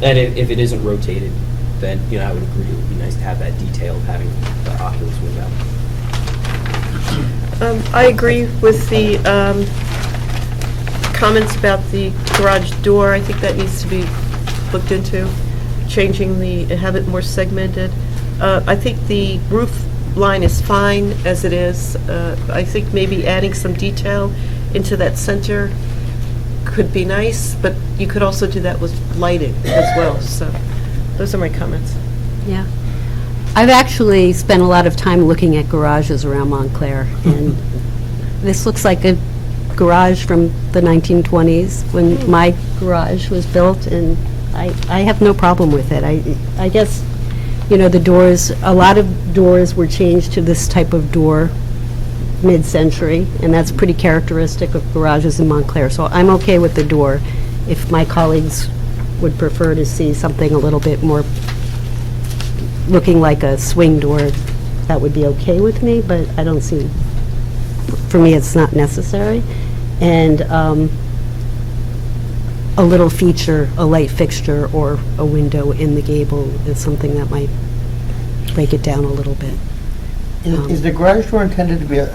Speaker 5: And if it isn't rotated, then, I would agree it would be nice to have that detail of having the Oculus window.
Speaker 1: I agree with the comments about the garage door. I think that needs to be looked into, changing have it more segmented. I think the roof line is fine as it is. I think maybe adding some detail into that center could be nice, but you could also do that with lighting as well. So those are my comments.
Speaker 4: Yeah. I've actually spent a lot of time looking at garages around Montclair, and this looks like a garage from the 1920s when my garage was built, and I have no problem with it. I guess, the doors, a lot of doors were changed to this type of door mid-century, and that's pretty characteristic of garages in Montclair, so I'm okay with the door. If my colleagues would prefer to see something a little bit more looking like a swing door, that would be okay with me, but I don't see, for me, it's not necessary. And a little feature, a light fixture or a window in the gable is something that might break it down a little bit.
Speaker 2: Is the garage door intended to be an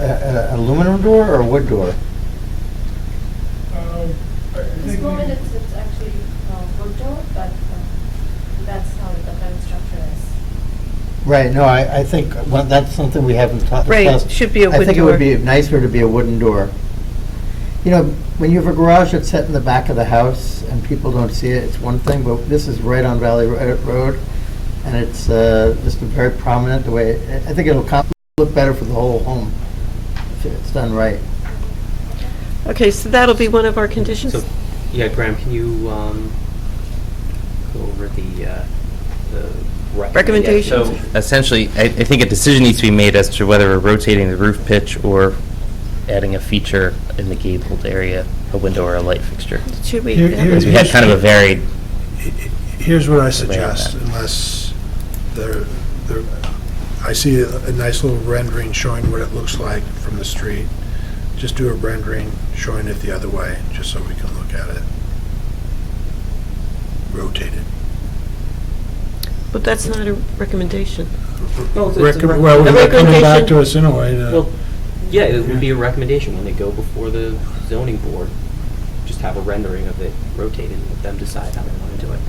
Speaker 2: aluminum door or a wood door?
Speaker 15: At this moment, it's actually wood door, but that's how the current structure is.
Speaker 2: Right, no, I think that's something we haven't discussed.
Speaker 1: Right, should be a wood
Speaker 2: I think it
Speaker 1: door.
Speaker 2: would be nicer to be a wooden door. When you have a garage that's set in the back of the house and people don't see it, it's one thing, but this is right on Valley Road, and it's just very prominent the way, I think it'll look better for the whole home if it's done right.
Speaker 1: Okay, so that'll be one of our conditions.
Speaker 5: So, yeah, Graham, can you go over the
Speaker 1: Recommendations?
Speaker 3: So essentially, I think a decision needs to be made as to whether we're rotating the roof pitch or adding a feature in the gabled area, a window or a light fixture.
Speaker 1: Should we?
Speaker 3: Because we had kind of a varied.
Speaker 6: Here's what I suggest, unless I see a nice little rendering showing what it looks like from the street. Just do a rendering showing it the other way, just so we can look at it. Rotate it.
Speaker 1: But that's not a recommendation.
Speaker 5: Well,
Speaker 6: Well, they're coming back to us in a way to...
Speaker 5: Well, yeah, it would be a recommendation when they go before the zoning board. Just have a rendering of it rotated and let them decide how they want to do it.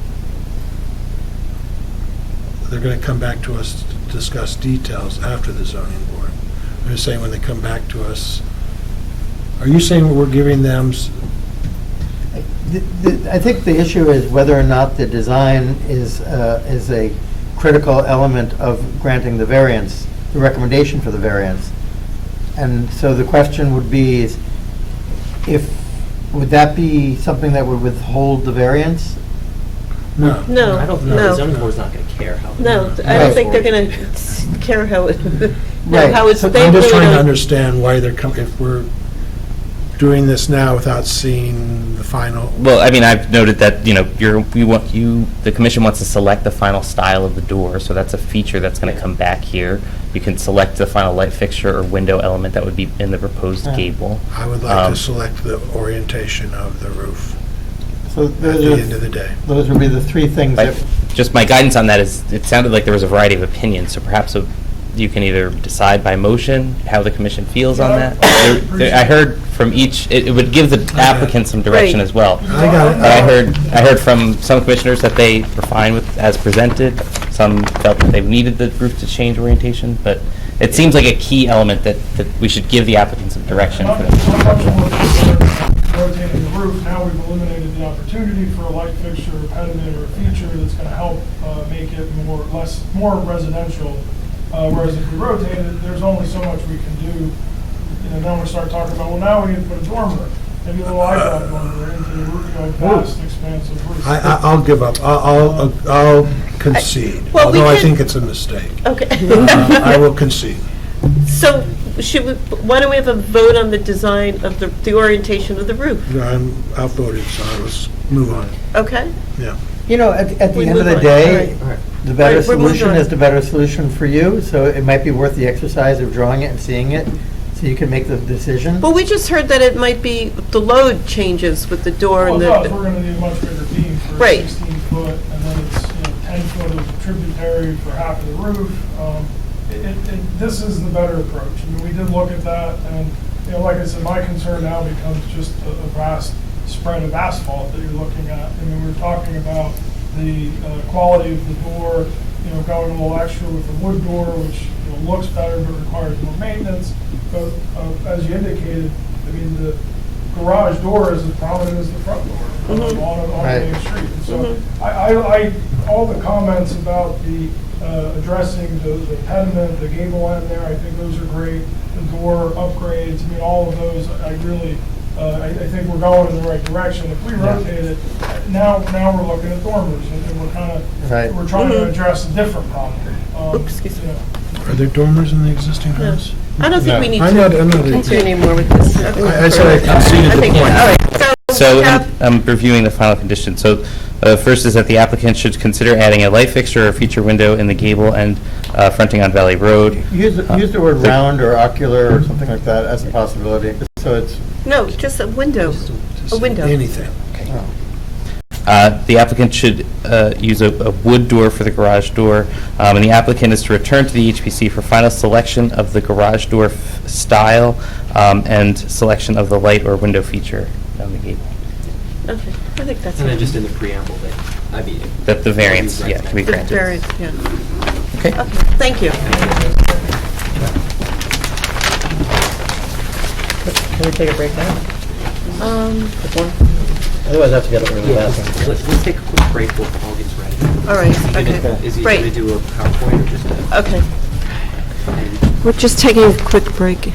Speaker 6: They're going to come back to us to discuss details after the zoning board. They're saying when they come back to us, are you saying we're giving them...
Speaker 2: I think the issue is whether or not the design is a critical element of granting the variance, the recommendation for the variance. And so the question would be, would that be something that would withhold the variance?
Speaker 6: No.
Speaker 1: No,
Speaker 5: I don't know.
Speaker 1: no.
Speaker 5: The zoning board's not going to care how.
Speaker 1: No, I don't think they're going to care how it,
Speaker 2: Right.
Speaker 1: how it's.
Speaker 6: So
Speaker 1: they
Speaker 6: I'm just
Speaker 1: really
Speaker 6: trying to
Speaker 1: don't-
Speaker 6: understand why they're coming, if we're doing this now without seeing the final...
Speaker 3: Well, I mean, I've noted that, the commission wants to select the final style of the door, so that's a feature that's going to come back here. You can select the final light fixture or window element that would be in the proposed gable.
Speaker 6: I would like to select the orientation of the roof
Speaker 2: So
Speaker 6: at the end of the day.
Speaker 2: those would be the three things that...
Speaker 3: Just my guidance on that is, it sounded like there was a variety of opinions, so perhaps you can either decide by motion how the commission feels on that. I heard from each, it would give the applicant some direction
Speaker 1: Right.
Speaker 3: as well.
Speaker 6: I got it.
Speaker 3: I heard from some commissioners that they were fine with as presented. Some felt that they needed the roof to change orientation, but it seems like a key element that we should give the applicant some direction for them.
Speaker 16: Rotating the roof, now we've eliminated the opportunity for a light fixture, a pediment, or a feature that's going to help make it more residential. Whereas if we rotate it, there's only so much we can do. Then we start talking about, well, now we need to put a dormer, maybe a little eyebrow dormer into the roof, vast expansive roof.
Speaker 6: I'll give up. I'll concede,
Speaker 1: Well, we
Speaker 6: although I
Speaker 1: can-
Speaker 6: think it's a mistake.
Speaker 1: Okay.
Speaker 6: I will concede.
Speaker 1: So why don't we have a vote on the design of the orientation of the roof?
Speaker 6: I'm outvoted, so let's move on.
Speaker 1: Okay?
Speaker 6: Yeah.
Speaker 2: At the
Speaker 1: We
Speaker 2: end of
Speaker 1: move
Speaker 2: the
Speaker 1: on.
Speaker 2: day,
Speaker 1: All right.
Speaker 2: the better
Speaker 1: All right, we're moving
Speaker 2: solution
Speaker 1: on.
Speaker 2: is the better solution for you, so it might be worth the exercise of drawing it and seeing it, so you can make the decision.
Speaker 1: Well, we just heard that it might be, the load changes with the door
Speaker 16: Well,
Speaker 1: and
Speaker 16: it does,
Speaker 1: the,
Speaker 16: we're going to need a much bigger beam for
Speaker 1: Right.
Speaker 16: 16 foot, and then it's 10 foot of tributary for half of the roof. This is the better approach. I mean, we did look at that, and like I said, my concern now becomes just a vast spread of asphalt that you're looking at. I mean, we're talking about the quality of the door, going a little extra with the wood door, which looks better but requires more maintenance. But as you indicated, I mean, the garage door is as prominent as the front door on a main street. And so I all the comments about the addressing the pediment, the gable end there, I think those are great. The door upgrades, I mean, all of those, I really, I think we're going in the right direction. If we rotate it, now we're looking at dormers, and we're kind of, we're trying to address a different problem.
Speaker 1: Oops, excuse me.
Speaker 6: Are there dormers in the existing house?
Speaker 1: I don't think we need
Speaker 6: I'm not
Speaker 1: to continue anymore with this.
Speaker 6: I said I conceded the point.
Speaker 1: All right,
Speaker 3: So
Speaker 1: we have-
Speaker 3: I'm reviewing the final condition. So first is that the applicant should consider adding a light fixture or feature window in the gable end fronting on Valley Road.
Speaker 2: Use the word round or ocular or something like that as a possibility, so it's...
Speaker 1: No, just a window, a window.
Speaker 6: Anything.
Speaker 3: The applicant should use a wood door for the garage door, and the applicant is to return to the HPC for final selection of the garage door style and selection of the light or window feature on the gable.
Speaker 1: Okay, I think that's.
Speaker 5: And then just in the preamble
Speaker 3: That the variance, can be
Speaker 1: The
Speaker 3: granted.
Speaker 1: variance, yeah.
Speaker 3: Okay.
Speaker 1: Thank you.
Speaker 2: Can we take a break now? Otherwise, I have to get up and go to the bathroom.
Speaker 5: Let's take a quick break while Paul gets ready.
Speaker 1: All right, okay.
Speaker 5: Is he
Speaker 1: Break.
Speaker 5: going to do a PowerPoint or just a?
Speaker 1: Okay. We're just taking a quick break.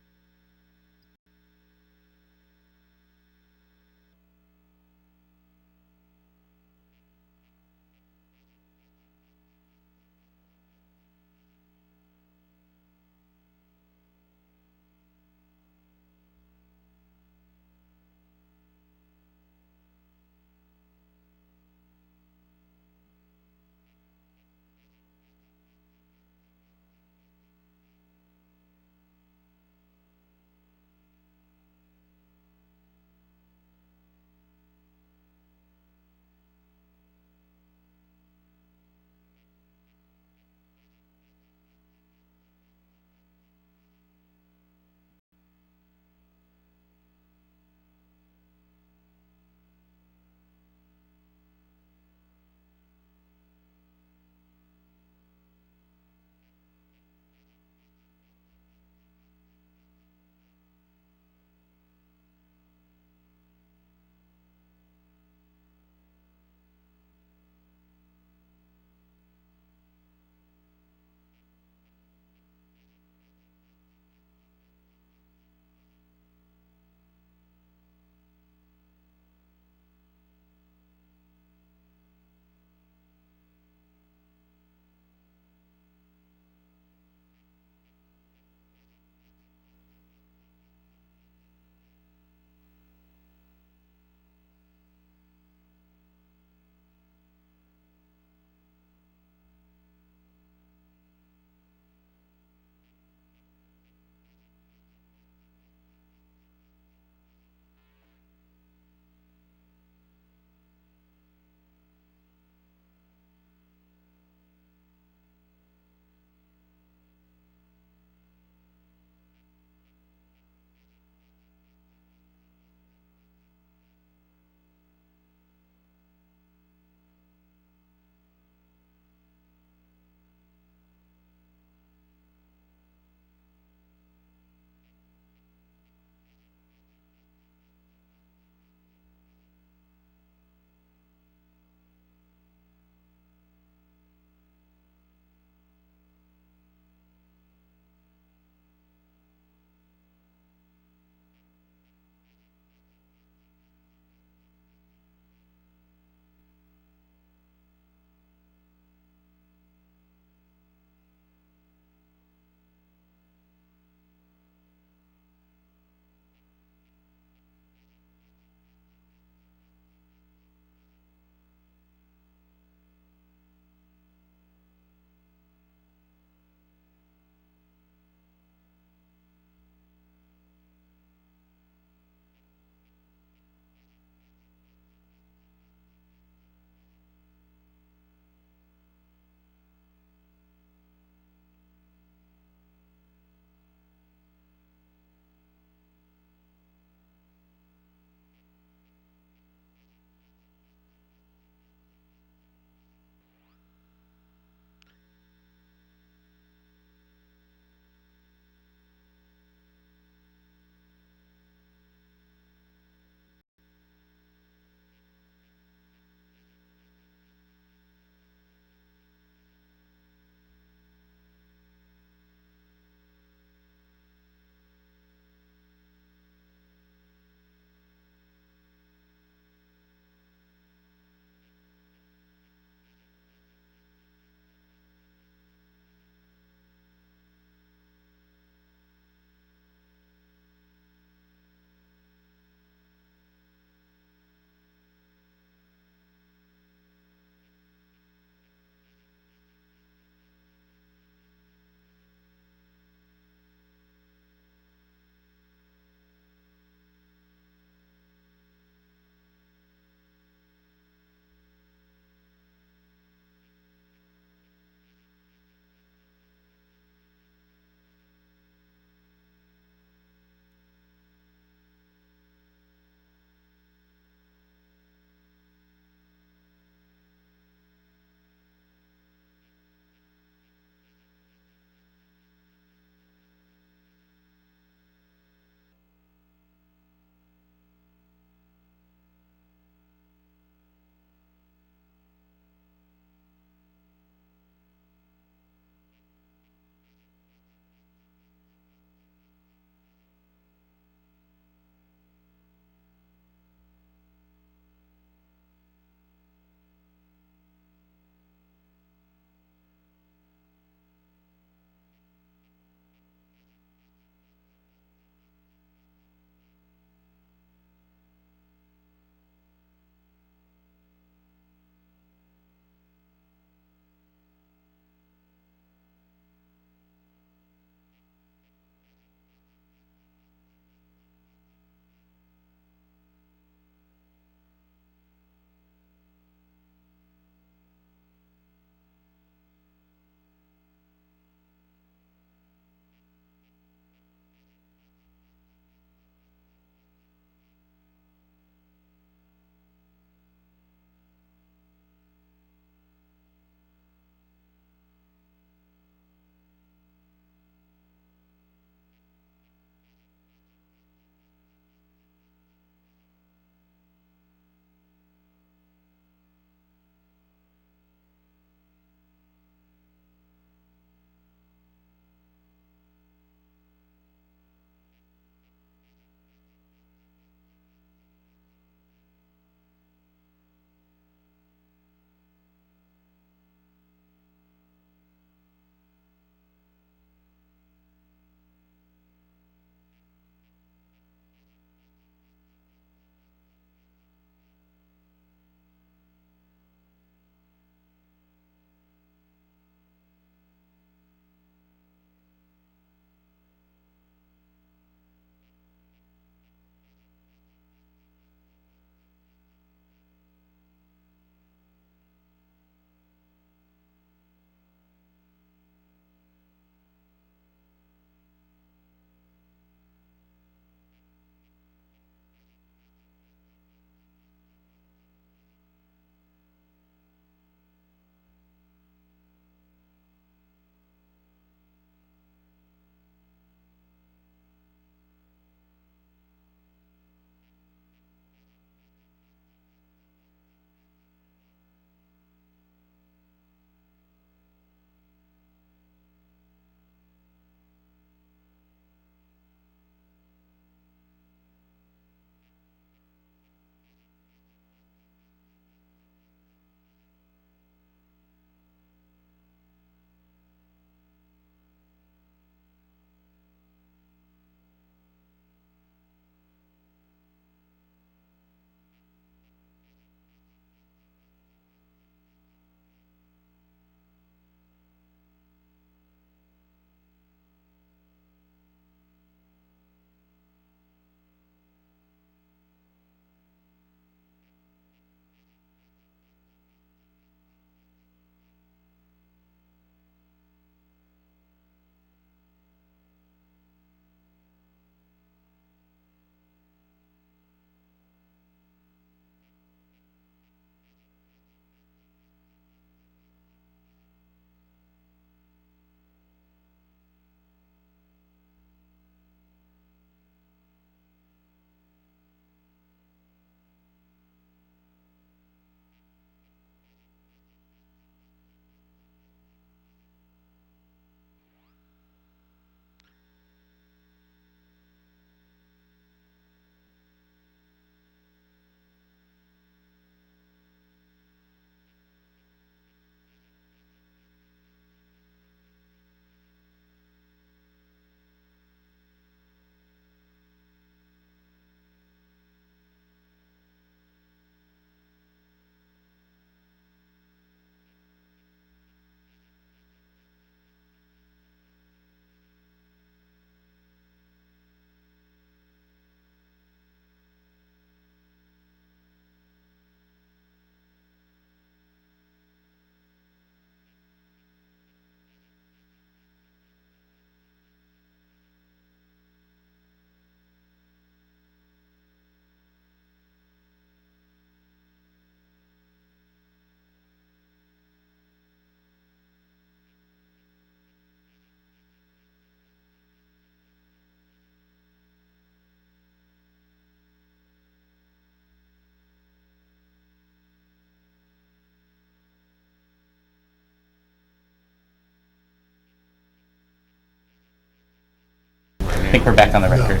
Speaker 3: think we're back on the record.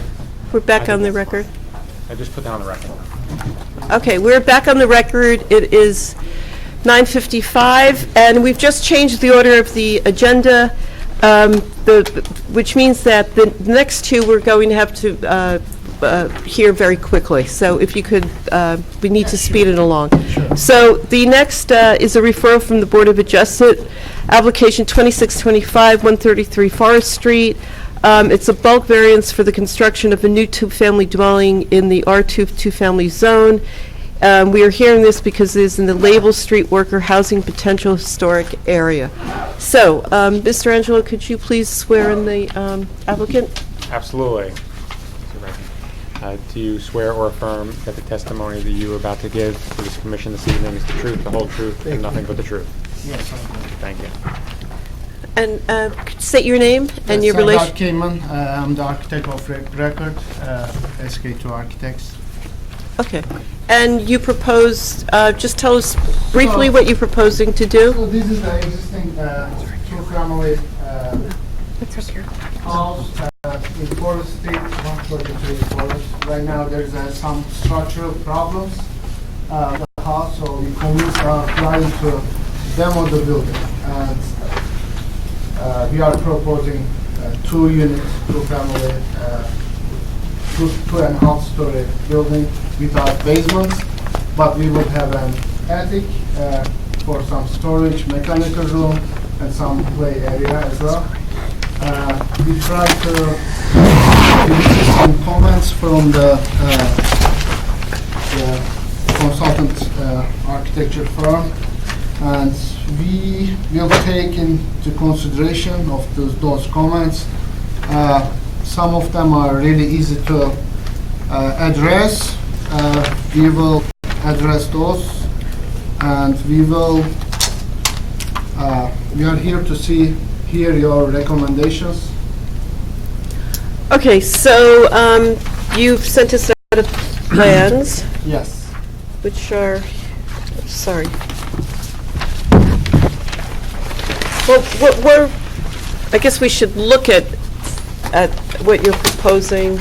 Speaker 1: We're back on the record.
Speaker 14: I just put that on the record.
Speaker 1: Okay, we're back on the record. It is 9:55, and we've just changed the order of the agenda, which means that the next two we're going to have to hear very quickly. So if you could, we need to speed it along. So the next is a referral from the Board of Adjustment, application 2625, 133 Forest Street. It's a bulk variance for the construction of a new two-family dwelling in the R2 two-family zone. We are hearing this because it is in the Label Street Worker Housing Potential Historic Area. So, Mr. Angelo, could you please swear in the applicant?
Speaker 14: Absolutely. Do you swear or affirm that the testimony that you are about to give to this commission this evening is the truth, the whole truth, and nothing but the truth?
Speaker 17: Yes, I do.
Speaker 14: Thank you.
Speaker 1: And could you state your name and your relation?
Speaker 17: Doug Kamen, I'm the architect of record, SK2 Architects.
Speaker 1: Okay. And you proposed, just tell us briefly what you're proposing to do.
Speaker 17: So this is the existing two-family house in Forest Street, 143 Forest. Right now there's some structural problems with the house, so we convinced our client to demo the building. And we are proposing 2 units, two-family, 2.5 story building without basements, but we will have an attic for some storage, mechanical room, and some play area as well. We tried to elicit some comments from the consultant architecture firm, and we will take into consideration of those comments. Some of them are really easy to address. We will address those, and we are here to hear your recommendations.
Speaker 1: Okay, so you've sent us a set of plans.
Speaker 17: Yes.
Speaker 1: Which are, sorry. Well, I guess we should look at what you're proposing.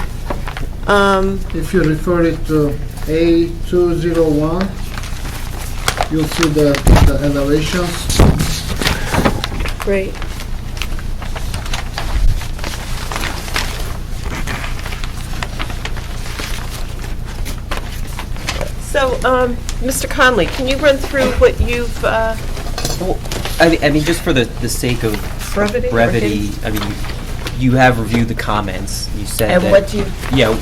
Speaker 17: If you refer it to A201, you'll see the elevations.
Speaker 1: Great. So, Mr. Conley, can you run through what you've,
Speaker 5: I mean, just for the sake of brevity, I mean, you have reviewed the comments. You said
Speaker 1: and
Speaker 5: that,
Speaker 1: what do you...
Speaker 5: Yeah,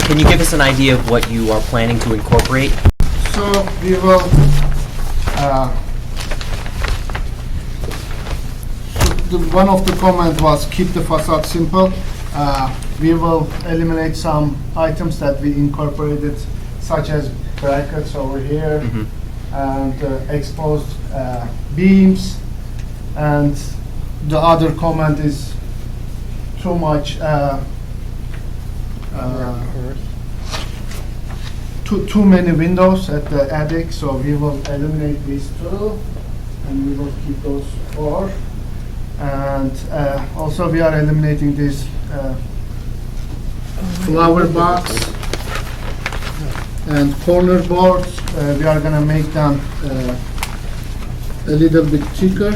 Speaker 5: can you give us an idea of what you are planning to incorporate?
Speaker 17: So we will one of the comments was keep the facade simple. We will eliminate some items that we incorporated, such as brackets over here, and exposed beams, and the other comment is too much too many windows at the attic, so we will eliminate these 2 and we will keep those 4. And also we are eliminating this flower box and corner boards. We are going to make them a little bit thicker.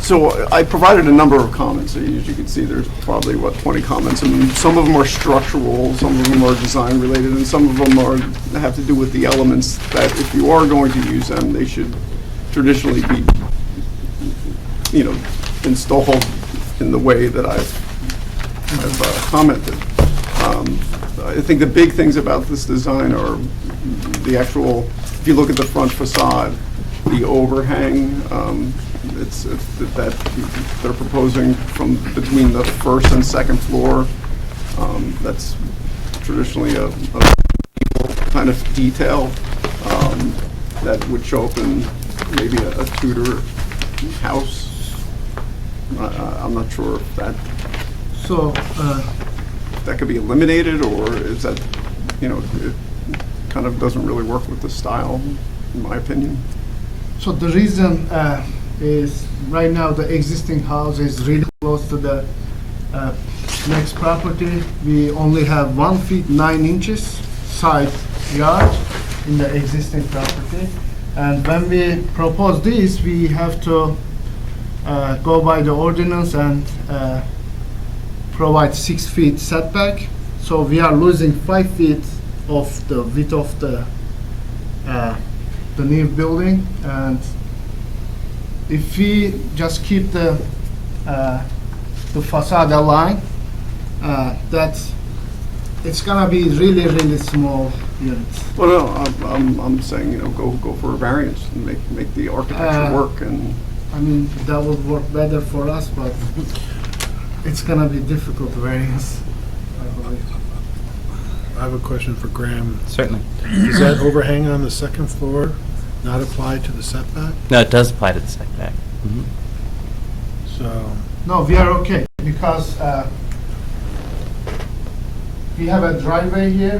Speaker 10: So I provided a number of comments. As you can see, there's probably, 20 comments, and some of them are structural, some of them are design related, and some of them have to do with the elements that if you are going to use them, they should traditionally be, installed in the way that I've commented. I think the big things about this design are the actual, if you look at the front facade, the overhang, it's that they're proposing from between the first and second floor. That's traditionally a kind of detail that would show up in maybe a Tudor house. I'm not sure if that that could be eliminated, or is that, it kind of doesn't really work with the style, in my opinion.
Speaker 17: So the reason is right now the existing house is really close to the next property, we only have 1 feet 9 inches side yard in the existing property. And when we propose this, we have to go by the ordinance and provide 6 feet setback. So we are losing 5 feet of the width of the new building. And if we just keep the facade line, that's it's gonna be really small units.
Speaker 10: Well, no, I'm saying, you know, go for a variance and make the architecture work, and
Speaker 17: I mean, that would work better for us, but it's gonna be difficult variance, I believe.
Speaker 6: I have a question for Graham.
Speaker 3: Certainly.
Speaker 6: Does that overhang on the second floor not apply to the setback?
Speaker 3: No, it does apply to the setback.
Speaker 6: So,
Speaker 17: No, we are okay, because we have a driveway here,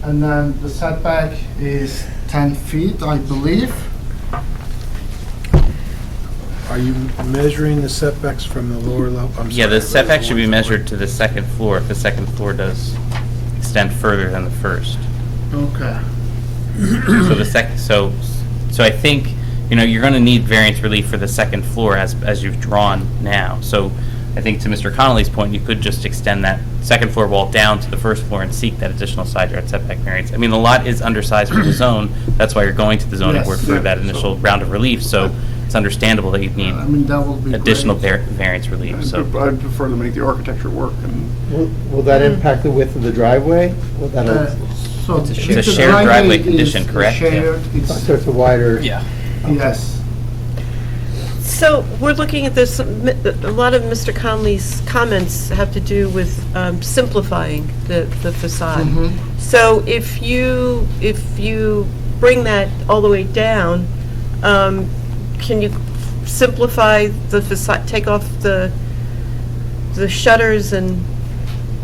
Speaker 17: and then the setback is 10 feet, I believe.
Speaker 6: are you measuring the setbacks from the lower level? I'm
Speaker 3: Yeah,
Speaker 6: sorry,
Speaker 3: the setback should be measured to the second floor if the second floor does extend further than the first.
Speaker 17: Okay.
Speaker 3: So so I think, you know, you're going to need variance relief for the second floor as you've drawn now. So I think to Mr. Connolly's point, you could just extend that second floor wall down to the first floor and seek that additional side yard setback variance. I mean, the lot is undersized for the zone. That's why you're going to the zoning
Speaker 17: Yes.
Speaker 3: board for that initial round of relief. So it's understandable that you'd need
Speaker 17: I mean, that will be
Speaker 3: additional
Speaker 17: great.
Speaker 3: variance relief. So
Speaker 10: I'd prefer to make the architecture work, and
Speaker 2: Will that impact the width of the driveway? Will that,
Speaker 17: So
Speaker 3: It's a
Speaker 17: if
Speaker 3: shared
Speaker 17: the
Speaker 3: driveway
Speaker 17: is
Speaker 3: condition, correct?
Speaker 17: shared,
Speaker 2: so it's a wider?
Speaker 3: yeah.
Speaker 17: yes.
Speaker 1: So we're looking at this, a lot of Mr. Conley's comments have to do with simplifying the facade. So if you bring that all the way down, can you simplify the facade, take off the shutters and,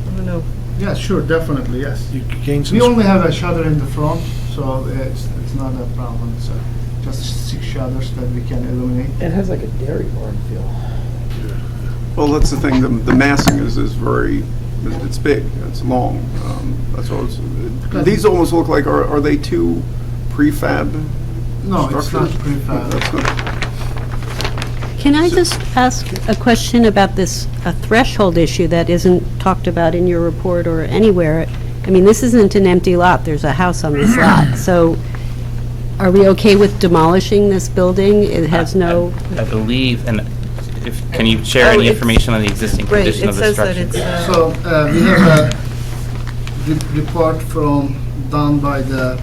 Speaker 1: I don't know.
Speaker 17: Yeah, sure, definitely, yes.
Speaker 6: You gain some.
Speaker 17: We only have a shutter in the front, so it's not a problem. So just 6 shutters that we can illuminate.
Speaker 2: It has like a dairy barn feel.
Speaker 10: well, that's the thing, the massing is very, it's big, it's long. That's what these almost look like, are they two prefab
Speaker 17: No, it's not
Speaker 10: structures?
Speaker 17: prefab.
Speaker 10: That's not-
Speaker 4: Can I just ask a question about this threshold issue that isn't talked about in your report or anywhere? I mean, this isn't an empty lot, there's a house on this lot, so are we okay with demolishing this building? It has no...
Speaker 3: I believe, and can you share any information on the existing
Speaker 1: Right,
Speaker 3: condition
Speaker 1: it
Speaker 3: of the
Speaker 1: says that
Speaker 3: structure?
Speaker 1: it's,
Speaker 17: So we have a report done by the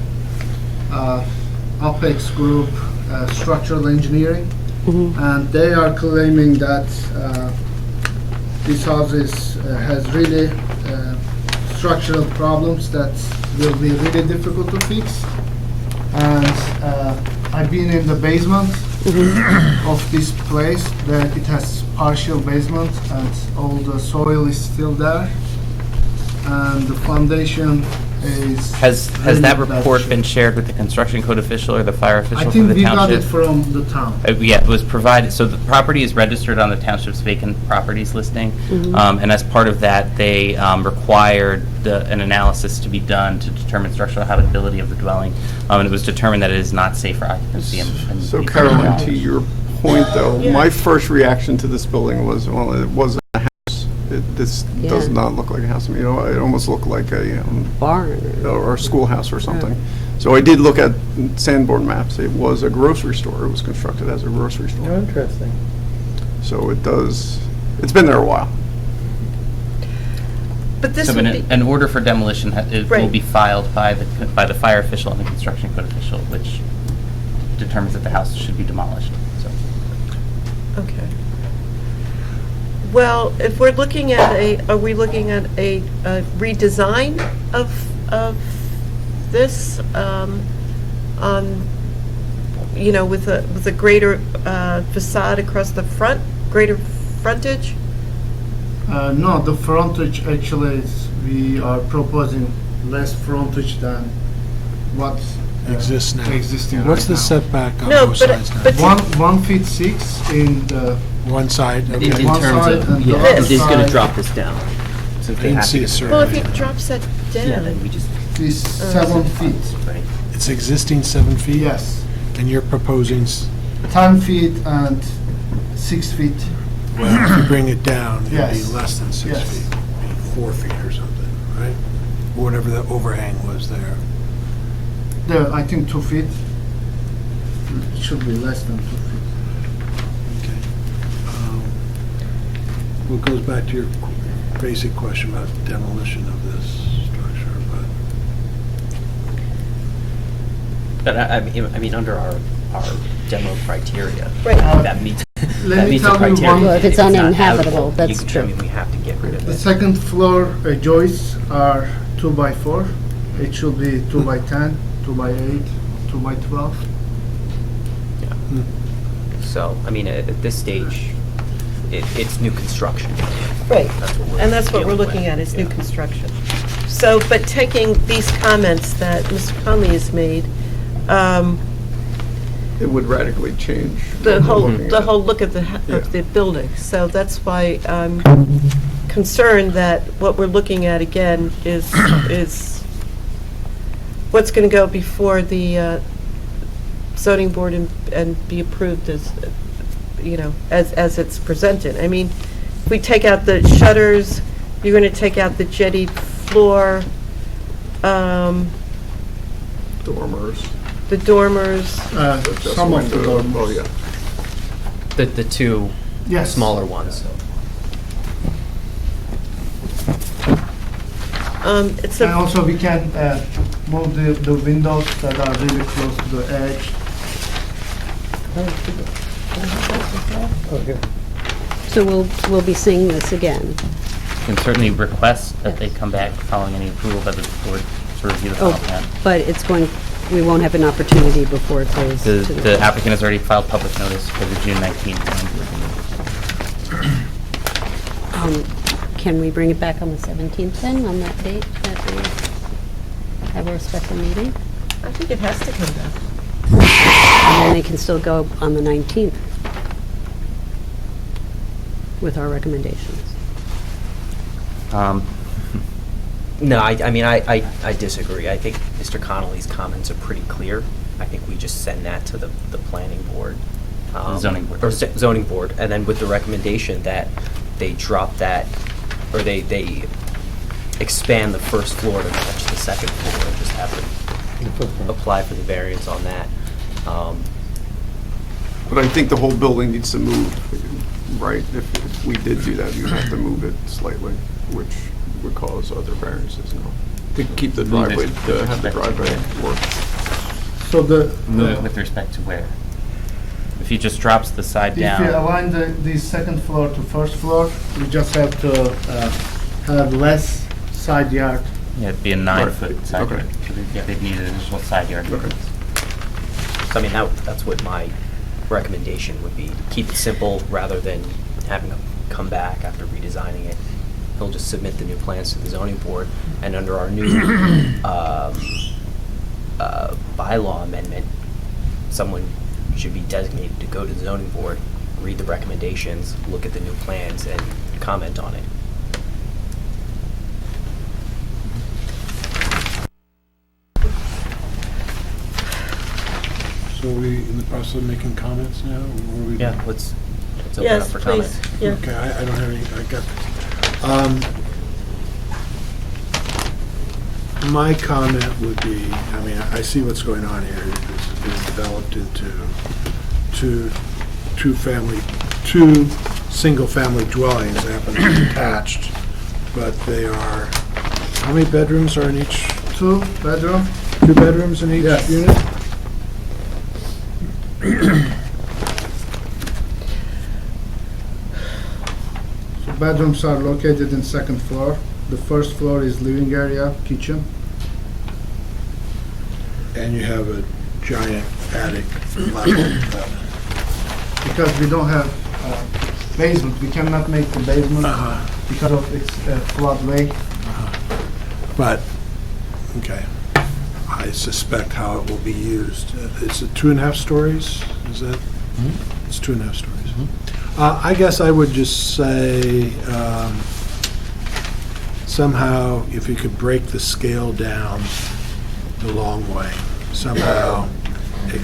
Speaker 17: Apex Group Structural Engineering, and they are claiming that this house has really structural problems that will be really difficult to fix. And I've been in the basement of this place, that it has partial basement and all the soil is still there. And the foundation is...
Speaker 3: Has
Speaker 17: really
Speaker 3: that
Speaker 17: bad
Speaker 3: report
Speaker 17: shape.
Speaker 3: been shared with the construction code official or the fire official
Speaker 17: I
Speaker 3: for
Speaker 17: think
Speaker 3: the
Speaker 17: we got
Speaker 3: township?
Speaker 17: it from the town.
Speaker 3: Yeah, it was provided, so the property is registered on the township's vacant properties listing, and as part of that, they required an analysis to be done to determine structural habitability of the dwelling, and it was determined that it is not safe for occupancy.
Speaker 10: So Carolyn, to your point though, my first reaction to this building was, well, it wasn't a house. This does not look like a house. You know, it almost looked like a
Speaker 4: barn
Speaker 10: or a schoolhouse or something. So I did look at Sanborn maps. It was a grocery store. It was constructed as a grocery store.
Speaker 2: Oh, interesting.
Speaker 10: So it does. It's been there a while.
Speaker 1: but this
Speaker 3: So
Speaker 1: would be,
Speaker 3: an order for demolition will
Speaker 1: Right.
Speaker 3: be filed by the fire official and the construction code official, which determines that the house should be demolished, so.
Speaker 1: okay. Well, if we're looking at are we looking at a redesign of this, on, you know, with a greater facade across the front, greater frontage?
Speaker 17: No, the frontage actually is, we are proposing less frontage than what
Speaker 6: Exists now.
Speaker 17: existing
Speaker 6: What's
Speaker 17: right
Speaker 6: the
Speaker 17: now.
Speaker 6: setback on
Speaker 1: No,
Speaker 6: both
Speaker 1: but-
Speaker 6: sides now?
Speaker 1: but-
Speaker 17: 1 feet 6 in the
Speaker 6: One side,
Speaker 5: In
Speaker 6: okay.
Speaker 17: one
Speaker 5: terms
Speaker 17: side
Speaker 5: of,
Speaker 17: and the
Speaker 5: yeah,
Speaker 17: other
Speaker 5: he's going to
Speaker 17: side.
Speaker 5: drop this down. since
Speaker 6: I
Speaker 5: they
Speaker 6: didn't
Speaker 5: have
Speaker 6: see
Speaker 5: to
Speaker 6: a
Speaker 5: get-
Speaker 6: survey.
Speaker 1: Well, if he drops that
Speaker 5: Yeah, then
Speaker 1: down,
Speaker 5: we just,
Speaker 17: Is 7 feet.
Speaker 5: right.
Speaker 6: It's existing 7 feet?
Speaker 17: Yes.
Speaker 6: And you're proposing,
Speaker 17: 10 feet and 6 feet.
Speaker 6: well, if you bring it down, it'd be
Speaker 17: Yes.
Speaker 6: less than 6
Speaker 17: Yes.
Speaker 6: feet. It'd be 4 feet or something, right? Or whatever the overhang was there.
Speaker 17: There, I think 2 feet. It should be less than 2 feet.
Speaker 6: Okay. Well, it goes back to your basic question about demolition of this structure, but
Speaker 5: But I mean, under our demo criteria.
Speaker 1: Right.
Speaker 5: That meets,
Speaker 17: Let
Speaker 5: that
Speaker 17: me
Speaker 5: meets the
Speaker 17: tell you
Speaker 5: criteria.
Speaker 17: one-
Speaker 4: Well, if it's
Speaker 5: not
Speaker 4: uninhabitable,
Speaker 5: habitable,
Speaker 4: that's
Speaker 5: I
Speaker 4: true.
Speaker 5: mean, we have to get rid of
Speaker 17: The
Speaker 5: it.
Speaker 17: second floor joists are 2 by 4. It should be 2 by 10, 2 by 8, 2 by 12.
Speaker 5: So, I mean, at this stage, it's new construction.
Speaker 1: right,
Speaker 5: That's what we're
Speaker 1: and that's what we're
Speaker 5: dealing with.
Speaker 1: looking at, is new
Speaker 5: Yeah.
Speaker 1: construction. So, but taking these comments that Mr. Conley has made,
Speaker 10: It would radically change.
Speaker 1: the
Speaker 10: what we're
Speaker 1: whole,
Speaker 10: looking
Speaker 1: the
Speaker 10: at.
Speaker 1: whole look of
Speaker 10: Yeah.
Speaker 1: the building. So that's why I'm concerned that what we're looking at again is what's going to go before the zoning board and be approved as, as it's presented. I mean, if we take out the shutters, you're going to take out the jettied floor,
Speaker 10: Dormers.
Speaker 1: the dormers.
Speaker 10: That's
Speaker 17: Some of the
Speaker 10: window.
Speaker 17: dormers.
Speaker 10: Oh, yeah.
Speaker 5: The two
Speaker 17: Yes.
Speaker 5: smaller ones.
Speaker 1: It's
Speaker 17: And
Speaker 1: a,
Speaker 17: also we can move the windows that are really close to the edge.
Speaker 4: So we'll be seeing this again.
Speaker 3: You can certainly request that they come back following any approval by the board to review the
Speaker 4: Oh,
Speaker 3: final plan.
Speaker 4: but we won't have an opportunity before it goes to
Speaker 3: The
Speaker 4: the...
Speaker 3: applicant has already filed public notice for the June 19th.
Speaker 4: Can we bring it back on the 17th then, on that date, that we have our special meeting?
Speaker 1: I think it has to come back.
Speaker 4: And then they can still go on the 19th with our recommendations.
Speaker 5: No, I mean, I disagree. I think Mr. Connolly's comments are pretty clear. I think we just send that to the planning board.
Speaker 3: Zoning board.
Speaker 5: Or zoning board, and then with the recommendation that they drop that, or they expand the first floor to match the second floor, and just have to apply for the variance on that.
Speaker 10: But I think the whole building needs to move, right? If we did do that, you'd have to move it slightly, which would cause other variances, to keep the
Speaker 3: Move it
Speaker 10: driveway,
Speaker 3: with
Speaker 10: to have the
Speaker 3: respect to
Speaker 10: driveway work.
Speaker 17: So
Speaker 3: Move it with respect to where? If he just drops the side
Speaker 17: if you
Speaker 3: down,
Speaker 17: align the second floor to first floor, we just have to have less side yard.
Speaker 3: yeah, it'd be a
Speaker 10: Right.
Speaker 3: 9-foot side
Speaker 10: Okay.
Speaker 3: yard. So they'd need an additional side yard.
Speaker 10: Okay.
Speaker 5: So, I mean, that's what my recommendation would be, to keep it simple rather than having him come back after redesigning it. He'll just submit the new plans to the zoning board, and under our new bylaw amendment, someone should be designated to go to the zoning board, read the recommendations, look at the new plans, and comment on it.
Speaker 6: So are we in the process of making comments now? or are we-
Speaker 5: Yeah, let's open
Speaker 1: Yes,
Speaker 5: up for
Speaker 1: please,
Speaker 5: comment.
Speaker 1: yeah.
Speaker 6: Okay, I don't have any, I got, my comment would be, I mean, I see what's going on here. This is being developed into two single-family dwellings that happen to be attached, but they are, how many bedrooms are in each?
Speaker 17: 2 bedroom.
Speaker 6: 2 bedrooms in each
Speaker 17: Yes.
Speaker 6: unit?
Speaker 17: So bedrooms are located in second floor. The first floor is living area, kitchen.
Speaker 6: And you have a giant attic level.
Speaker 17: Because we don't have basement, we cannot make the basement because of its floodway.
Speaker 6: But, okay, I suspect how it will be used. Is it 2.5 stories? Is that? It's 2.5 stories. I guess I would just say, somehow, if you could break the scale down the long way, somehow, it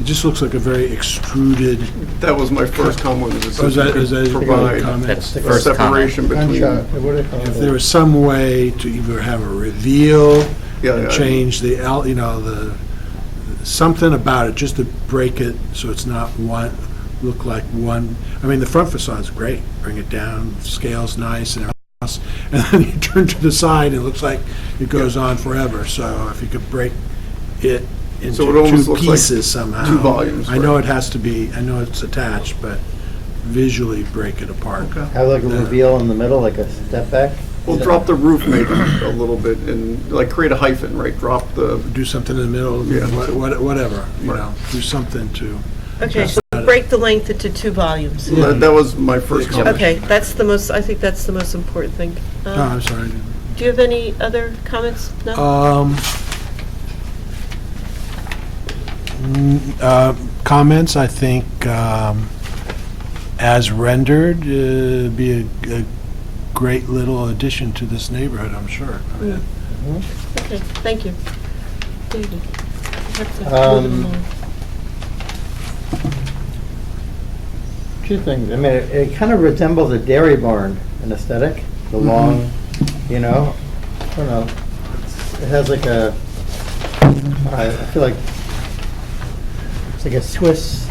Speaker 6: just looks like a very extruded.
Speaker 10: That was my first comment, is
Speaker 6: Oh, is that your
Speaker 10: provide
Speaker 6: comment?
Speaker 3: That's the
Speaker 10: a
Speaker 3: first
Speaker 10: separation between.
Speaker 6: If there was some way to either have a reveal,
Speaker 10: Yeah,
Speaker 6: and
Speaker 10: yeah.
Speaker 6: change the, something about it, just to break it so it's not look like one. I mean, the front facade's great, bring it down, scale's nice and everything else, and then you turn to the side, and it looks like it goes on forever. So if you could break it into
Speaker 10: So it almost
Speaker 6: two
Speaker 10: looks like
Speaker 6: pieces somehow.
Speaker 10: two volumes,
Speaker 6: I know
Speaker 10: right?
Speaker 6: it has to be, I know it's attached, but visually break it apart.
Speaker 2: Have like a reveal in the middle, like a step back?
Speaker 10: We'll drop the roof maybe a little bit and like create a hyphen, right? Drop the.
Speaker 6: Do something in the middle,
Speaker 10: Yeah.
Speaker 6: whatever, do something to.
Speaker 1: Okay, so break the length into 2 volumes.
Speaker 10: That was my first comment.
Speaker 1: Okay, I think that's the most important thing.
Speaker 6: Oh, I'm sorry.
Speaker 1: Do you have any other comments? No?
Speaker 6: Comments, I think, as rendered, be a great little addition to this neighborhood, I'm sure. I mean,
Speaker 1: Okay, thank you. David, you have to
Speaker 2: Um,
Speaker 1: move it along.
Speaker 2: Two things. I mean, it kind of resembles a dairy barn in aesthetic, the long, I don't know. It has like I feel like it's like a Swiss.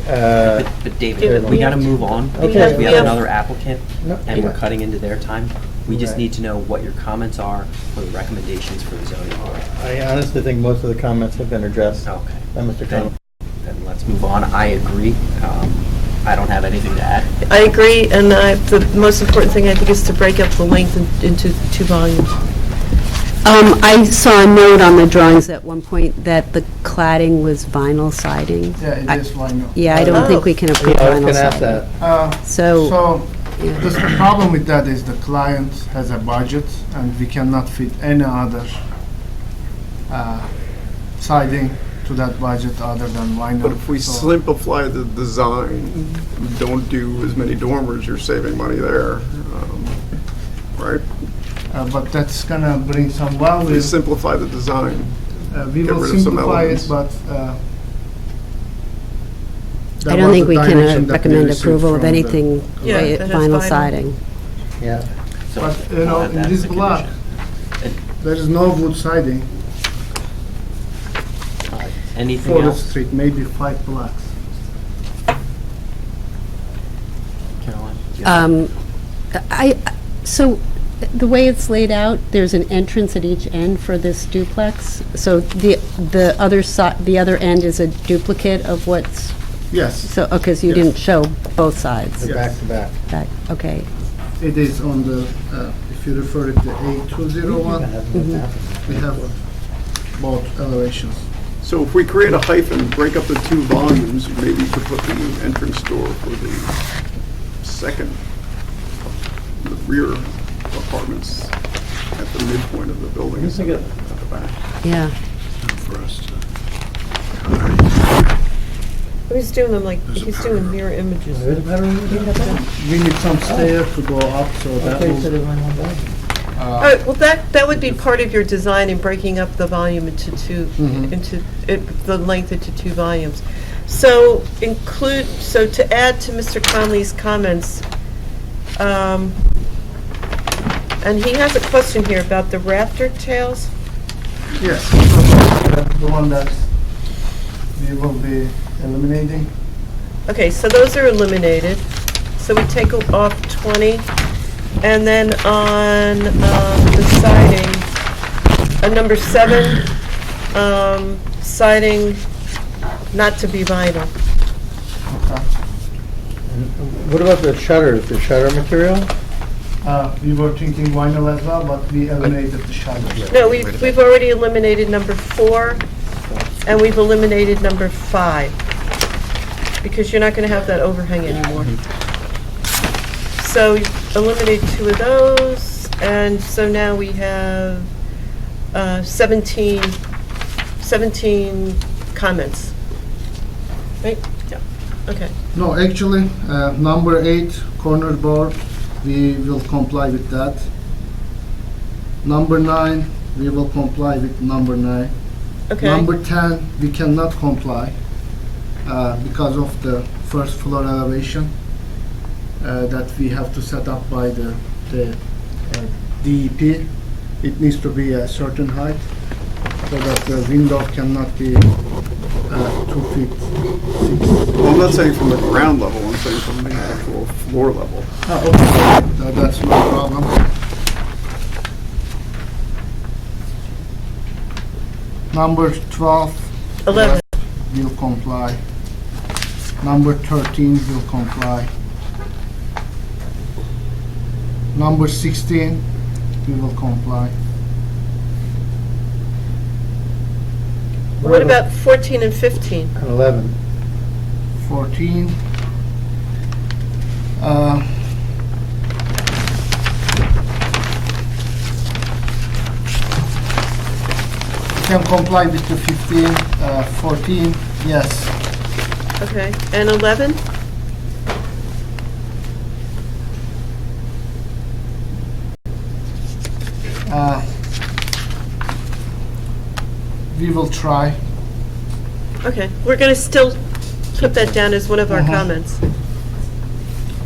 Speaker 5: But David, we gotta move on.
Speaker 2: Okay.
Speaker 5: We have another applicant,
Speaker 2: No,
Speaker 5: and we're
Speaker 2: yeah.
Speaker 5: cutting into their time. We just
Speaker 2: Right.
Speaker 5: need to know what your comments are for the recommendations for the zoning board.
Speaker 2: I honestly think most of the comments have been addressed
Speaker 5: Okay.
Speaker 2: by Mr. Connell.
Speaker 5: Then let's move on. I agree. I don't have anything to add.
Speaker 1: I agree, and the most important thing, I think, is to break up the length into 2 volumes.
Speaker 4: I saw a note on the drawings at one point that the cladding was vinyl siding.
Speaker 17: Yeah, it is vinyl.
Speaker 4: Yeah, I don't think we can approve
Speaker 2: I was
Speaker 4: vinyl
Speaker 2: going to ask
Speaker 4: siding.
Speaker 2: that.
Speaker 4: So,
Speaker 17: The problem with that is the client has a budget and we cannot fit any other siding to that budget other than vinyl.
Speaker 10: But if we
Speaker 17: So-
Speaker 10: simplify the design, don't do as many dormers, you're saving money there, right?
Speaker 17: But that's gonna bring some
Speaker 10: If
Speaker 17: value.
Speaker 10: we simplify the design,
Speaker 17: We
Speaker 10: get
Speaker 17: will
Speaker 10: rid of some
Speaker 17: simplify it,
Speaker 10: elements.
Speaker 17: but
Speaker 4: I
Speaker 17: that
Speaker 4: don't
Speaker 17: was
Speaker 4: think
Speaker 17: the
Speaker 4: we
Speaker 17: direction
Speaker 4: can
Speaker 17: that we
Speaker 4: recommend
Speaker 17: received
Speaker 4: approval of
Speaker 17: from the-
Speaker 4: anything
Speaker 1: Yeah,
Speaker 4: with
Speaker 1: that has
Speaker 4: vinyl
Speaker 1: vinyl.
Speaker 4: siding.
Speaker 2: Yeah.
Speaker 5: So
Speaker 17: But,
Speaker 5: we'll add
Speaker 17: in
Speaker 5: that
Speaker 17: this
Speaker 5: as a
Speaker 17: block,
Speaker 5: condition.
Speaker 17: there is no wood siding
Speaker 5: Anything
Speaker 17: for the
Speaker 5: else,
Speaker 17: street, maybe 5 blocks.
Speaker 5: Caroline?
Speaker 4: So the way it's laid out, there's an entrance at each end for this duplex. So the other side, the other end is a duplicate of what's,
Speaker 17: Yes,
Speaker 4: so, okay, so you
Speaker 17: Yes.
Speaker 4: didn't show both sides.
Speaker 17: Yes.
Speaker 2: Back to back.
Speaker 4: Back, okay.
Speaker 17: it is on the, if you refer it to A201, we have both elevations.
Speaker 10: so if we create a hyphen, break up the 2 volumes, maybe you could put the entrance door for the second, the rear apartments at the midpoint of the building instead of at the back.
Speaker 4: Yeah.
Speaker 6: For us to.
Speaker 1: He's doing them he's doing mirror images.
Speaker 17: We need some stairs to go up, so that will.
Speaker 1: All right, well, that would be part of your design in breaking up the volume into 2, the length into 2 volumes. So to add to Mr. Conley's comments, and he has a question here about the rafter tails.
Speaker 17: Yes, the one that we will be eliminating.
Speaker 1: Okay, so those are eliminated. So we take off 20. And then on the siding, number 7, siding not to be vinyl.
Speaker 2: What about the shutters, the shutter material?
Speaker 17: We were thinking vinyl as well, but we eliminated the shutters.
Speaker 1: No, we've already eliminated number 4, and we've eliminated number 5, because you're not going to have that overhang anymore. So eliminate 2 of those, and so now we have 17 comments. Right? Yeah. Okay.
Speaker 17: No, actually, number 8, corner board, we will comply with that. Number 9, we will comply with number 9.
Speaker 1: Okay.
Speaker 17: Number 10, we cannot comply because of the first floor elevation that we have to set up by the DEP. It needs to be a certain height so that the window cannot be 2 feet 6.
Speaker 10: Well, I'm not saying from the ground level, I'm saying from the actual floor level.
Speaker 17: Okay, that's no problem. Number 12.
Speaker 1: 11.
Speaker 17: Will comply. Number 13 will comply. Number 16, we will comply.
Speaker 1: What about 14 and 15?
Speaker 2: And 11.
Speaker 17: 14. Can comply with the 15, 14, yes.
Speaker 1: Okay, and 11?
Speaker 17: We will try.
Speaker 1: Okay, we're going to still put that down as one of our
Speaker 17: Uh-huh.
Speaker 1: comments.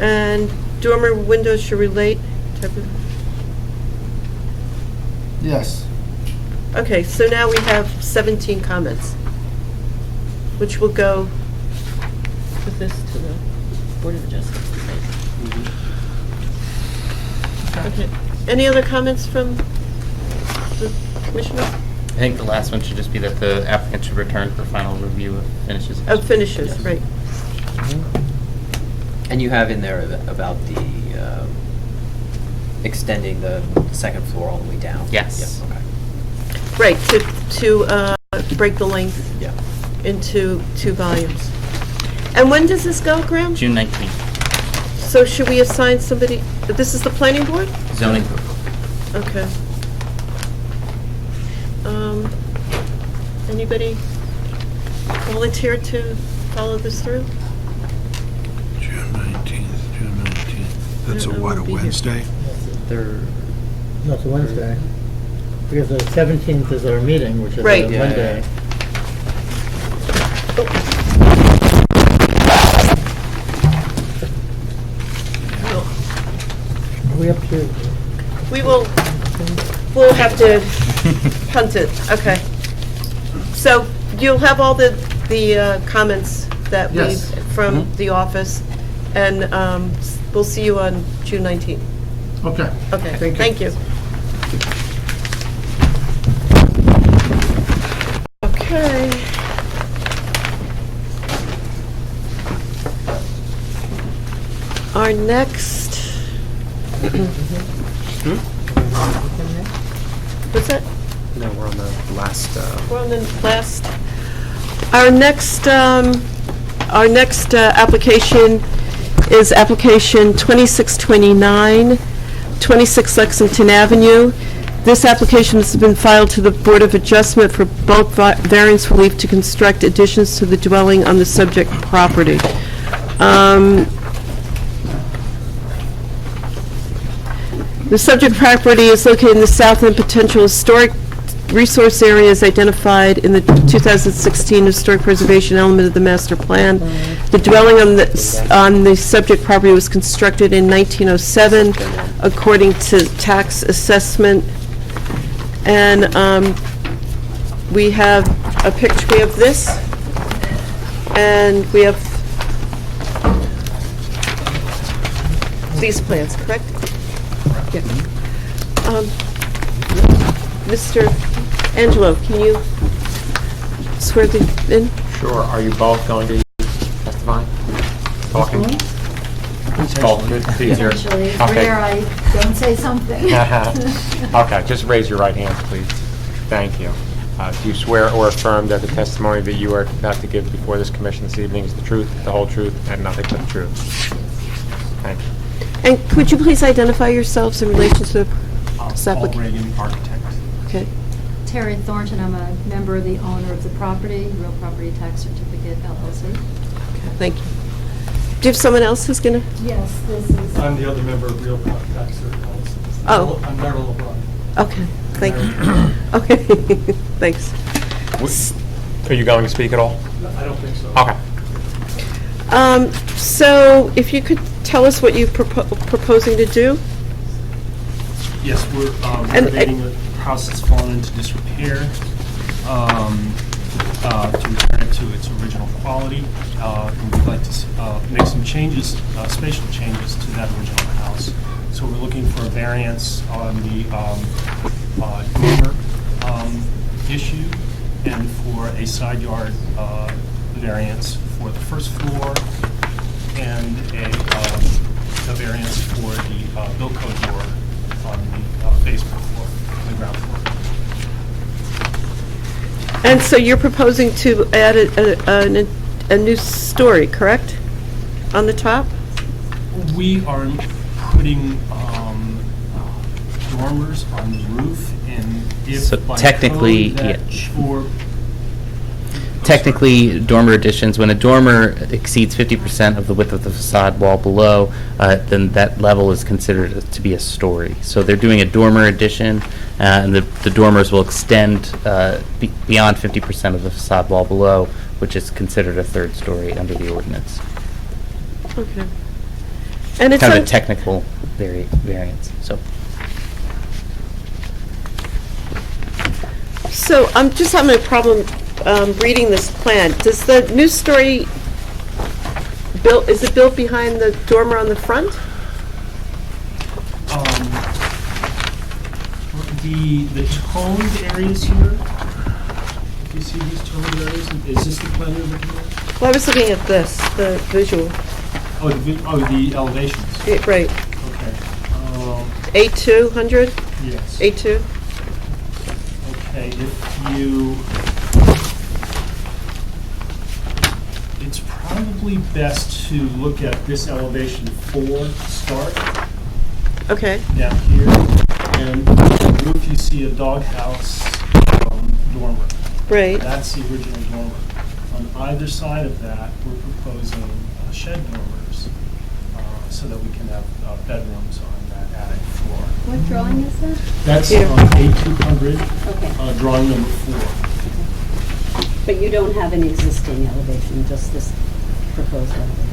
Speaker 1: And dormer windows should relate to...
Speaker 17: Yes.
Speaker 1: Okay, so now we have 17 comments, which will go with this to the Board of Adjustment. Okay. Any other comments from the commissioners?
Speaker 3: I think the last one should just be that the applicant should return for final review of finishes.
Speaker 1: Of finishes, right.
Speaker 5: And you have in there about the extending the second floor all the way down?
Speaker 3: Yes.
Speaker 5: Yes, okay.
Speaker 1: Right, to break the length
Speaker 5: Yeah.
Speaker 1: into 2 volumes. And when does this go, Graham?
Speaker 3: June 19th.
Speaker 1: So should we assign somebody, this is the planning board?
Speaker 3: Zoning.
Speaker 1: Okay. Anybody volunteer to follow this through?
Speaker 6: June 19th. That's
Speaker 1: I
Speaker 6: a what, a
Speaker 1: won't be here.
Speaker 6: Wednesday?
Speaker 2: No, it's a Wednesday. Because the 17th is our meeting, which is
Speaker 1: Right.
Speaker 2: a
Speaker 1: Yeah,
Speaker 2: Monday. Are we up to?
Speaker 1: We'll have to punt it, okay. So you'll have all the comments that we,
Speaker 2: Yes.
Speaker 1: from the office, and we'll see you on June 19th.
Speaker 17: Okay.
Speaker 1: Okay, thank you. Okay. Our next... What's that?
Speaker 5: No, we're on the last.
Speaker 1: We're on the last. Our next application is application 2629, 26 Lexington Avenue. This application has been filed to the Board of Adjustment for bulk variance relief to construct additions to the dwelling on the subject property. The subject property is located in the south end potential historic resource area is identified in the 2016 historic preservation element of the master plan. The dwelling on the subject property was constructed in 1907 according to tax assessment. And we have a picture, we have this, and we have these plans, correct? Yeah. Mr. Angelo, can you swear in?
Speaker 14: Sure. Are you both going to testify? Talking? Both, it's easier.
Speaker 18: Essentially, it's
Speaker 14: Okay.
Speaker 18: rare I don't say something.
Speaker 14: Okay, just raise your right hand, please. Thank you. Do you swear or affirm that the testimony that you are about to give before this commission this evening is the truth, the whole truth, and nothing but the truth? Thank you.
Speaker 1: And could you please identify yourselves in relation to this
Speaker 19: Paul
Speaker 1: application?
Speaker 19: Reagan, architect.
Speaker 1: Okay.
Speaker 18: Terry Thornton, I'm a member of the owner of the property, Real Property Tax Certificate LLC.
Speaker 1: Okay, thank you. you have someone else who's going to?
Speaker 18: Yes, this is.
Speaker 19: I'm the other member of Real Property Services.
Speaker 1: Oh.
Speaker 19: I'm Merrill LeBron.
Speaker 1: Okay, thank you. Okay, thanks.
Speaker 14: Are you going to speak at all?
Speaker 19: I don't think so.
Speaker 14: Okay.
Speaker 1: So if you could tell us what you're proposing to do?
Speaker 19: Yes, we're renovating a house that's fallen into disrepair to return it to its original quality. And we'd like to make some changes, spatial changes to that original house. So we're looking for a variance on the dormer issue and for a side yard variance for the first floor and a variance for the Bilco door on the basement floor, on the ground floor.
Speaker 1: And so you're proposing to add a new story, correct? On the top?
Speaker 19: We are putting dormers on the roof, and if
Speaker 3: So
Speaker 19: by
Speaker 3: technically,
Speaker 19: code that
Speaker 3: yeah.
Speaker 19: for
Speaker 3: Technically, dormer additions, when a dormer exceeds 50% of the width of the facade wall below, then that level is considered to be a story. So they're doing a dormer addition, and the dormers will extend beyond 50% of the facade wall below, which is considered a third story under the ordinance.
Speaker 1: Okay. And it's
Speaker 3: kind of
Speaker 1: on-
Speaker 3: a technical variance.
Speaker 1: So I'm just having a problem reading this plan. Does the new story is it built behind the dormer on the front?
Speaker 19: the toned areas here, if you see these toned areas, is this the plan you're looking at?
Speaker 1: Well, I was looking at this, the visual.
Speaker 19: Oh, the elevations.
Speaker 1: Right.
Speaker 19: Okay.
Speaker 1: A200?
Speaker 19: Yes.
Speaker 1: A2?
Speaker 19: Okay, if you, it's probably best to look at this elevation 4 to start.
Speaker 1: Okay.
Speaker 19: Down here, and on the roof you see a doghouse dormer.
Speaker 1: Right.
Speaker 19: That's the original dormer. On either side of that, we're proposing shed dormers so that we can have bedrooms on that attic floor.
Speaker 18: What drawing is that?
Speaker 19: That's on A200,
Speaker 18: Okay.
Speaker 19: drawing number 4.
Speaker 4: But you don't have an existing elevation, just this proposed elevation?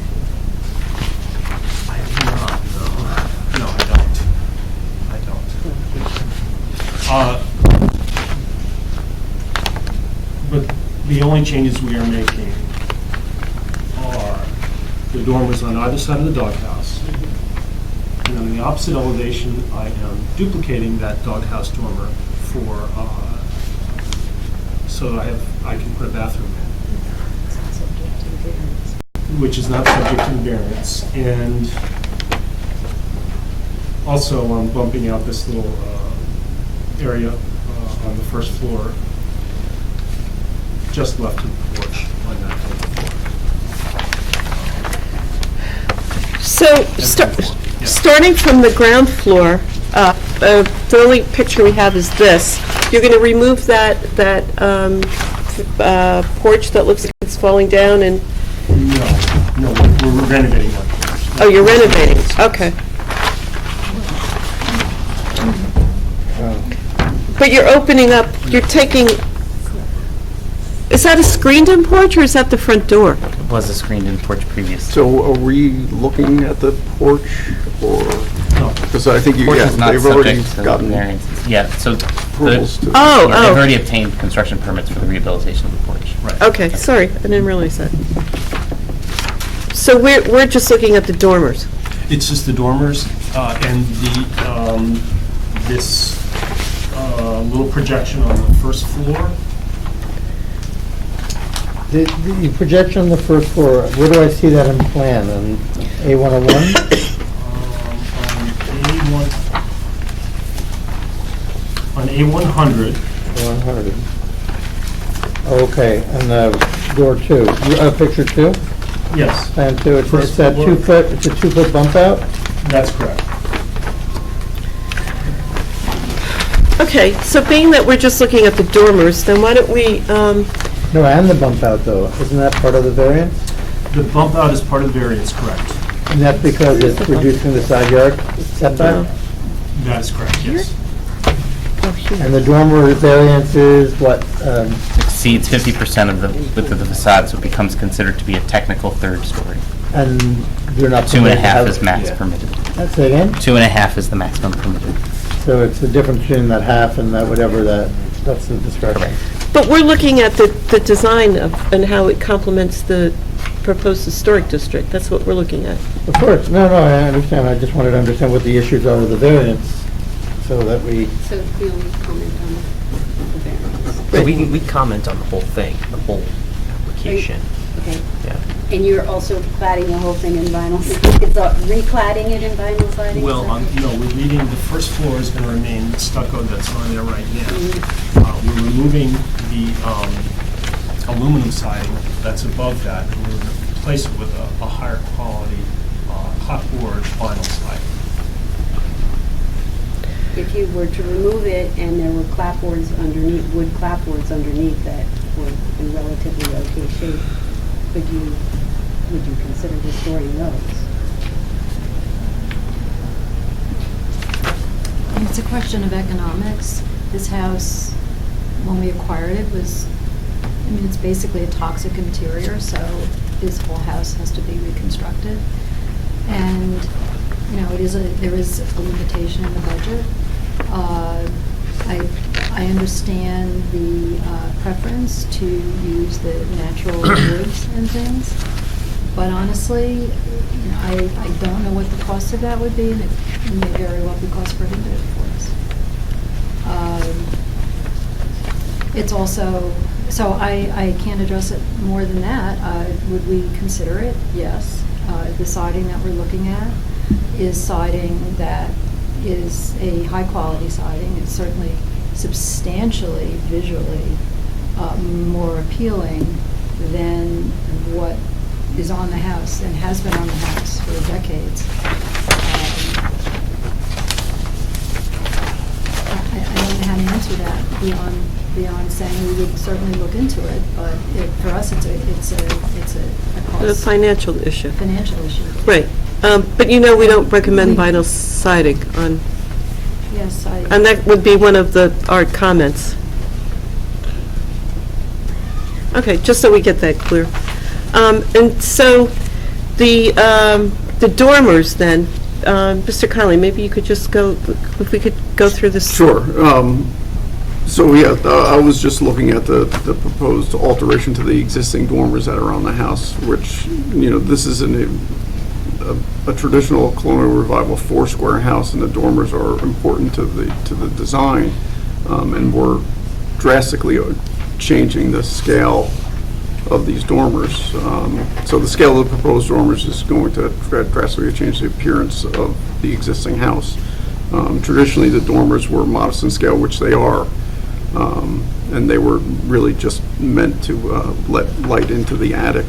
Speaker 19: I do not, no, I don't. But the only changes we are making are the dormers on either side of the doghouse. And on the opposite elevation, I am duplicating that doghouse dormer for, so I can put a bathroom in, which is not subject to the variance. And also, I'm bumping out this little area on the first floor, just left of the porch on that floor.
Speaker 1: So, starting from the ground floor, the only picture we have is this. You're going to remove that porch that looks like it's falling down and...
Speaker 19: No, we're renovating that porch.
Speaker 1: Oh, you're renovating, okay. But you're opening up, you're taking... Is that a screened-in porch, or is that the front door?
Speaker 3: It was a screened-in porch previously.
Speaker 10: So are we looking at the porch, or?
Speaker 19: No.
Speaker 10: Because I think
Speaker 3: Porch is not
Speaker 10: they've already
Speaker 3: subject to
Speaker 10: gotten
Speaker 3: variances. Yeah, so
Speaker 10: approvals to.
Speaker 3: they've already obtained construction permits for the rehabilitation of the porch.
Speaker 19: Right.
Speaker 1: Okay, sorry, I didn't realize that. So we're just looking at the dormers?
Speaker 19: It's just the dormers and this little projection on the first floor.
Speaker 2: The projection on the first floor, where do I see that in plan? On A101?
Speaker 19: On A100.
Speaker 2: 100. Okay, and door 2. Picture 2?
Speaker 19: Yes.
Speaker 2: Plan 2. It's
Speaker 19: First
Speaker 2: that
Speaker 19: floor.
Speaker 2: 2 foot. It's a 2 foot bump out.
Speaker 19: That's correct.
Speaker 1: Okay, so being that we're just looking at the dormers, then why don't we,
Speaker 2: No, and the bump out though. Isn't that part of the variance?
Speaker 19: The bump out is part of the variance, correct?
Speaker 2: And that's because it's reducing the side yard setback?
Speaker 19: That is correct, yes.
Speaker 2: And the dormer variance is what?
Speaker 3: Exceeds 50% of the width of the facade, so it becomes considered to be a technical third story.
Speaker 2: And you're not.
Speaker 3: 2.5 is max permitted.
Speaker 2: Say again?
Speaker 3: 2.5 is the maximum permitted.
Speaker 2: So it's the difference between that half and that whatever that's the discretion.
Speaker 1: But we're looking at the design of, and how it complements the proposed historic district. That's what we're looking at.
Speaker 2: Of course, no, I understand. I just wanted to understand what the issues are with the variance, so that we.
Speaker 4: So we only comment on the variance.
Speaker 5: So we comment on the whole thing, the whole application.
Speaker 4: Okay.
Speaker 5: Yeah.
Speaker 18: And you're also cladding the whole thing in vinyl, it's recladding it in vinyl siding?
Speaker 19: Well, we're leaving, the first floor is going to remain stucco that's on there right
Speaker 18: Mm-hmm.
Speaker 19: now. We're removing the aluminum siding that's above that, and we're going to replace it with a higher quality hot board vinyl siding.
Speaker 18: If you were to remove it and there were clapboards underneath, wood clapboards underneath that were in relatively okay shape, would you consider restoring those?
Speaker 20: It's a question of economics. This house, when we acquired it, it's basically a toxic interior, so this whole house has to be reconstructed. And, there is a limitation in the budget. I understand the preference to use the natural woods and things, but honestly, I don't know what the cost of that would be, and it may very well be cost prohibitive for us. It's also, so I can't address it more than that. Would we consider it? Yes. The siding that we're looking at is siding that is a high-quality siding. It's certainly substantially visually more appealing than what is on the house and has been on the house for decades. I don't know how to answer that beyond saying we would certainly look into it, but for us it's a cost.
Speaker 1: A financial issue.
Speaker 20: Financial issue.
Speaker 1: Right. But we don't recommend vinyl siding on.
Speaker 20: Yes,
Speaker 1: And that would be one of our comments. Okay, just so we get that clear. And so the dormers then, Mr. Conley, maybe you could just if we could go through this.
Speaker 10: Sure. I was just looking at the proposed alteration to the existing dormers that are on the house, which, this is a traditional colonial revival four-square house, and the dormers are important to the design, and we're drastically changing the scale of these dormers. So the scale of the proposed dormers is going to drastically change the appearance of the existing house. Traditionally, the dormers were modest in scale, which they are, and they were really just meant to let light into the attic,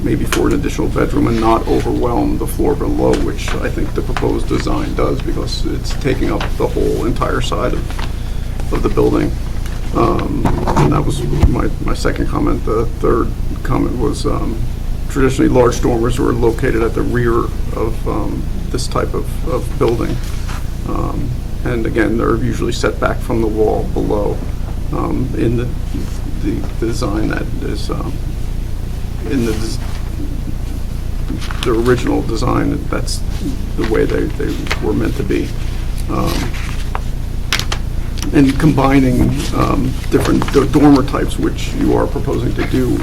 Speaker 10: maybe for an additional bedroom, and not overwhelm the floor below, which I think the proposed design does, because it's taking up the whole entire side of the building. And that was my second comment. The third comment was traditionally large dormers were located at the rear of this type of building. And again, they're usually set back from the wall below. In the design that is in the original design, that's the way they were meant to be. And combining different dormer types, which you are proposing to do,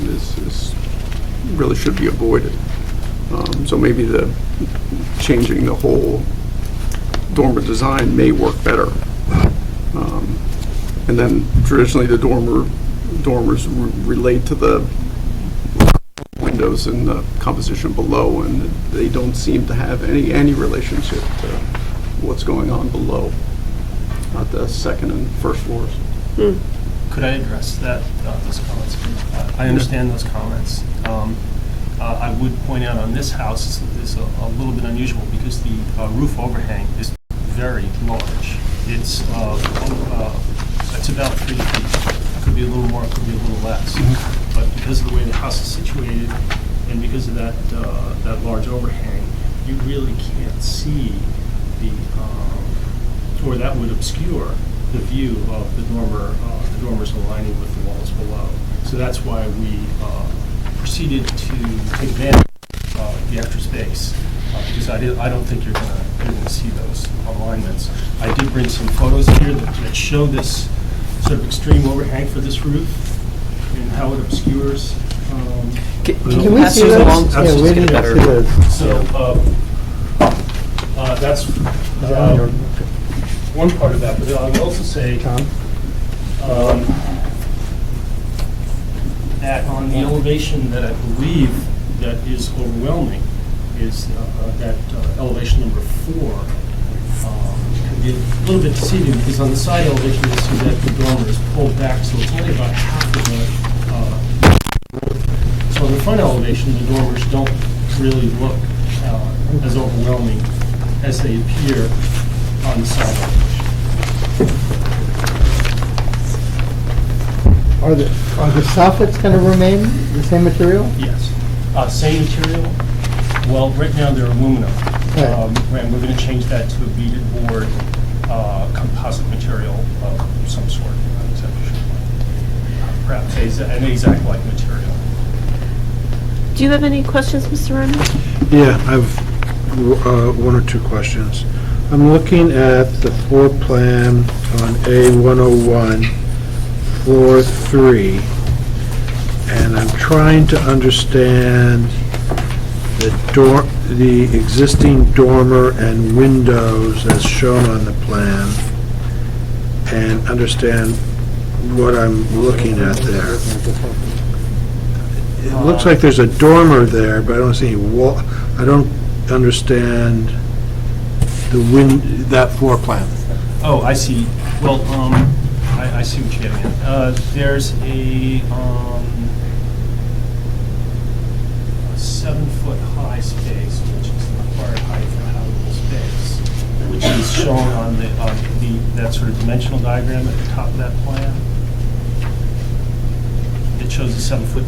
Speaker 10: is really should be avoided. So maybe changing the whole dormer design may work better. And then traditionally the dormers relate to the windows and the composition below, and they don't seem to have any relationship to what's going on below at the second and first floors.
Speaker 19: Could I address those comments? I understand those comments. I would point out on this house is a little bit unusual because the roof overhang is very large. It's about 3 feet. It could be a little more, it could be a little less. But because of the way the house is situated, And because of that, that large overhang, you really can't see or that would obscure the view of the dormers aligning with the walls below. So that's why we proceeded to take advantage of the extra space, because I don't think you're gonna see those alignments. I did bring some photos here that show this sort of extreme overhang for this roof and how it obscures.
Speaker 2: Can we see those? Yeah, we need to see those.
Speaker 19: So that's one part of that, but I would also say that on the elevation that I believe that is overwhelming is that elevation number 4 can be a little bit deceiving, because on the side elevation you see that the dormer is pulled back, so it's only about half of the so on the front elevation the dormers don't really look as overwhelming as they appear on the side elevation.
Speaker 2: Are the soffits going to remain the same material?
Speaker 19: Yes. Same material. Well, right now they're aluminum. And we're going to change that to a beaded board composite material of some sort. I'm not exactly sure. Perhaps an exact-like material.
Speaker 1: Do you have any questions, Mr. Ryman?
Speaker 6: Yeah, I have one or two questions. I'm looking at the floor plan on A101, floor 3, and I'm trying to understand the existing dormer and windows as shown on the plan, and understand what I'm looking at there. It looks like there's a dormer there, but I don't see any wall. I don't understand that floor plan.
Speaker 19: Oh, I see. Well, I see what you're getting at. There's a 7-foot high space, which is the required height for habitable space, which is shown on that sort of dimensional diagram at the top of that plan. It shows a 7-foot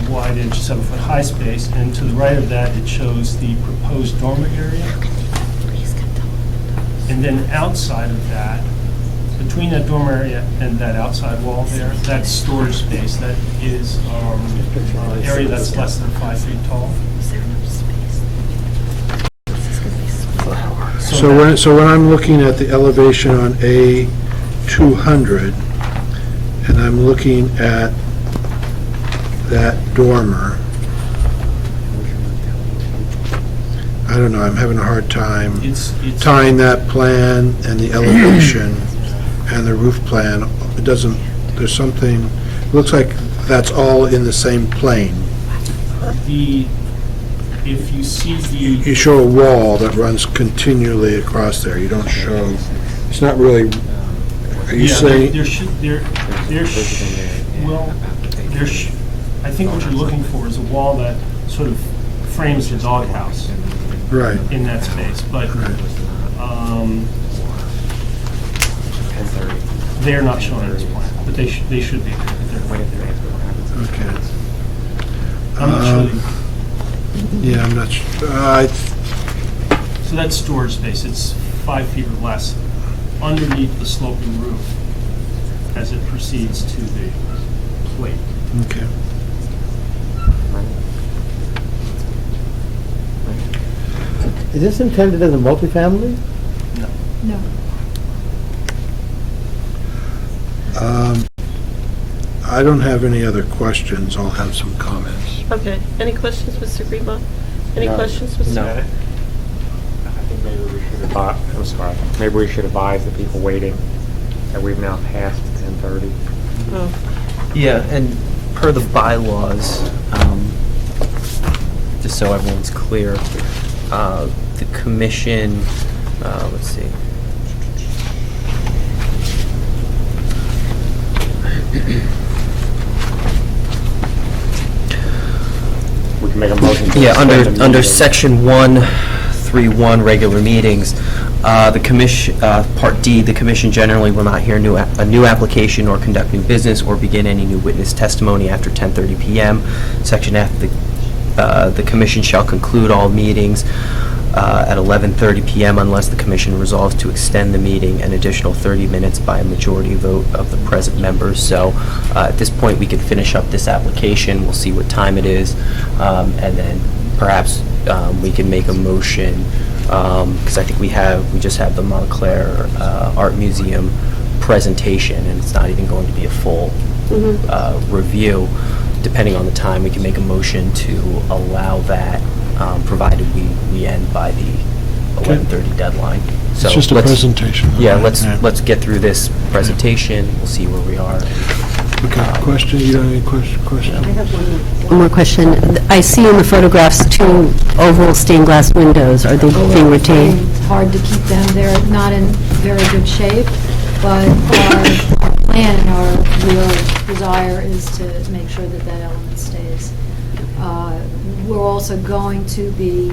Speaker 19: wide inch, 7-foot high space, and to the right of that, it shows the proposed dormer area. And then outside of that, between that dormer area and that outside wall there, that's storage space. That is an area that's less than 5 feet tall.
Speaker 6: So when I'm looking at the elevation on A200, and I'm looking at that dormer, I don't know, I'm having a hard time tying that plan and the elevation and the roof plan. It doesn't, there's something, it looks like that's all in the same plane.
Speaker 19: If you see
Speaker 6: You show a wall that runs continually across there. You don't show, it's not really, are you saying?
Speaker 19: I think what you're looking for is a wall that sort of frames the doghouse.
Speaker 6: Right.
Speaker 19: In that space, but they're not shown in this plan, but they should be.
Speaker 6: Okay.
Speaker 19: I'm not sure.
Speaker 6: Yeah, I'm not sure.
Speaker 19: So that's storage space. It's 5 feet or less underneath the sloping roof as it proceeds to the plate.
Speaker 6: Okay.
Speaker 2: Is this intended as a multifamily?
Speaker 19: No.
Speaker 9: No.
Speaker 6: I don't have any other questions. I'll have some comments.
Speaker 1: Okay. Any questions, Mr. Greenbaum? Any questions, Mr.
Speaker 14: No. I think maybe we should I'm sorry. Maybe we should advise the people waiting that we've now passed 10:30.
Speaker 1: Oh.
Speaker 5: Yeah, and per the bylaws, just so everyone's clear, the commission, let's see.
Speaker 14: We can make a motion.
Speaker 5: Yeah, under section 131, regular meetings, The commission, Part D, the commission generally will not hear a new application or conduct new business or begin any new witness testimony after 10:30 p.m. Section F, the commission shall conclude all meetings at 11:30 p.m. unless the commission resolves to extend the meeting an additional 30 minutes by a majority vote of the present members. So at this point, we can finish up this application. We'll see what time it is, and then perhaps we can make a motion, because I think we just have the Montclair Art Museum presentation, and it's not even going to be a full review. Depending on the time, we can make a motion to allow that, provided we end by the 11:30 deadline. So
Speaker 6: It's just a presentation.
Speaker 5: Yeah, let's get through this presentation. We'll see where we are.
Speaker 6: Okay, question, you don't have any question?
Speaker 4: I have one more question. I see in the photographs 2 oval stained glass windows. Are they being retained?
Speaker 20: It's hard to keep them. They're not in very good shape, but our plan and our real desire is to make sure that that element stays. We're also going to be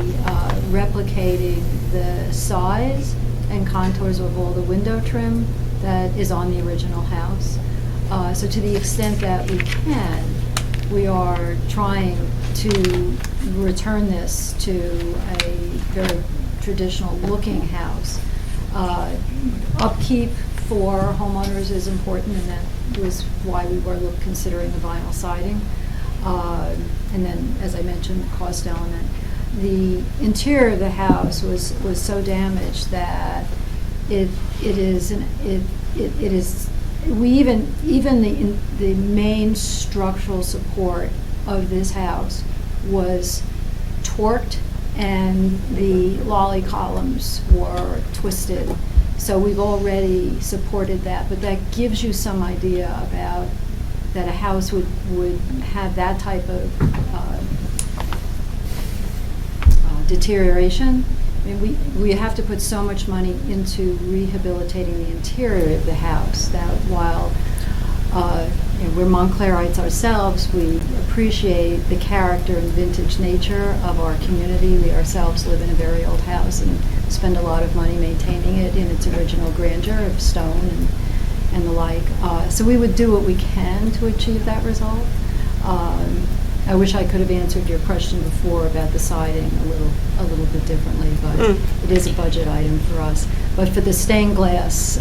Speaker 20: replicating the size and contours of all the window trim that is on the original house. So to the extent that we can, we are trying to return this to a very traditional looking house. Upkeep for homeowners is important, and that was why we were considering the vinyl siding. And then, as I mentioned, the cost element. The interior of the house was so damaged that the main structural support of this house was torqued, and the lolly columns were twisted. So we've already supported that, but that gives you some idea about that a house would have that type of deterioration. I mean, we have to put so much money into rehabilitating the interior of the house that while we're Montclairites ourselves, we appreciate the character and vintage nature of our community. We ourselves live in a very old house and spend a lot of money maintaining it in its original grandeur of stone and the like. So we would do what we can to achieve that result. I wish I could have answered your question before about the siding a little bit differently, but it is a budget item for us. But for the stained glass,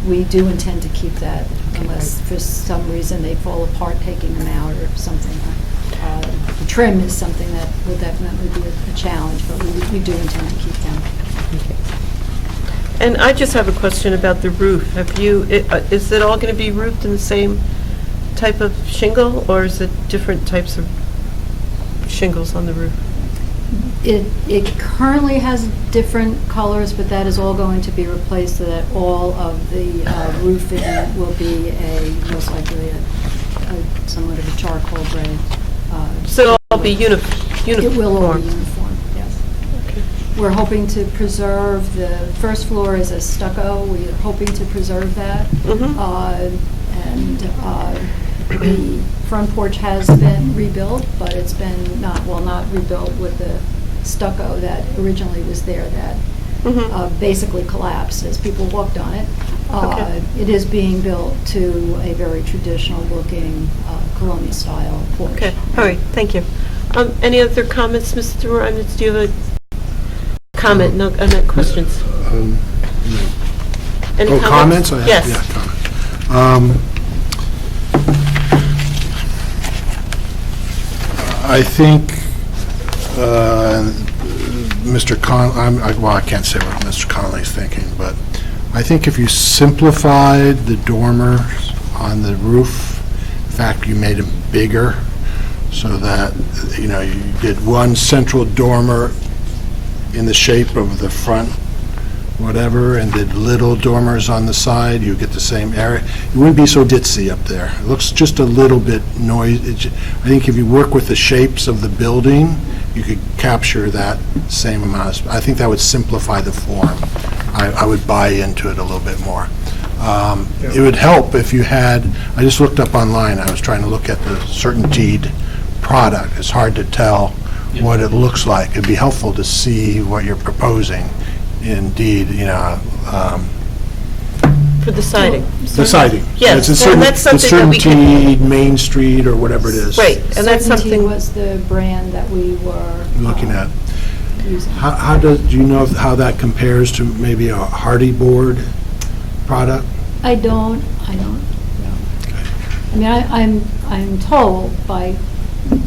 Speaker 20: we do intend to keep that unless for some reason they fall apart taking them out or something. The trim is something that will definitely be a challenge, but we do intend to keep them.
Speaker 1: And I just have a question about the roof. Is it all going to be roofed in the same type of shingle, or is it different types of shingles on the roof?
Speaker 20: It currently has different colors, but that is all going to be replaced so that all of the roofing will be most likely somewhat of a charcoal gray.
Speaker 1: So it'll all be uniform?
Speaker 20: It will all be uniform, yes.
Speaker 1: Okay.
Speaker 20: We're hoping to preserve, the first floor is a stucco. We're hoping to preserve that. The front porch has been rebuilt, but it's been not rebuilt with the stucco that originally was there that basically collapsed as people walked on it. It is being built to a very traditional looking colonial style porch.
Speaker 1: Okay, all right, thank you. Any other comments, Mr. Rhymes? Do you have a comment? No, not questions. Any
Speaker 6: comments?
Speaker 1: Yes.
Speaker 6: Yeah, comments. I think Mr. I can't say what Mr. Connolly's thinking, but I think if you simplified the dormers on the roof, in fact, you made them bigger so that, you did one central dormer in the shape of the front, whatever, and did little dormers on the side, you get the same area. It wouldn't be so ditzy up there. It looks just a little bit noisy. I think if you work with the shapes of the building, you could capture that same amount. I think that would simplify the form. I would buy into it a little bit more. It would help if you had, I just looked up online, I was trying to look at the CertainTeed product. It's hard to tell what it looks like. It'd be helpful to see what you're proposing indeed,
Speaker 1: For the siding.
Speaker 6: the siding.
Speaker 1: Yes,
Speaker 6: It's a
Speaker 1: and that's something that we can.
Speaker 6: certainty Main Street or whatever it is.
Speaker 1: Right, and that's
Speaker 20: Certainty
Speaker 1: something.
Speaker 20: was the brand that we were
Speaker 6: Looking at.
Speaker 20: using.
Speaker 6: Do you know how that compares to maybe a Hardy board product?
Speaker 20: I don't know. I mean, I'm told by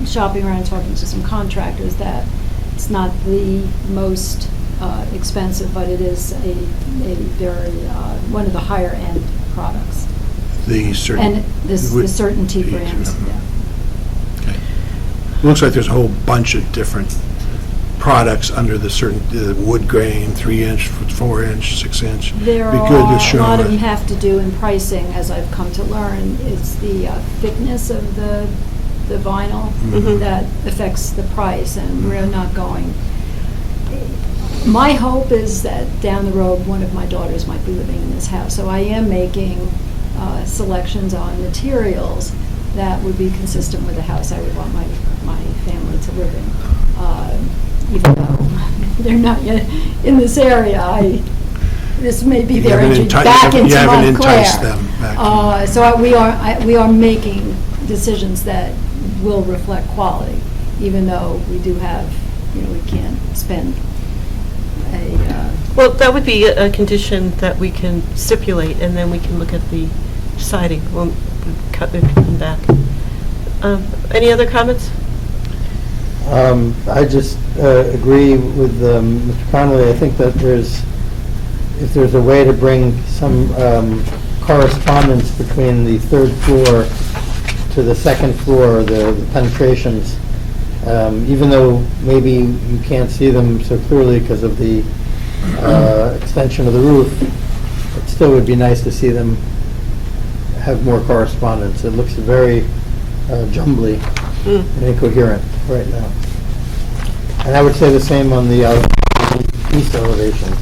Speaker 20: shopping around, talking to some contractors, that it's not the most expensive, but it is a very, one of the higher end products.
Speaker 6: The certain.
Speaker 20: And the Certainty brands, yeah.
Speaker 6: Looks like there's a whole bunch of different products under the wood grain, 3-inch, 4-inch, 6-inch.
Speaker 20: There
Speaker 6: Be
Speaker 20: are,
Speaker 6: good to
Speaker 20: a
Speaker 6: show
Speaker 20: lot of them
Speaker 6: it.
Speaker 20: have to do in pricing, as I've come to learn. It's the thickness of the vinyl
Speaker 1: Mhm.
Speaker 20: that affects the price, and we're not going. My hope is that down the road, one of my daughters might be living in this house, so I am making selections on materials that would be consistent with the house I would want my family to live in. Even though they're not yet in this area, this may be their entry back into Montclair.
Speaker 6: You haven't enticed them back.
Speaker 20: So we are making decisions that will reflect quality, even though we do have, we can't spend
Speaker 1: Well, that would be a condition that we can stipulate, and then we can look at the siding when we come back. Any other comments?
Speaker 2: I just agree with Mr. Connolly. I think that if there's a way to bring some correspondence between the third floor to the second floor, the penetrations, even though maybe you can't see them so clearly because of the extension of the roof, it still would be nice to see them have more correspondence. It looks very jumbly and incoherent right now. And I would say the same on the east elevation.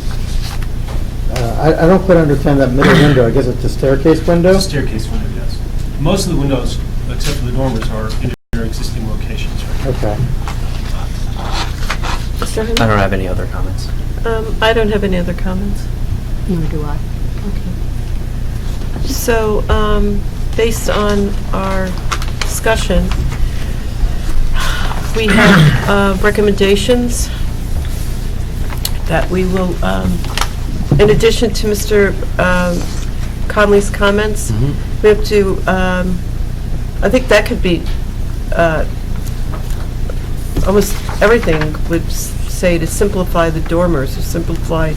Speaker 2: I don't quite understand that middle window. I guess it's a staircase window?
Speaker 19: It's a staircase window, yes. Most of the windows, except for the dormers, are in their existing locations.
Speaker 2: Okay.
Speaker 5: I don't have any other comments.
Speaker 1: I don't have any other comments.
Speaker 4: Nor do I.
Speaker 1: Okay. So, based on our discussion, we have recommendations that we will, in addition to Mr. Conley's comments, we have to, I think that could be, almost everything would say to simplify the dormers, or simplify,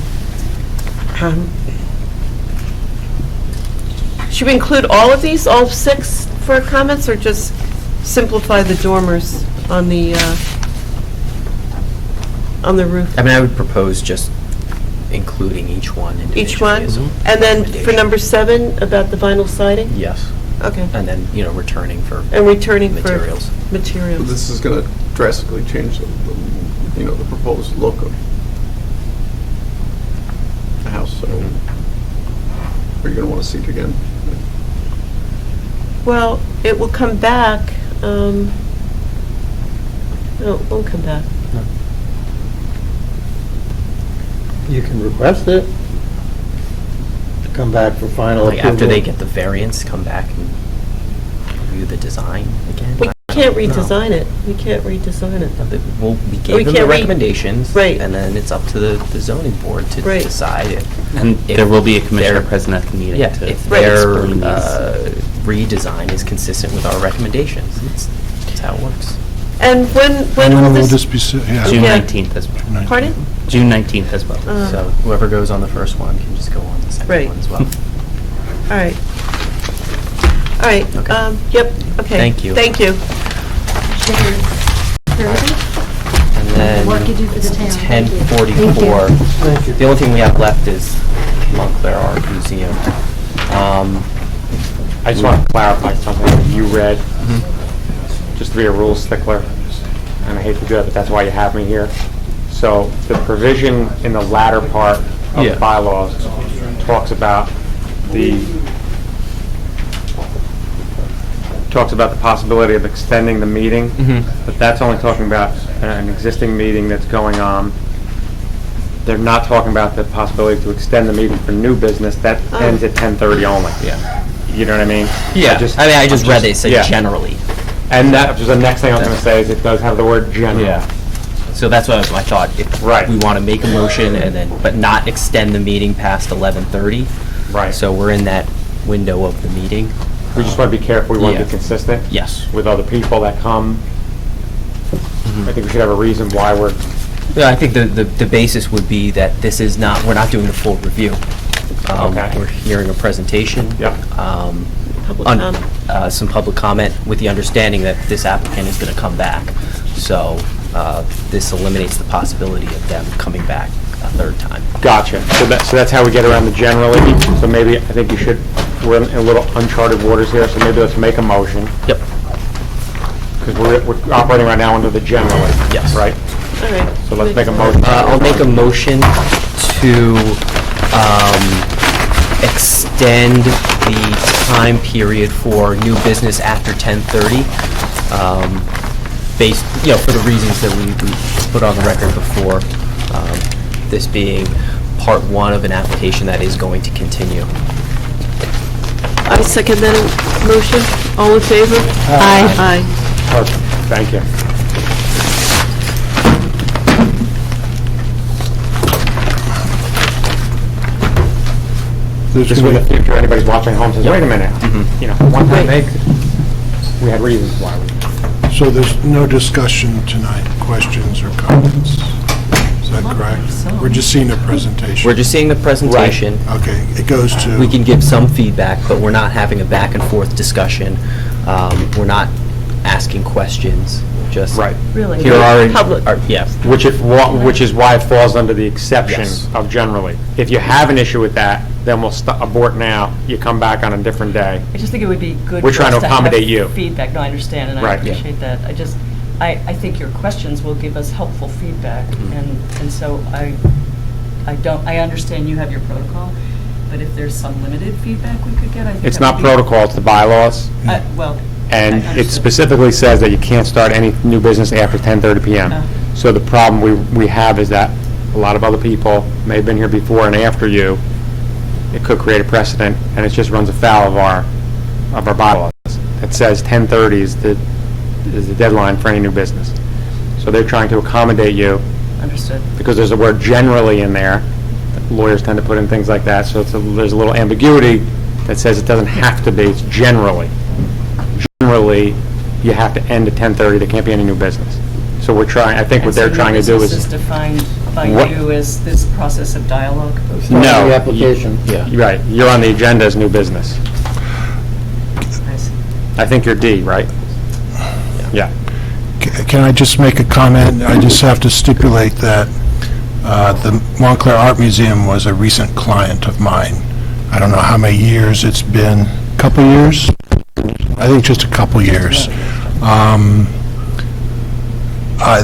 Speaker 1: should we include all of these, all 6 for comments, or just simplify the dormers on the roof?
Speaker 5: I mean, I would propose just including each one individually.
Speaker 1: Each one?
Speaker 5: as a
Speaker 1: And then for
Speaker 5: recommendation.
Speaker 1: number 7, about the vinyl siding?
Speaker 5: Yes.
Speaker 1: Okay.
Speaker 5: And then, returning for
Speaker 1: materials.
Speaker 10: But
Speaker 1: Materials.
Speaker 10: this is going to drastically change the proposed look of the house, so are you going to want to see it again?
Speaker 1: Well, it will come back, no, it won't come back.
Speaker 2: You can request it to come back for final
Speaker 5: Like,
Speaker 2: approval.
Speaker 5: after they get the variance, come back and review the design again?
Speaker 1: We can't
Speaker 5: No.
Speaker 1: redesign it. We can't redesign it.
Speaker 5: Well, we
Speaker 1: We
Speaker 5: gave them the
Speaker 1: can't
Speaker 5: recommendations.
Speaker 1: Right.
Speaker 5: And then it's up to the zoning board to
Speaker 1: Right.
Speaker 5: decide if.
Speaker 3: And
Speaker 5: if
Speaker 3: there will be a commissioner
Speaker 5: their-
Speaker 3: present at the meeting
Speaker 5: Yeah,
Speaker 3: to
Speaker 5: if
Speaker 1: Right.
Speaker 5: their
Speaker 3: explain these.
Speaker 5: redesign is consistent with our recommendations. That's how it works.
Speaker 1: And when
Speaker 6: When
Speaker 1: will
Speaker 6: will
Speaker 1: this?
Speaker 6: this be,
Speaker 3: June
Speaker 1: Yeah.
Speaker 3: 19th as well.
Speaker 1: Pardon?
Speaker 3: June 19th as well.
Speaker 5: So whoever goes on the first one can just go on the second
Speaker 1: Right.
Speaker 5: one as well.
Speaker 1: All right. All right,
Speaker 5: Okay.
Speaker 1: yep, okay.
Speaker 5: Thank you.
Speaker 1: Thank you.
Speaker 5: And then
Speaker 20: Work you do for the town. Thank you.
Speaker 5: 1044.
Speaker 2: Thank you.
Speaker 5: The only thing we have left is Montclair Art Museum.
Speaker 14: I just want to clarify something that you read, just to be a rule stickler, and I hate to do it, but that's why you have me here. So the provision in the latter part of the bylaws talks about the possibility of extending the meeting, but that's only talking about an existing meeting that's going on they're not talking about the possibility to extend the meeting for new business. That ends at 10:30 only.
Speaker 5: Yeah.
Speaker 14: You know what I mean?
Speaker 5: Yeah. I just read they said
Speaker 14: yeah.
Speaker 5: generally.
Speaker 14: And that was the next thing I was going to say, is it does have the word general.
Speaker 5: Yeah. So that's what I thought, if we want to make a motion and then, but not extend the meeting past 11:30.
Speaker 14: Right.
Speaker 5: So we're in that window of the meeting.
Speaker 14: We just want to be careful, we want to
Speaker 5: Yeah.
Speaker 14: be consistent.
Speaker 5: Yes.
Speaker 14: With other people that come. I think we should have a reason why we're.
Speaker 5: Yeah, I think the basis would be that this is not, we're not doing the full review.
Speaker 14: Okay.
Speaker 5: We're hearing a presentation.
Speaker 14: Yep.
Speaker 5: Some public comment with the understanding that this applicant is going to come back. So this eliminates the possibility of them coming back a third time.
Speaker 14: Gotcha. So that's how we get around the generally. So maybe, I think you should, we're in a little uncharted waters here, so maybe let's make a motion.
Speaker 5: Yep.
Speaker 14: Because we're operating right now under the generally.
Speaker 5: Yes.
Speaker 14: Right?
Speaker 1: All right.
Speaker 14: So let's make a motion.
Speaker 5: I'll make a motion to extend the time period for new business after 10:30, based, for the reasons that we put on the record before, this being part one of an application that is going to continue.
Speaker 1: I second that motion. All in favor?
Speaker 14: Aye.
Speaker 1: Aye.
Speaker 14: Perfect. Thank you. Just in the future, anybody's watching at home says, wait a minute, one time we had reasons why we.
Speaker 6: So there's no discussion tonight, questions or comments? Is that correct? We're just seeing a presentation?
Speaker 5: We're just seeing the presentation.
Speaker 6: Okay, it goes to...
Speaker 5: We can give some feedback, but we're not having a back and forth discussion. We're not asking questions, just...
Speaker 14: Right.
Speaker 1: Really?
Speaker 5: Here are...
Speaker 1: Public.
Speaker 5: Yeah.
Speaker 14: Which is why it falls under the exception
Speaker 5: Yes.
Speaker 14: of generally. If you have an issue with that, then we'll abort now. You come back on a different day.
Speaker 21: I just think it would be good
Speaker 14: We're
Speaker 21: for
Speaker 14: trying
Speaker 21: us
Speaker 14: to
Speaker 21: have
Speaker 14: accommodate you.
Speaker 21: feedback. No, I understand, and I
Speaker 14: Right.
Speaker 21: appreciate that. I think your questions will give us helpful feedback, and so I understand you have your protocol, but if there's some limited feedback we could get, I think
Speaker 14: It's
Speaker 21: that
Speaker 14: not
Speaker 21: would be-
Speaker 14: protocol, it's the bylaws.
Speaker 21: Well,
Speaker 14: And
Speaker 21: I
Speaker 14: it
Speaker 21: understood.
Speaker 14: specifically says that you can't start any new business after 10:30 PM. So the problem we have is that a lot of other people may have been here before and after you. It could create a precedent, and it just runs afoul of our bylaws. It says 10:30 is the deadline for any new business. So they're trying to accommodate you.
Speaker 21: Understood.
Speaker 14: Because there's a word generally in there. Lawyers tend to put in things like that, so there's a little ambiguity that says it doesn't have to be, it's generally. Generally, you have to end at 10:30, there can't be any new business. So we're trying, I think what they're trying to do
Speaker 21: This
Speaker 14: is...
Speaker 21: is defined by
Speaker 14: What-
Speaker 21: you as this process of dialogue?
Speaker 14: No.
Speaker 2: The application.
Speaker 14: Right, you're on the agenda as new business.
Speaker 21: I see.
Speaker 14: I think you're D, right? Yeah.
Speaker 6: Can I just make a comment? I just have to stipulate that the Montclair Art Museum was a recent client of mine. I don't know how many years it's been, couple years? I think just a couple years.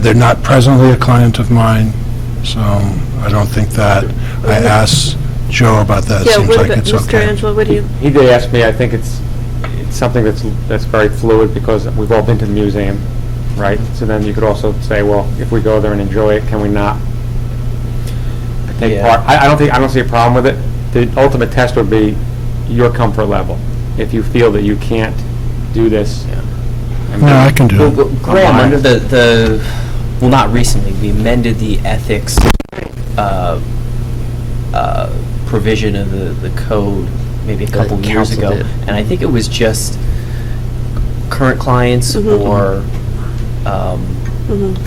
Speaker 6: They're not presently a client of mine, so I don't think that. I asked Joe about that,
Speaker 1: Yeah,
Speaker 6: seems
Speaker 1: what
Speaker 6: like
Speaker 1: about,
Speaker 6: it's
Speaker 1: Mr.
Speaker 6: okay.
Speaker 1: Angelo, what do you?
Speaker 14: He did ask me, I think it's something that's very fluid, because we've all been to the museum, right? So then you could also say, well, if we go there and enjoy it, can we not take
Speaker 5: Yeah.
Speaker 14: part? I don't see a problem with it. The ultimate test would be your comfort level. If you feel that you can't do this.
Speaker 6: No, I can do it.
Speaker 5: Well, Graham, under well, not recently, we amended the ethics provision of the code maybe a couple years council ago. did. And I think it was just current clients or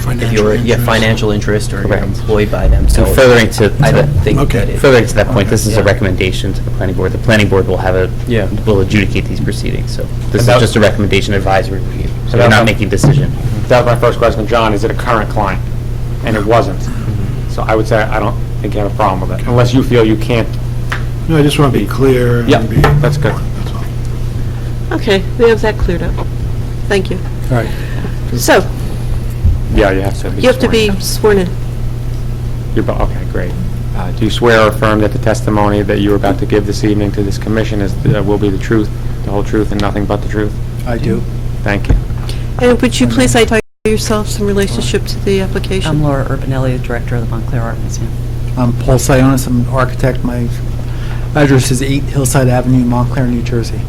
Speaker 5: if you're financial interest or you're
Speaker 3: Correct.
Speaker 5: employed by them. So
Speaker 3: And furthering to
Speaker 5: I don't think that it.
Speaker 3: furthering to that point, this is a
Speaker 5: Yeah.
Speaker 3: recommendation to the planning board. The planning board will have will adjudicate these proceedings. So this is
Speaker 14: that-
Speaker 3: just a recommendation advisory review. So
Speaker 14: that-
Speaker 3: we're not making a decision.
Speaker 14: That was my first question, John, is it a current client? And it wasn't. So I would say I don't think you have a problem with it, unless you feel you can't.
Speaker 6: No, I just want to be clear. and
Speaker 14: Yep,
Speaker 6: be-
Speaker 14: that's good.
Speaker 6: That's all.
Speaker 1: Okay, we have that cleared up. Thank you.
Speaker 6: All right.
Speaker 1: So,
Speaker 14: Yeah, you have to be
Speaker 1: you have to
Speaker 14: sworn.
Speaker 1: be sworn in.
Speaker 14: Okay, great. Do you swear or affirm that the testimony that you're about to give this evening to this commission will be the truth, the whole truth, and nothing but the truth?
Speaker 6: I do.
Speaker 14: Thank you.
Speaker 1: And would you please identify yourselves in relationship to the application?
Speaker 21: I'm Laura Urbanelli, the Director of the Montclair Art Museum.
Speaker 7: I'm Paul Sionis. I'm an architect. My address is 8 Hillside Avenue, Montclair, New Jersey.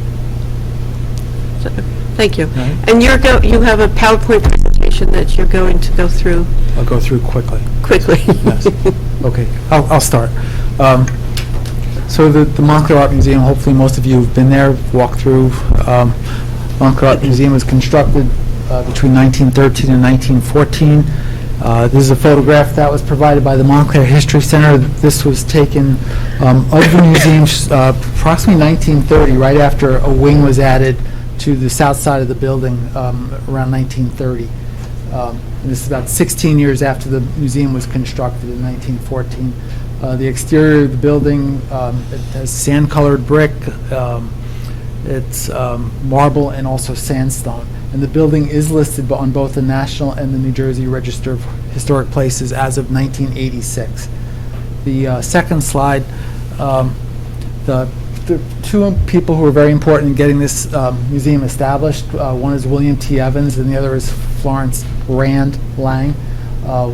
Speaker 1: Thank you.
Speaker 7: Right.
Speaker 1: And you have a PowerPoint presentation that you're going to go through
Speaker 7: I'll go through quickly.
Speaker 1: quickly.
Speaker 7: Yes. Okay, I'll start. So the Montclair Art Museum, hopefully most of you have been there, walked through. Montclair Art Museum was constructed between 1913 and 1914. This is a photograph that was provided by the Montclair History Center. This was taken of the museum approximately 1930, right after a wing was added to the south side of the building around 1930. And this is about 16 years after the museum was constructed in 1914. The exterior of the building, it has sand-colored brick, it's marble and also sandstone. And the building is listed on both the National and the New Jersey Register of Historic Places as of 1986. The second slide, the two people who were very important in getting this museum established, one is William T. Evans and the other is Florence Rand Lang.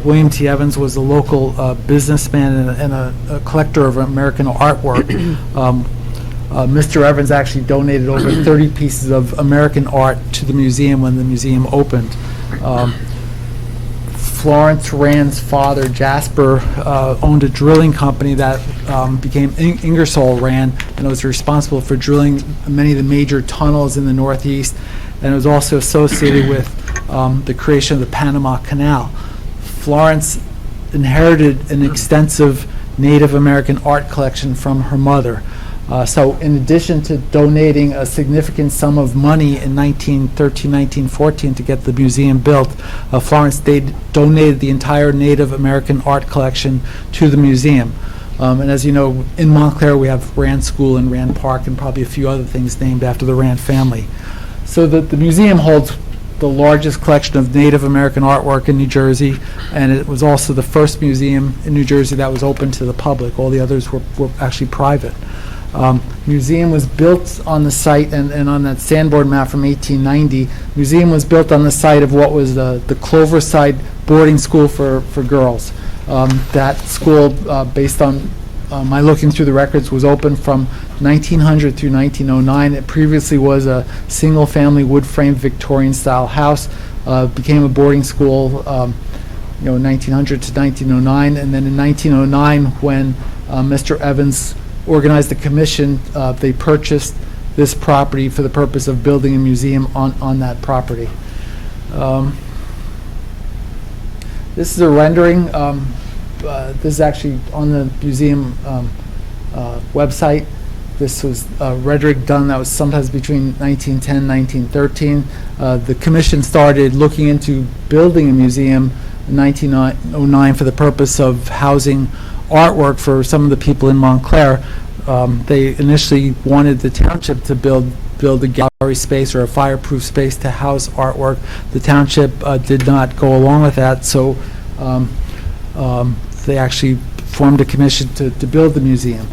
Speaker 7: William T. Evans was a local businessman and a collector of American artwork. Mr. Evans actually donated over 30 pieces of American art to the museum when the museum opened. Florence Rand's father, Jasper, owned a drilling company that became Ingersoll Rand, and was responsible for drilling many of the major tunnels in the Northeast, and it was also associated with the creation of the Panama Canal. Florence inherited an extensive Native American art collection from her mother. So in addition to donating a significant sum of money in 1913, 1914 to get the museum built, Florence donated the entire Native American art collection to the museum. And as you know, in Montclair we have Rand School and Rand Park and probably a few other things named after the Rand family. So the museum holds the largest collection of Native American artwork in New Jersey, and it was also the first museum in New Jersey that was open to the public. All the others were actually private. Museum was built on the site, and on that sandboard map from 1890, museum was built on the site of what was the Cloverside boarding school for girls. That school, based on my looking through the records, was open from 1900 through 1909. It previously was a single-family wood-frame Victorian-style house. Became a boarding school, 1900 to 1909, and then in 1909, when Mr. Evans organized a commission, they purchased this property for the purpose of building a museum on that property. This is a rendering. This is actually on the museum website. This was a rendering done that was sometimes between 1910 and 1913. The commission started looking into building a museum in 1909 for the purpose of housing artwork for some of the people in Montclair. They initially wanted the township to build a gallery space or a fireproof space to house artwork. The township did not go along with that, so they actually formed a commission to build the museum.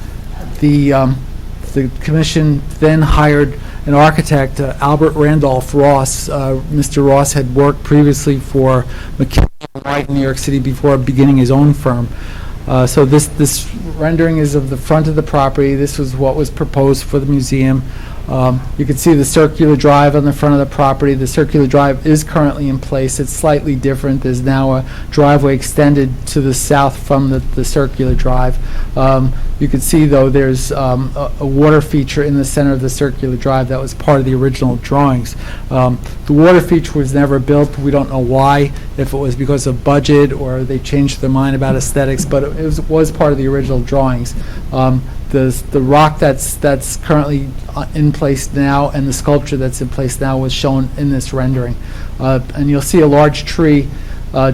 Speaker 7: The commission then hired an architect, Albert Randolph Ross. Mr. Ross had worked previously for McKinney & White in New York City before beginning his own firm. So this rendering is of the front of the property. This was what was proposed for the museum. You can see the circular drive on the front of the property. The circular drive is currently in place. It's slightly different. There's now a driveway extended to the south from the circular drive. You can see, though, there's a water feature in the center of the circular drive that was part of the original drawings. The water feature was never built. We don't know why, if it was because of budget or they changed their mind about aesthetics, but it was part of the original drawings. The rock that's currently in place now and the sculpture that's in place now was shown in this rendering. And you'll see a large tree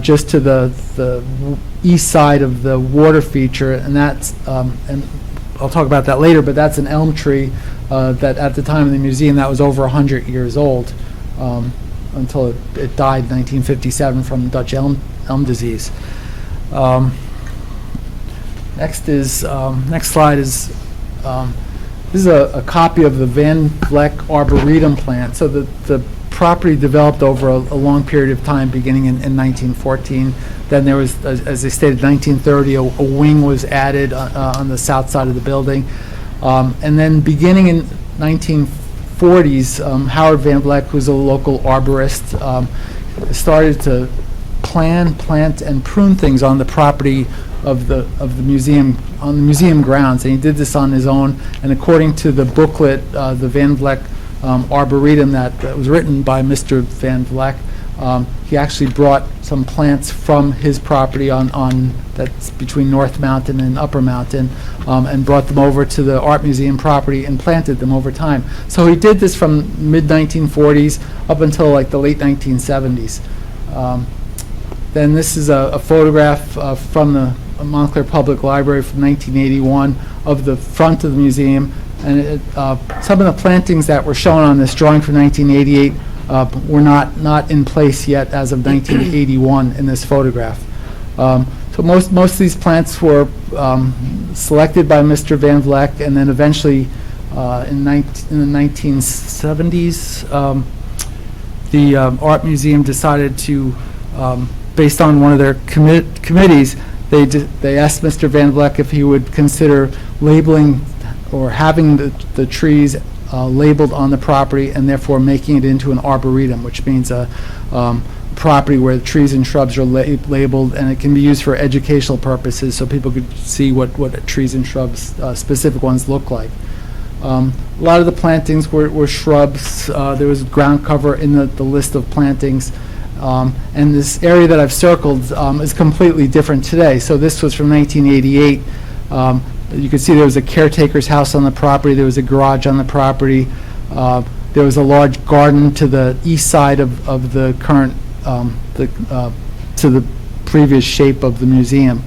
Speaker 7: just to the east side of the water feature, and that's, and I'll talk about that later, but that's an elm tree that at the time of the museum that was over 100 years old until it died in 1957 from Dutch elm disease. Next slide is, this is a copy of the Van Vleck Arboretum plan. So the property developed over a long period of time, beginning in 1914. Then there was, as they stated, 1930, a wing was added on the south side of the building. And then beginning in 1940s, Howard Van Vleck, who's a local arborist, started to plant, and prune things on the property of the museum, on the museum grounds. And he did this on his own. And according to the booklet, the Van Vleck Arboretum that was written by Mr. Van Vleck, he actually brought some plants from his property on that's between North Mountain and Upper Mountain, and brought them over to the Art Museum property and planted them over time. So he did this from mid-1940s up until like the late 1970s. Then this is a photograph from the Montclair Public Library from 1981 of the front of the museum. And some of the plantings that were shown on this drawing from 1988 were not in place yet as of 1981 in this photograph. So most of these plants were selected by Mr. Van Vleck, and then eventually in the 1970s, the Art Museum decided to, based on one of their committees, they asked Mr. Van Vleck if he would consider labeling or having the trees labeled on the property, and therefore making it into an arboretum, which means a property where the trees and shrubs are labeled, and it can be used for educational purposes so people could see what trees and shrubs, specific ones, look like. A lot of the plantings were shrubs. There was ground cover in the list of plantings. And this area that I've circled is completely different today. So this was from 1988. You can see there was a caretaker's house on the property. There was a garage on the property. There was a large garden to the east side of the current, to the previous shape of the museum.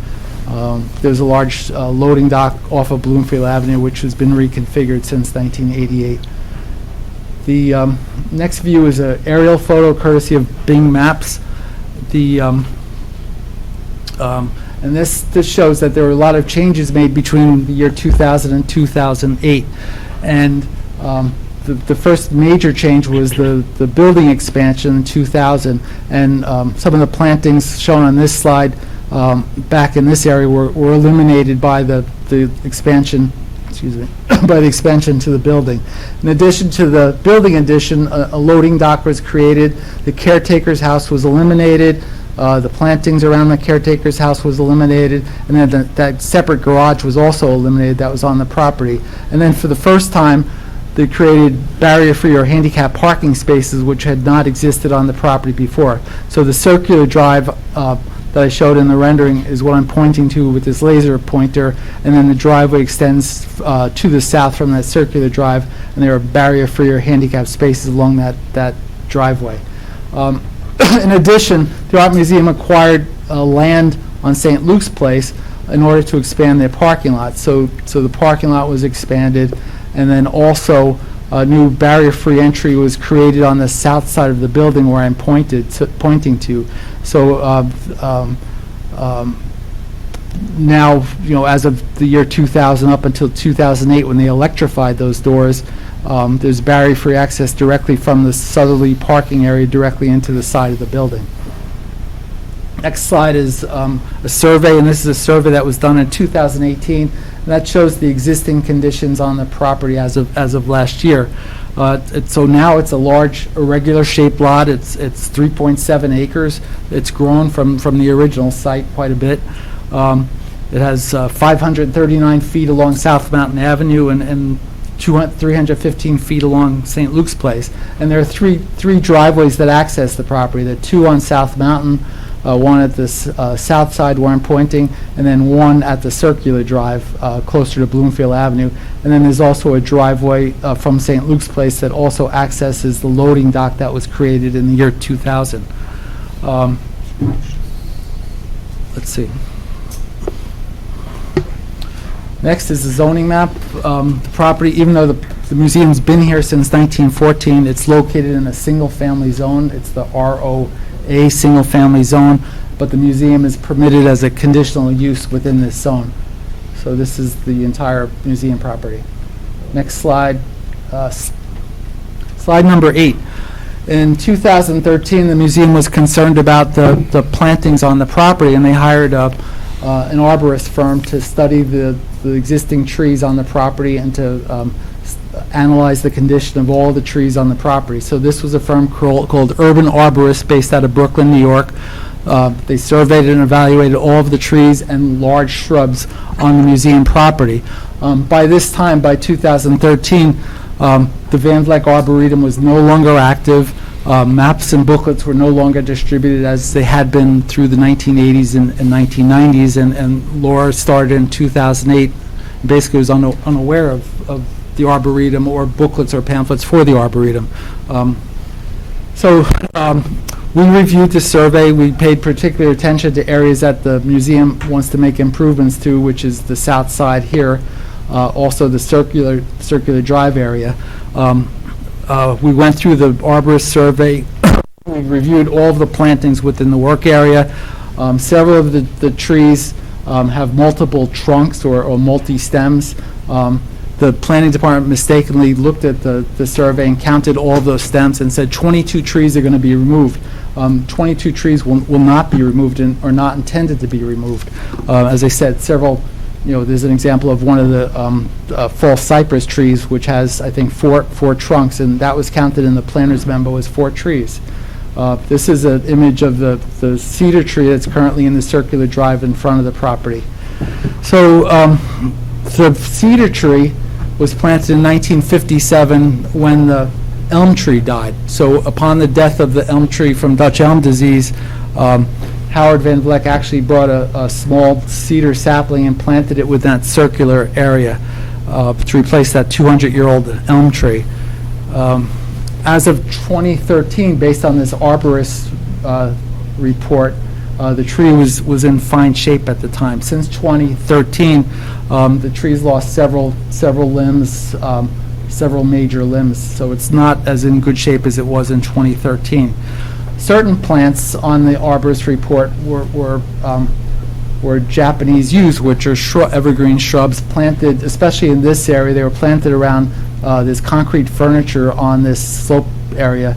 Speaker 7: There's a large loading dock off of Bloomfield Avenue, which has been reconfigured since 1988. The next view is an aerial photo courtesy of Bing Maps. And this shows that there were a lot of changes made between the year 2000 and 2008. And the first major change was the building expansion in 2000. And some of the plantings shown on this slide back in this area were eliminated by the expansion, by the expansion to the building. In addition to the building addition, a loading dock was created. The caretaker's house was eliminated. The plantings around the caretaker's house was eliminated, and then that separate garage was also eliminated that was on the property. And then for the first time, they created barrier-free or handicap parking spaces, which had not existed on the property before. So the circular drive that I showed in the rendering is what I'm pointing to with this laser pointer, and then the driveway extends to the south from that circular drive, and there are barrier-free or handicap spaces along that driveway. In addition, the Art Museum acquired land on St. Luke's Place in order to expand their parking lot. So the parking lot was expanded, and then also a new barrier-free entry was created on the south side of the building where I'm pointing to. So now, as of the year 2000 up until 2008, when they electrified those doors, there's barrier-free access directly from the southerly parking area directly into the side of the building. Next slide is a survey, and this is a survey that was done in 2018. And that shows the existing conditions on the property as of last year. So now it's a large irregular shaped lot. It's 3.7 acres. It's grown from the original site quite a bit. It has 539 feet along South Mountain Avenue and 315 feet along St. Luke's Place. And there are three driveways that access the property. There are two on South Mountain, one at the south side where I'm pointing, and then one at the circular drive closer to Bloomfield Avenue. And then there's also a driveway from St. Luke's Place that also accesses the loading dock that was created in the year 2000. Let's see. Next is the zoning map. The property, even though the museum's been here since 1914, it's located in a single-family zone. It's the ROA single-family zone, but the museum is permitted as a conditional use within this zone. So this is the entire museum property. Next slide. Slide number 8. In 2013, the museum was concerned about the plantings on the property, and they hired an arborist firm to study the existing trees on the property and to analyze the condition of all the trees on the property. So this was a firm called Urban Arborists based out of Brooklyn, New York. They surveyed and evaluated all of the trees and large shrubs on the museum property. By this time, by 2013, the Van Vleck Arboretum was no longer active. Maps and booklets were no longer distributed as they had been through the 1980s and 1990s, and Laura started in 2008. Basically was unaware of the Arboretum or booklets or pamphlets for the Arboretum. We reviewed the survey. We paid particular attention to areas that the museum wants to make improvements to, which is the south side here, also the circular drive area. We went through the arborist survey. We reviewed all of the plantings within the work area. Several of the trees have multiple trunks or multi-stems. The planning department mistakenly looked at the survey and counted all those stems and said 22 trees are going to be removed. 22 trees will not be removed and are not intended to be removed. As I said, several, there's an example of one of the false cypress trees, which has, I think, four trunks, and that was counted in the planner's memo as 4 trees. This is an image of the cedar tree that's currently in the circular drive in front of the property. So the cedar tree was planted in 1957 when the elm tree died. So upon the death of the elm tree from Dutch elm disease, Howard Van Vleck actually brought a small cedar sapling and planted it within that circular area to replace that 200-year-old elm tree. As of 2013, based on this arborist report, the tree was in fine shape at the time. Since 2013, the tree's lost several limbs, several major limbs, so it's not as in good shape as it was in 2013. Certain plants on the arborist report were Japanese yews, which are evergreen shrubs planted, especially in this area. They were planted around this concrete furniture on this slope area.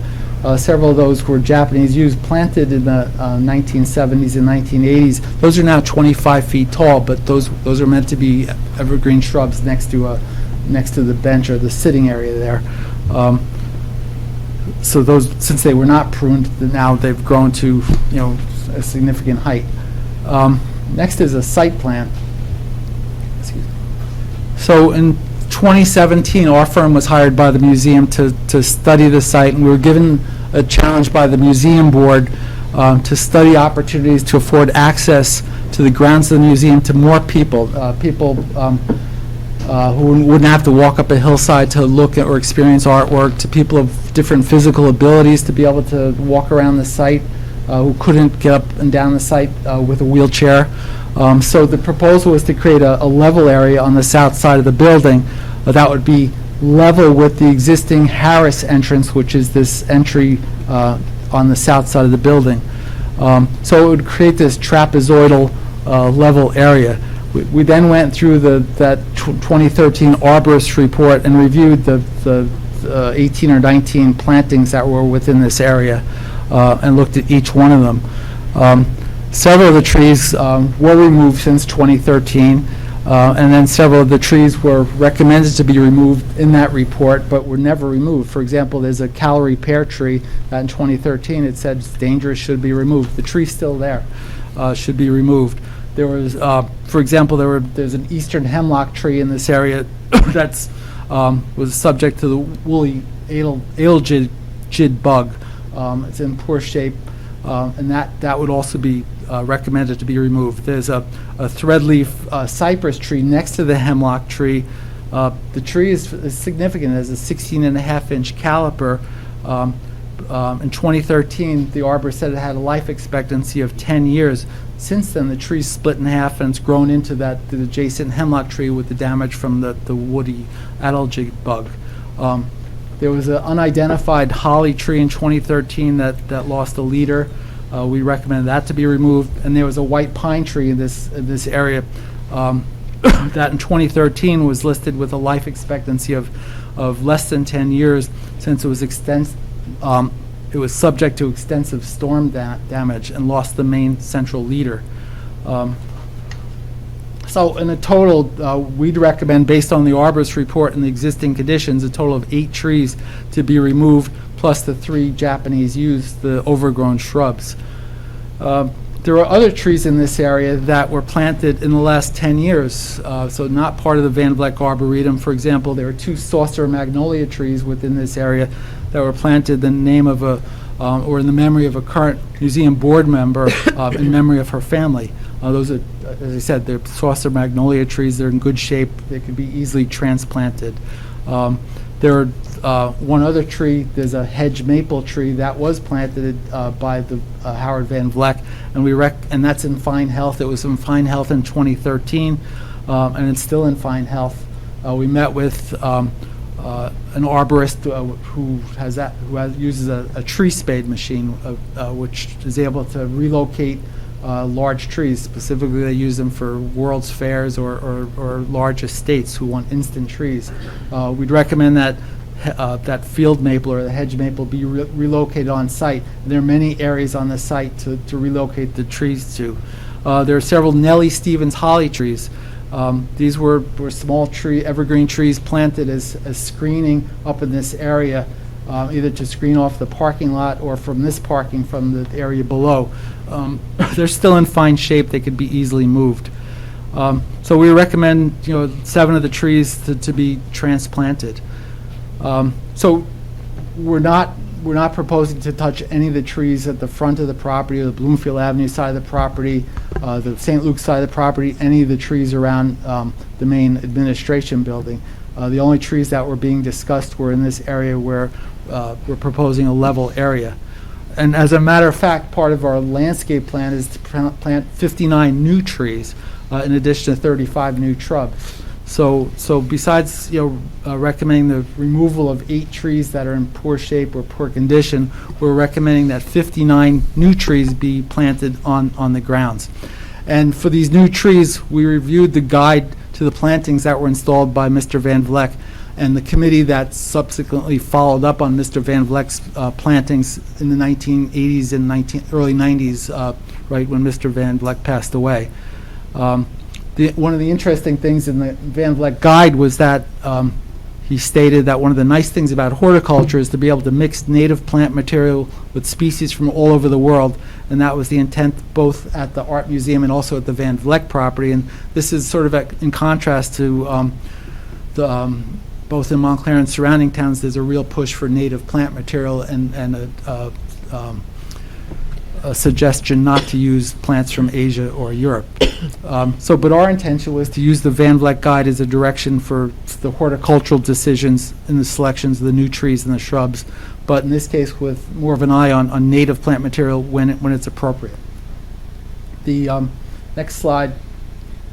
Speaker 7: Several of those were Japanese yews planted in the 1970s and 1980s. Those are now 25 feet tall, but those are meant to be evergreen shrubs next to the bench or the sitting area there. So those, since they were not pruned, now they've grown to a significant height. Next is a site plan. So in 2017, our firm was hired by the museum to study the site, and we were given a challenge by the museum board to study opportunities to afford access to the grounds of the museum to more people, who wouldn't have to walk up a hillside to look at or experience artwork, to people of different physical abilities to be able to walk around the site, who couldn't get up and down the site with a wheelchair. So the proposal was to create a level area on the south side of the building that would be level with the existing Harris entrance, which is this entry on the south side of the building. So it would create this trapezoidal level area. We then went through that 2013 arborist report and reviewed the 18 or 19 plantings that were within this area and looked at each one of them. Several of the trees were removed since 2013, and then several of the trees were recommended to be removed in that report, but were never removed. For example, there's a Callery pear tree that in 2013 it said it's dangerous, should be removed. The tree's still there, should be removed. There was, for example, there's an eastern hemlock tree in this area that's was subject to the woolly adelgid bug. It's in poor shape, and that would also be recommended to be removed. There's a threadleaf cypress tree next to the hemlock tree. The tree is significant. It has a 16.5-inch caliper. In 2013, the arborist said it had a life expectancy of 10 years. Since then, the tree's split in half and it's grown into the adjacent hemlock tree with the damage from the woody adelgid bug. There was an unidentified holly tree in 2013 that lost a leader. We recommended that to be removed. And there was a white pine tree in this area that in 2013 was listed with a life expectancy of less than 10 years since it was it was subject to extensive storm damage and lost the main central leader. So in a total, we'd recommend, based on the arborist report and the existing conditions, a total of 8 trees to be removed, plus the 3 Japanese yews, the overgrown shrubs. There are other trees in this area that were planted in the last 10 years, so not part of the Van Vleck Arboretum. For example, there are 2 saucer magnolia trees within this area that were planted in the name of or in the memory of a current museum board member, in memory of her family. Those are, as I said, they're saucer magnolia trees. They're in good shape. They can be easily transplanted. There are one other tree. There's a hedge maple tree that was planted by the Howard Van Vleck, and that's in fine health. It was in fine health in 2013, and it's still in fine health. We met with an arborist who uses a tree spade machine, which is able to relocate large trees. Specifically, they use them for World's Fairs or large estates who want instant trees. We'd recommend that that field maple or the hedge maple be relocated on site. There are many areas on the site to relocate the trees to. There are several Nellie Stevens holly trees. These were small evergreen trees planted as screening up in this area, either to screen off the parking lot or from this parking from the area below. They're still in fine shape. They could be easily moved. So we recommend 7 of the trees to be transplanted. So we're not proposing to touch any of the trees at the front of the property or the Bloomfield Avenue side of the property, the St. Luke's side of the property, any of the trees around the main administration building. The only trees that were being discussed were in this area where we're proposing a level area. And as a matter of fact, part of our landscape plan is to plant 59 new trees in addition to 35 new shrubs. So besides recommending the removal of 8 trees that are in poor shape or poor condition, we're recommending that 59 new trees be planted on the grounds. And for these new trees, we reviewed the guide to the plantings that were installed by Mr. Van Vleck, and the committee that subsequently followed up on Mr. Van Vleck's plantings in the 1980s and early 90s, right when Mr. Van Vleck passed away. One of the interesting things in the Van Vleck guide was that he stated that one of the nice things about horticulture is to be able to mix native plant material with species from all over the world, and that was the intent both at the Art Museum and also at the Van Vleck property. And this is sort of in contrast to both in Montclair and surrounding towns. There's a real push for native plant material and a suggestion not to use plants from Asia or Europe. But our intention was to use the Van Vleck guide as a direction for the horticultural decisions in the selections of the new trees and the shrubs, but in this case with more of an eye on native plant material when it's appropriate. The next slide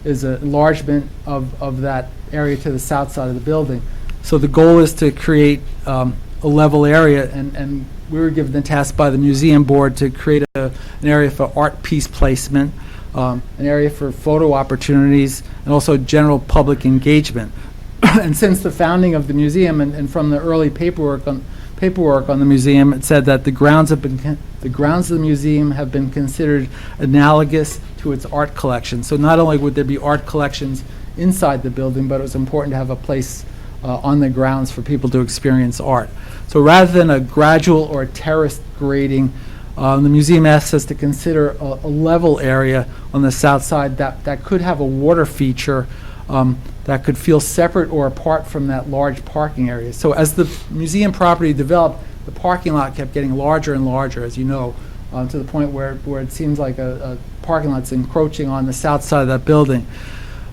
Speaker 7: is an enlargement of that area to the south side of the building. So the goal is to create a level area, and we were given the task by the museum board to create an area for art piece placement, an area for photo opportunities, and also general public engagement. And since the founding of the museum and from the early paperwork on the museum, it said that the grounds of the museum have been considered analogous to its art collection. So not only would there be art collections inside the building, but it was important to have a place on the grounds for people to experience art. So rather than a gradual or a terraced grading, the museum asks us to consider a level area on the south side that could have a water feature that could feel separate or apart from that large parking area. So as the museum property developed, the parking lot kept getting larger and larger, as you know, to the point where it seems like a parking lot's encroaching on the south side of that building.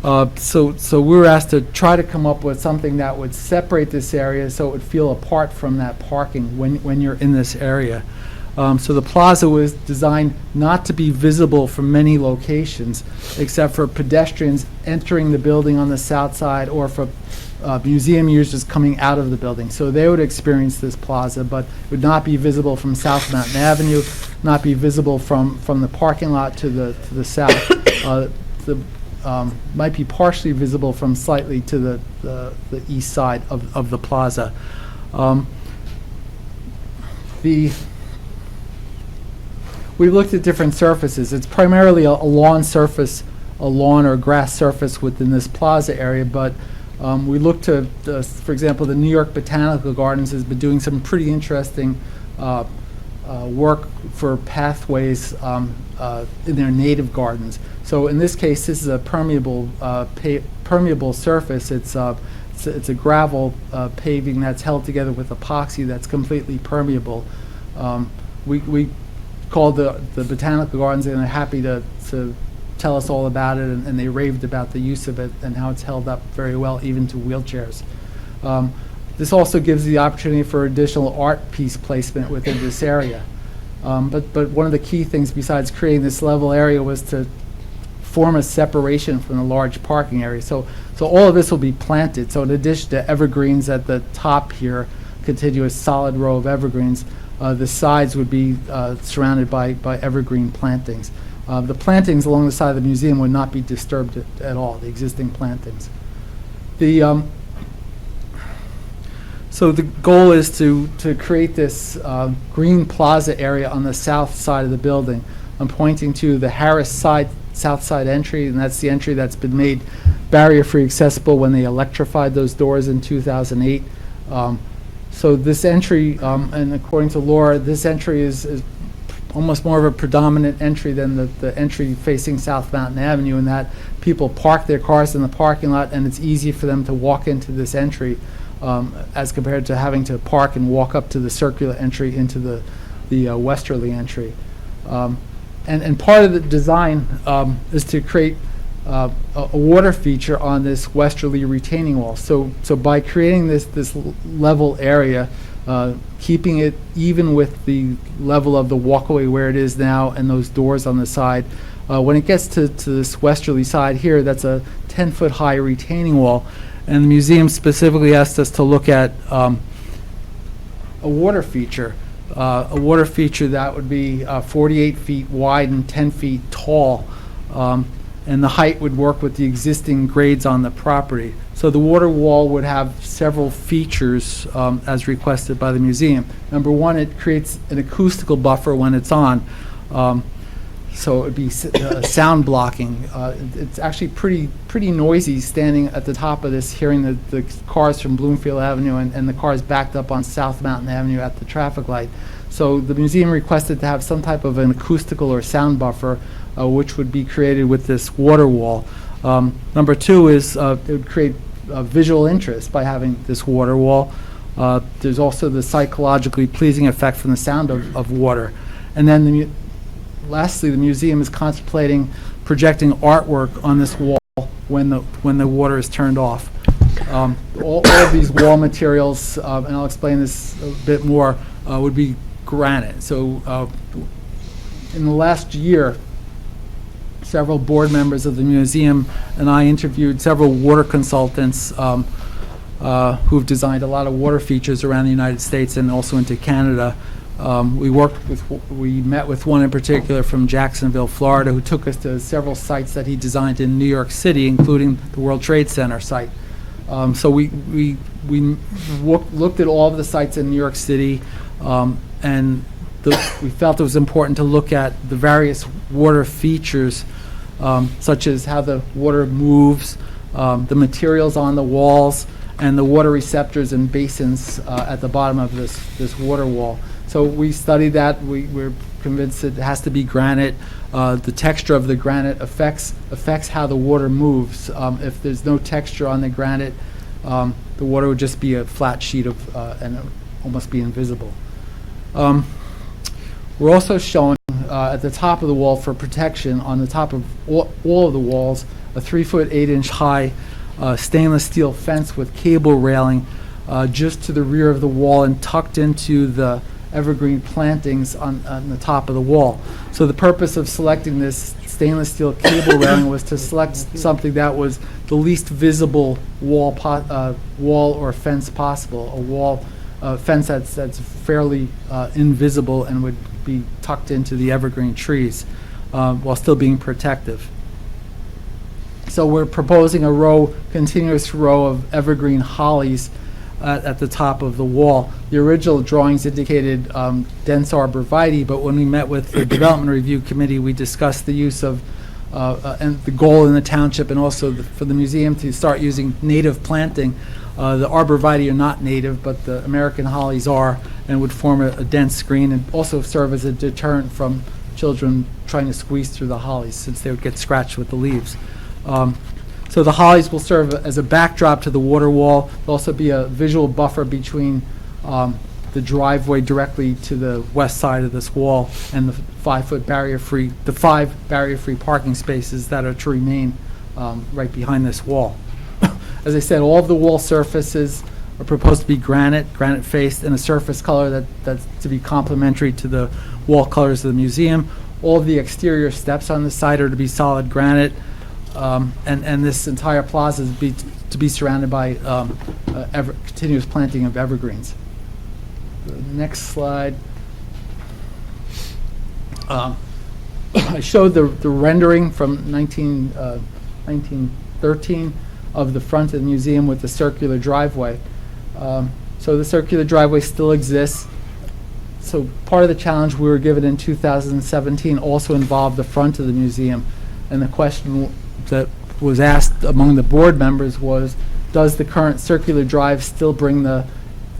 Speaker 7: So we were asked to try to come up with something that would separate this area so it would feel apart from that parking when you're in this area. So the plaza was designed not to be visible from many locations, except for pedestrians entering the building on the south side or for museum users coming out of the building. So they would experience this plaza, but it would not be visible from South Mountain Avenue, not be visible from the parking lot to the south. Might be partially visible from slightly to the east side of the plaza. The we looked at different surfaces. It's primarily a lawn surface, a lawn or grass surface within this plaza area, but we looked to, for example, the New York Botanical Gardens has been doing some pretty interesting work for pathways in their native gardens. So in this case, this is a permeable surface. It's a gravel paving that's held together with epoxy that's completely permeable. We called the Botanical Gardens, and they're happy to tell us all about it, and they raved about the use of it and how it's held up very well, even to wheelchairs. This also gives the opportunity for additional art piece placement within this area. But one of the key things besides creating this level area was to form a separation from the large parking area. So all of this will be planted. So in addition to evergreens at the top here, continuous solid row of evergreens, the sides would be surrounded by evergreen plantings. The plantings along the side of the museum would not be disturbed at all, the existing plantings. So the goal is to create this green plaza area on the south side of the building. I'm pointing to the Harris south side entry, and that's the entry that's been made barrier-free accessible when they electrified those doors in 2008. So this entry, and according to Laura, this entry is almost more of a predominant entry than the entry facing South Mountain Avenue, in that people park their cars in the parking lot and it's easy for them to walk into this entry as compared to having to park and walk up to the circular entry into the westerly entry. And part of the design is to create a water feature on this westerly retaining wall. So by creating this level area, keeping it even with the level of the walkway where it is now and those doors on the side, when it gets to this westerly side here, that's a 10-foot high retaining wall. And the museum specifically asked us to look at a water feature that would be 48 feet wide and 10 feet tall. And the height would work with the existing grades on the property. So the water wall would have several features as requested by the museum. Number one, it creates an acoustical buffer when it's on. So it would be sound blocking. It's actually pretty noisy standing at the top of this, hearing the cars from Bloomfield Avenue and the cars backed up on South Mountain Avenue at the traffic light. So the museum requested to have some type of an acoustical or sound buffer, which would be created with this water wall. Number two is it would create visual interest by having this water wall. There's also the psychologically pleasing effect from the sound of water. And then lastly, the museum is contemplating projecting artwork on this wall when the water is turned off. All of these wall materials, and I'll explain this a bit more, would be granite. So in the last year, several board members of the museum and I interviewed several water consultants who've designed a lot of water features around the United States and also into Canada. We met with one in particular from Jacksonville, Florida, who took us to several sites that he designed in New York City, including the World Trade Center site. So we looked at all of the sites in New York City, and we felt it was important to look at the various water features, such as how the water moves, the materials on the walls, and the water receptors and basins at the bottom of this water wall. So we studied that. We're convinced it has to be granite. The texture of the granite affects how the water moves. If there's no texture on the granite, the water would just be a flat sheet of and almost be invisible. We're also showing at the top of the wall for protection, on the top of all of the walls, a 3-foot 8-inch high stainless steel fence with cable railing just to the rear of the wall and tucked into the evergreen plantings on the top of the wall. So the purpose of selecting this stainless steel cable railing was to select something that was the least visible wall or fence possible, a fence that's fairly invisible and would be tucked into the evergreen trees while still being protective. So we're proposing a continuous row of evergreen hollies at the top of the wall. The original drawings indicated dense arborvitae, but when we met with the Development Review Committee, we discussed the use of, and the goal in the township and also for the museum to start using native planting. The arborvitae are not native, but the American hollies are, and would form a dense screen and also serve as a deterrent from children trying to squeeze through the hollies, since they would get scratched with the leaves. So the hollies will serve as a backdrop to the water wall. There'll also be a visual buffer between the driveway directly to the west side of this wall and the 5 barrier-free parking spaces that are to remain right behind this wall. As I said, all of the wall surfaces are proposed to be granite faced, and a surface color that's to be complementary to the wall colors of the museum. All of the exterior steps on the site are to be solid granite. And this entire plaza is to be surrounded by continuous planting of evergreens. The next slide. I showed the rendering from 1913 of the front of the museum with the circular driveway. So the circular driveway still exists. So part of the challenge we were given in 2017 also involved the front of the museum. And the question that was asked among the board members was, does the current circular drive still bring the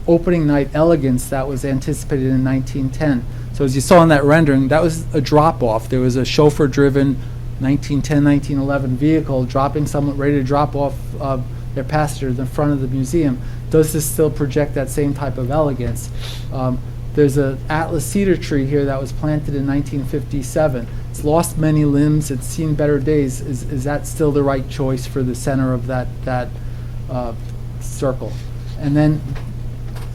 Speaker 7: opening night elegance that was anticipated in 1910? So as you saw in that rendering, that was a drop-off. There was a chauffeur-driven 1910, 1911 vehicle dropping someone ready to drop off their passenger in the front of the museum. Does this still project that same type of elegance? There's an Atlas cedar tree here that was planted in 1957. It's lost many limbs. It's seen better days. Is that still the right choice for the center of that circle? And then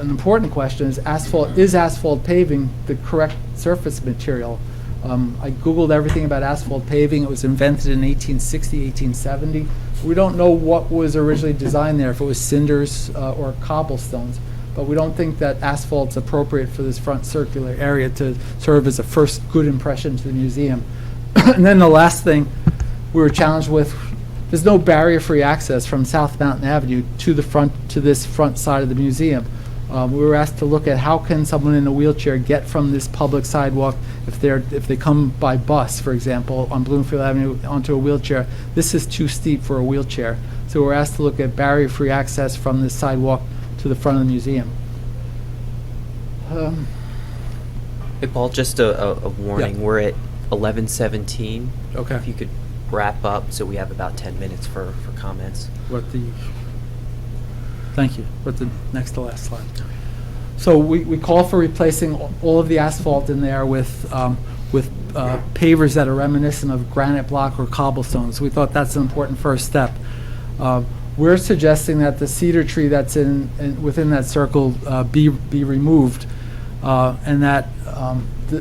Speaker 7: an important question is asphalt paving the correct surface material? I Googled everything about asphalt paving. It was invented in 1860, 1870. We don't know what was originally designed there, if it was cinders or cobblestones. But we don't think that asphalt's appropriate for this front circular area to serve as a first good impression to the museum. And then the last thing we were challenged with, there's no barrier-free access from South Mountain Avenue to this front side of the museum. We were asked to look at how can someone in a wheelchair get from this public sidewalk if they come by bus, for example, on Bloomfield Avenue onto a wheelchair. This is too steep for a wheelchair. So we're asked to look at barrier-free access from this sidewalk to the front of the museum.
Speaker 5: Hey, Paul, just a warning.
Speaker 7: Yeah.
Speaker 5: We're at 11:17.
Speaker 7: Okay.
Speaker 5: If you could wrap up, so we have about 10 minutes for comments.
Speaker 7: Thank you. The next to last slide. So we call for replacing all of the asphalt in there with pavers that are reminiscent of granite block or cobblestones. We thought that's an important first step. We're suggesting that the cedar tree that's within that circle be removed, and that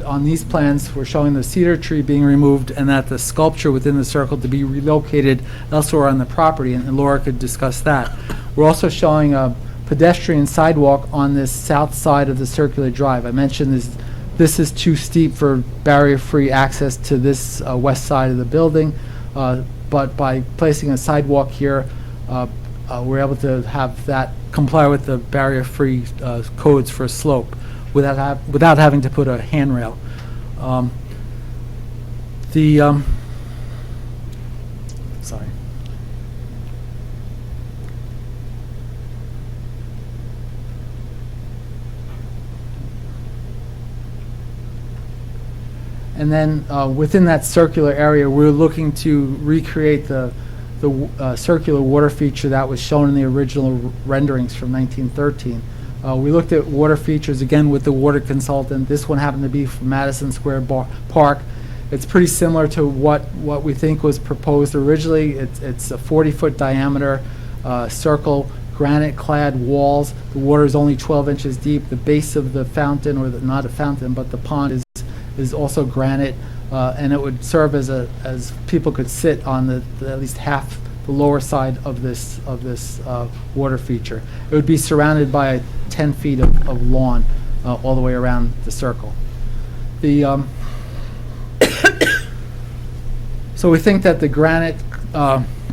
Speaker 7: on these plans we're showing the cedar tree being removed, and that the sculpture within the circle to be relocated elsewhere on the property, and Laura could discuss that. We're also showing a pedestrian sidewalk on this south side of the circular drive. I mentioned this is too steep for barrier-free access to this west side of the building, but by placing a sidewalk here, we're able to have that comply with the barrier-free codes for slope without having to put a handrail. Sorry. And then within that circular area, we're looking to recreate the circular water feature that was shown in the original renderings from 1913. We looked at water features again with the water consultant. This one happened to be from Madison Square Park. It's pretty similar to what we think was proposed originally. It's a 40-foot diameter circle, granite-clad walls. The water is only 12 inches deep. The base of the fountain, or not a fountain, but the pond is also granite, and it would serve as people could sit on at least half the lower side of this water feature. It would be surrounded by 10 feet of lawn all the way around the circle. So we think that the granite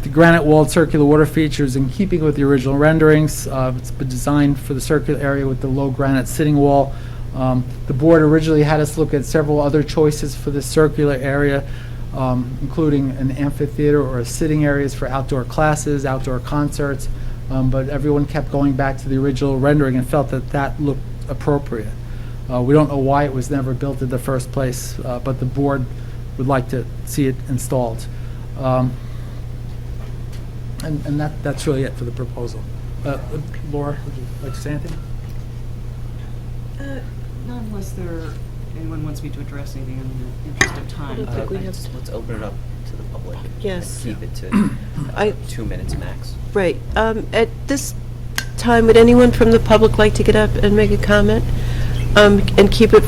Speaker 7: The granite walled circular water feature is in keeping with the original renderings. It's been designed for the circular area with the low granite sitting wall. The board originally had us look at several other choices for this circular area, including an amphitheater or sitting areas for outdoor classes, outdoor concerts, but everyone kept going back to the original rendering and felt that that looked appropriate. We don't know why it was never built in the first place, but the board would like to see it installed. And that's really it for the proposal. Laura, would you like to say anything?
Speaker 21: Not unless anyone wants me to address anything in the interest of time.
Speaker 5: Let's open it up to the public.
Speaker 1: Yes.
Speaker 5: Keep it to
Speaker 1: I-
Speaker 5: 2 minutes max.
Speaker 1: Right. At this time, would anyone from the public like to get up and make a comment? And keep it,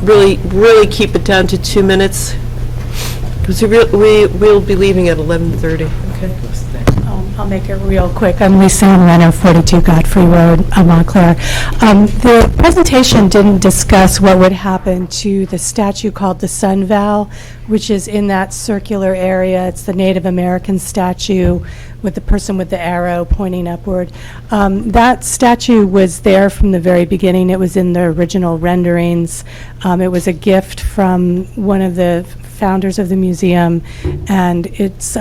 Speaker 1: really keep it down to 2 minutes? Because we'll be leaving at 11:30. Okay.
Speaker 8: I'll make it real quick. I'm Lisa Renner, 42 Godfrey Road, Montclair. The presentation didn't discuss what would happen to the statue called the Sun Vow, which is in that circular area. It's the Native American statue with the person with the arrow pointing upward. That statue was there from the very beginning. It was in the original renderings. It was a gift from one of the founders of the museum, and it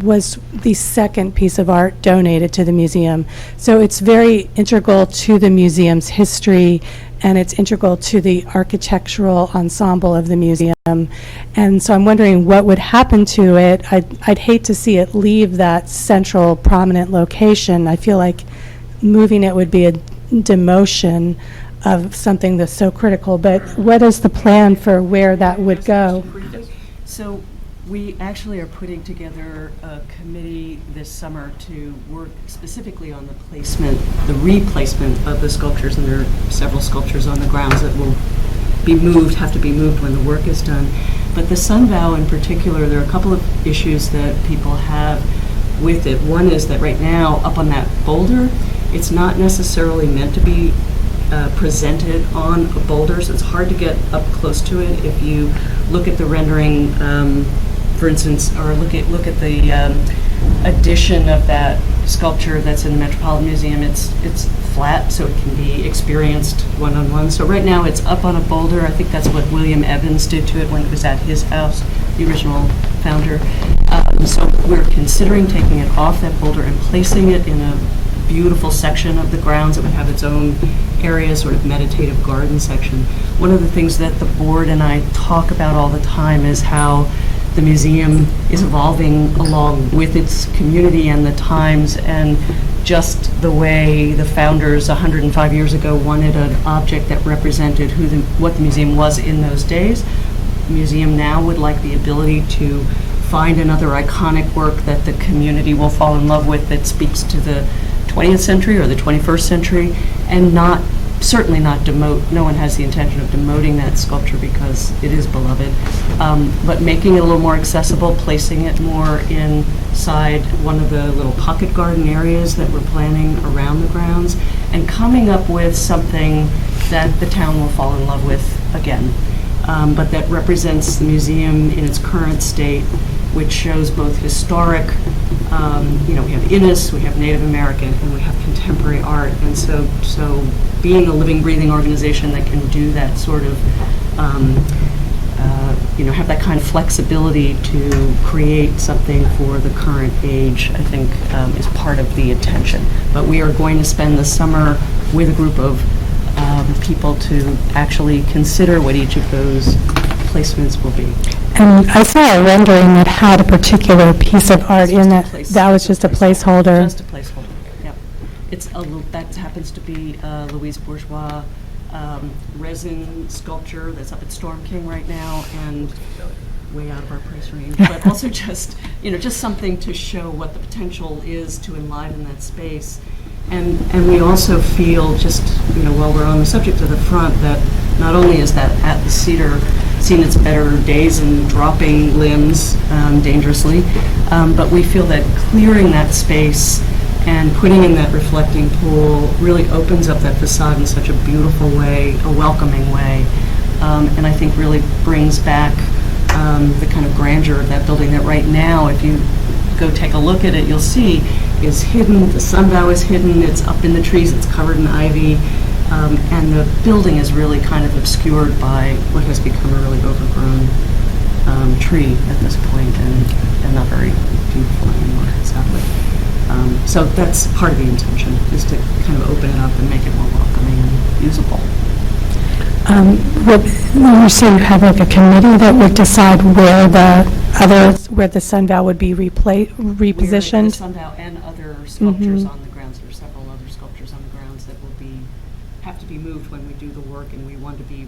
Speaker 8: was the second piece of art donated to the museum. So it's very integral to the museum's history, and it's integral to the architectural ensemble of the museum. And so I'm wondering what would happen to it. I'd hate to see it leave that central prominent location. I feel like moving it would be a demotion of something that's so critical. But what is the plan for where that would go?
Speaker 21: So we actually are putting together a committee this summer to work specifically on the placement, the replacement of the sculptures, and there are several sculptures on the grounds that will be moved, have to be moved when the work is done. But the Sun Vow in particular, there are a couple of issues that people have with it. One is that right now, up on that boulder, it's not necessarily meant to be presented on a boulder, so it's hard to get up close to it. If you look at the rendering, for instance, or look at the addition of that sculpture that's in the Metropolitan Museum, it's flat, so it can be experienced one-on-one. So right now it's up on a boulder. I think that's what William Evans did to it when it was at his house, the original founder. So we're considering taking it off that boulder and placing it in a beautiful section of the grounds that would have its own area, sort of meditative garden section. One of the things that the board and I talk about all the time is how the museum is evolving along with its community and the times, and just the way the founders 105 years ago wanted an object that represented what the museum was in those days. The museum now would like the ability to find another iconic work that the community will fall in love with that speaks to the 20th century or the 21st century, and certainly not demote. No one has the intention of demoting that sculpture because it is beloved, but making it a little more accessible, placing it more inside one of the little pocket garden areas that we're planning around the grounds, and coming up with something that the town will fall in love with again, but that represents the museum in its current state, which shows both historic, we have Innis, we have Native American, and we have contemporary art. And so being a living, breathing organization that can do that sort of, have that kind of flexibility to create something for the current age, I think is part of the intention. But we are going to spend the summer with a group of people to actually consider what each of those placements will be.
Speaker 8: And I saw a rendering that had a particular piece of art in it. That was just a placeholder.
Speaker 21: Just a placeholder, yep. That happens to be Louise Bourgeois resin sculpture that's up at Storm King right now, and way out of our price range, but also just something to show what the potential is to enliven that space. And we also feel, just while we're on the subject of the front, that not only is that at the Cedar seen its better days and dropping limbs dangerously, but we feel that clearing that space and putting in that reflecting pool really opens up that facade in such a beautiful way, a welcoming way, and I think really brings back the kind of grandeur of that building that right now, if you go take a look at it, you'll see is hidden, the sunbow is hidden, it's up in the trees, it's covered in ivy, and the building is really kind of obscured by what has become a really overgrown tree at this point, and not very beautiful anymore, sadly. So that's part of the intention, is to kind of open it up and make it more welcoming and usable.
Speaker 8: You're saying you have like a committee that would decide where the sundial would be repositioned?
Speaker 21: Where the sundial and other sculptures on the grounds, there are several other sculptures on the grounds that will have to be moved when we do the work, and we want to be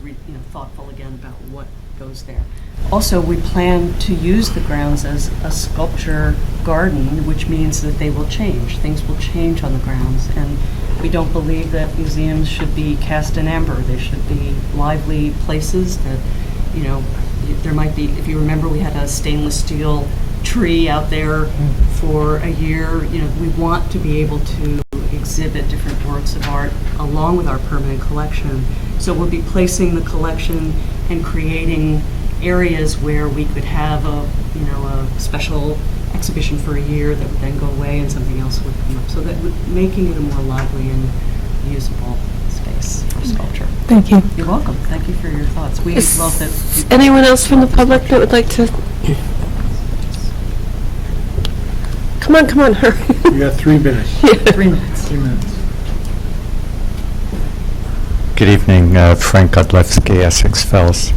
Speaker 21: thoughtful again about what goes there. Also, we plan to use the grounds as a sculpture garden, which means that they will change. Things will change on the grounds, and we don't believe that museums should be cast in amber. They should be lively places that, there might be, if you remember, we had a stainless steel tree out there for a year. We want to be able to exhibit different works of art along with our permanent collection. So we'll be placing the collection and creating areas where we could have a special exhibition for a year that would then go away and something else would come up. So that making it a more lively and usable space for sculpture.
Speaker 8: Thank you.
Speaker 21: You're welcome. Thank you for your thoughts. We love that.
Speaker 1: Anyone else from the public that would like to? Come on, hurry.
Speaker 6: You got 3 minutes.
Speaker 21: 3 minutes.
Speaker 6: 3 minutes.
Speaker 13: Good evening, Frank Godlewski, Essex Fells.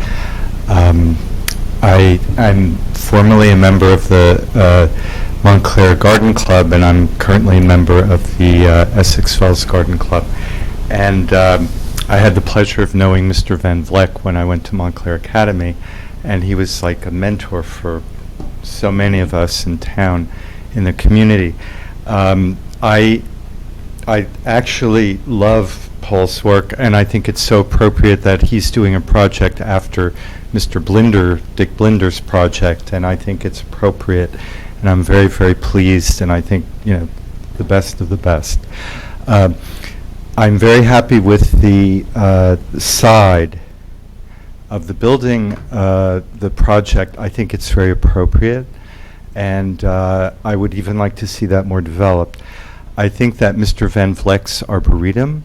Speaker 13: I'm formerly a member of the Montclair Garden Club, and I'm currently a member of the Essex Fells Garden Club. And I had the pleasure of knowing Mr. Van Vleck when I went to Montclair Academy, and he was like a mentor for so many of us in town, in the community. I actually love Paul's work, and I think it's so appropriate that he's doing a project after Mr. Blinder, Dick Blinder's project, and I think it's appropriate, and I'm very, very pleased, and I think, the best of the best. I'm very happy with the side of the building, the project. I think it's very appropriate, and I would even like to see that more developed. I think that Mr. Van Vleck's Arboretum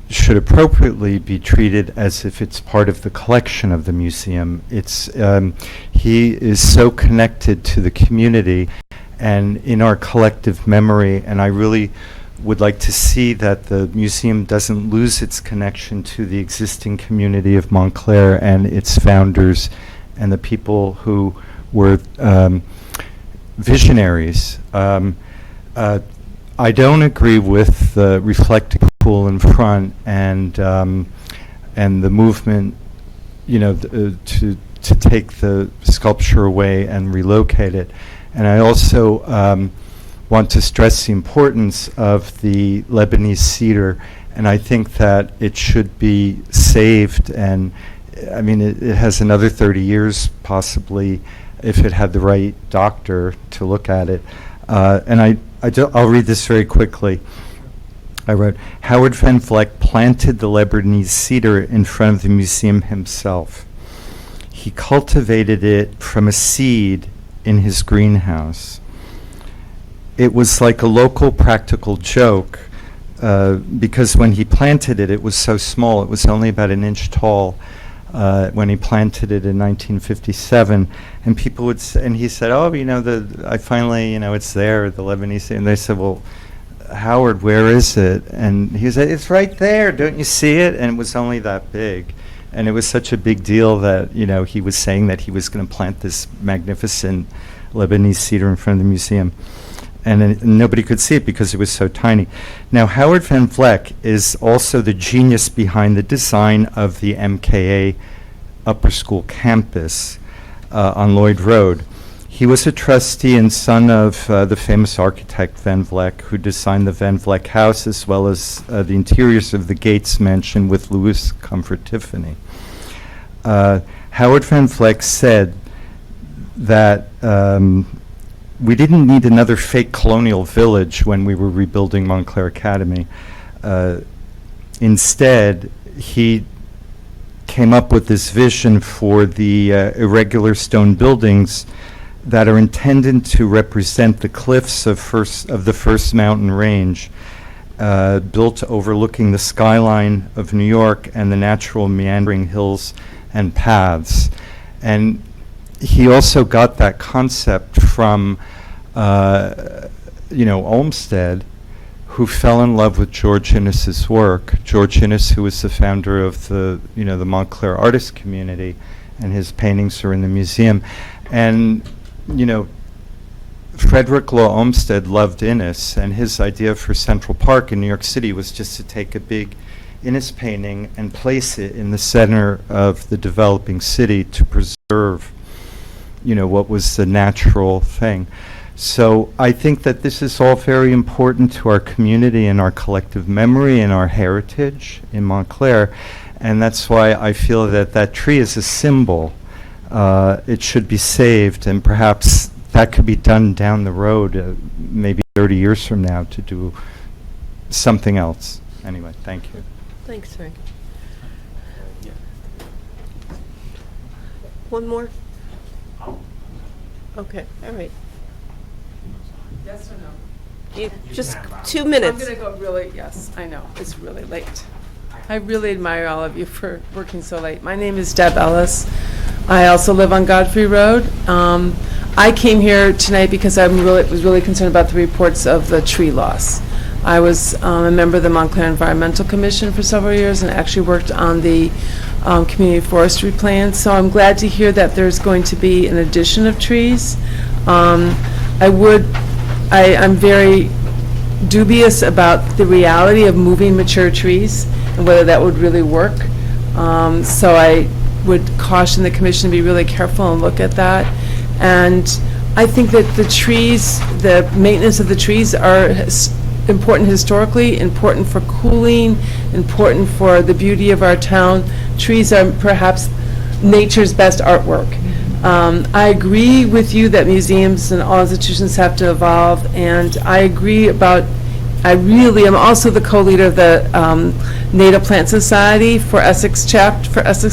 Speaker 13: should appropriately be treated as if it's part of the collection of the museum. He is so connected to the community and in our collective memory, and I really would like to see that the museum doesn't lose its connection to the existing community of Montclair and its founders and the people who were visionaries. I don't agree with the reflecting pool in front and the movement, to take the sculpture away and relocate it. And I also want to stress the importance of the Lebanese cedar, and I think that it should be saved. And I mean, it has another 30 years possibly if it had the right doctor to look at it. And I'll read this very quickly. I wrote, Howard Van Vleck planted the Lebanese cedar in front of the museum himself. He cultivated it from a seed in his greenhouse. It was like a local practical joke because when he planted it, it was so small. It was only about an inch tall when he planted it in 1957. And people would say, and he said, I finally, it's there, the Lebanese. And they said, well, Howard, where is it? And he said, it's right there. Don't you see it? And it was only that big. And it was such a big deal that, he was saying that he was going to plant this magnificent Lebanese cedar in front of the museum. And nobody could see it because it was so tiny. Now, Howard Van Vleck is also the genius behind the design of the MKA Upper School campus on Lloyd Road. He was a trustee and son of the famous architect Van Vleck, who designed the Van Vleck House as well as the interiors of the Gates Mansion with Louis Comfort Tiffany. Howard Van Vleck said that we didn't need another fake colonial village when we were rebuilding Montclair Academy. Instead, he came up with this vision for the irregular stone buildings that are intended to represent the cliffs of the First Mountain Range, built overlooking the skyline of New York and the natural meandering hills and paths. And he also got that concept from, Olmsted, who fell in love with George Inness's work. George Inness, who was the founder of the Montclair artist community, and his paintings are in the museum. And, Frederick Law Olmsted loved Inness, and his idea for Central Park in New York City was just to take a big Inness painting and place it in the center of the developing city to preserve, what was the natural thing. So I think that this is all very important to our community and our collective memory and our heritage in Montclair, and that's why I feel that that tree is a symbol. It should be saved, and perhaps that could be done down the road, maybe 30 years from now, to do something else. Anyway, thank you.
Speaker 1: Thanks, Frank. One more? Okay, all right.
Speaker 11: Yes or no?
Speaker 1: Just 2 minutes.
Speaker 11: I'm going to go really, yes, I know, it's really late. I really admire all of you for working so late. My name is Deb Ellis. I also live on Godfrey Road. I came here tonight because I was really concerned about the reports of the tree loss. I was a member of the Montclair Environmental Commission for several years and actually worked on the community forestry plan. So I'm glad to hear that there's going to be an addition of trees. I'm very dubious about the reality of moving mature trees and whether that would really work. So I would caution the commission to be really careful and look at that. And I think that the trees, the maintenance of the trees are important historically, important for cooling, important for the beauty of our town. Trees are perhaps nature's best artwork. I agree with you that museums and all institutions have to evolve, and I agree about, I really am also the co-leader of the Native Plant Society for Essex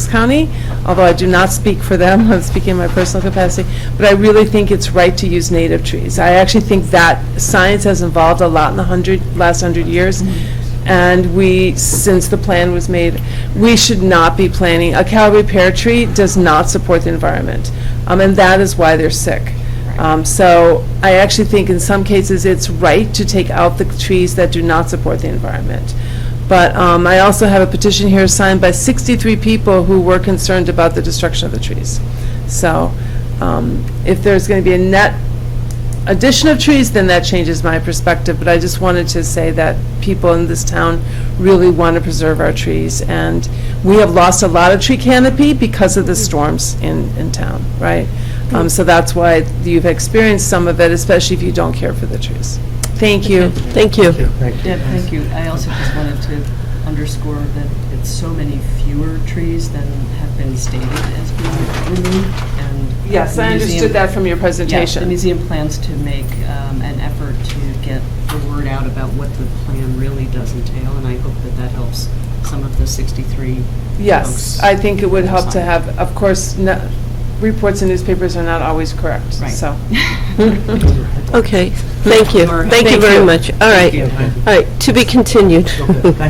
Speaker 11: County, although I do not speak for them, I'm speaking in my personal capacity, but I really think it's right to use native trees. I actually think that science has evolved a lot in the last 100 years, and since the plan was made, we should not be planting. A Calvary pear tree does not support the environment, and that is why they're sick. So I actually think in some cases it's right to take out the trees that do not support the environment. But I also have a petition here signed by 63 people who were concerned about the destruction of the trees. So if there's going to be a net addition of trees, then that changes my perspective. But I just wanted to say that people in this town really want to preserve our trees. And we have lost a lot of tree canopy because of the storms in town, right? So that's why you've experienced some of it, especially if you don't care for the trees. Thank you.
Speaker 1: Thank you.
Speaker 21: Deb, thank you. I also just wanted to underscore that it's so many fewer trees than have been stated as being removed. And
Speaker 11: yes,
Speaker 21: the
Speaker 11: I
Speaker 21: museum-
Speaker 11: understood that from your presentation.
Speaker 21: Yeah, the museum plans to make an effort to get the word out about what the plan really does entail, and I hope that that helps some of the 63
Speaker 11: Yes,
Speaker 21: folks.
Speaker 11: I think it would help to have, of course, reports in newspapers are not always correct,
Speaker 21: Right.
Speaker 11: so.
Speaker 1: Okay, thank you. Thank you very much. All right. All right, to be continued.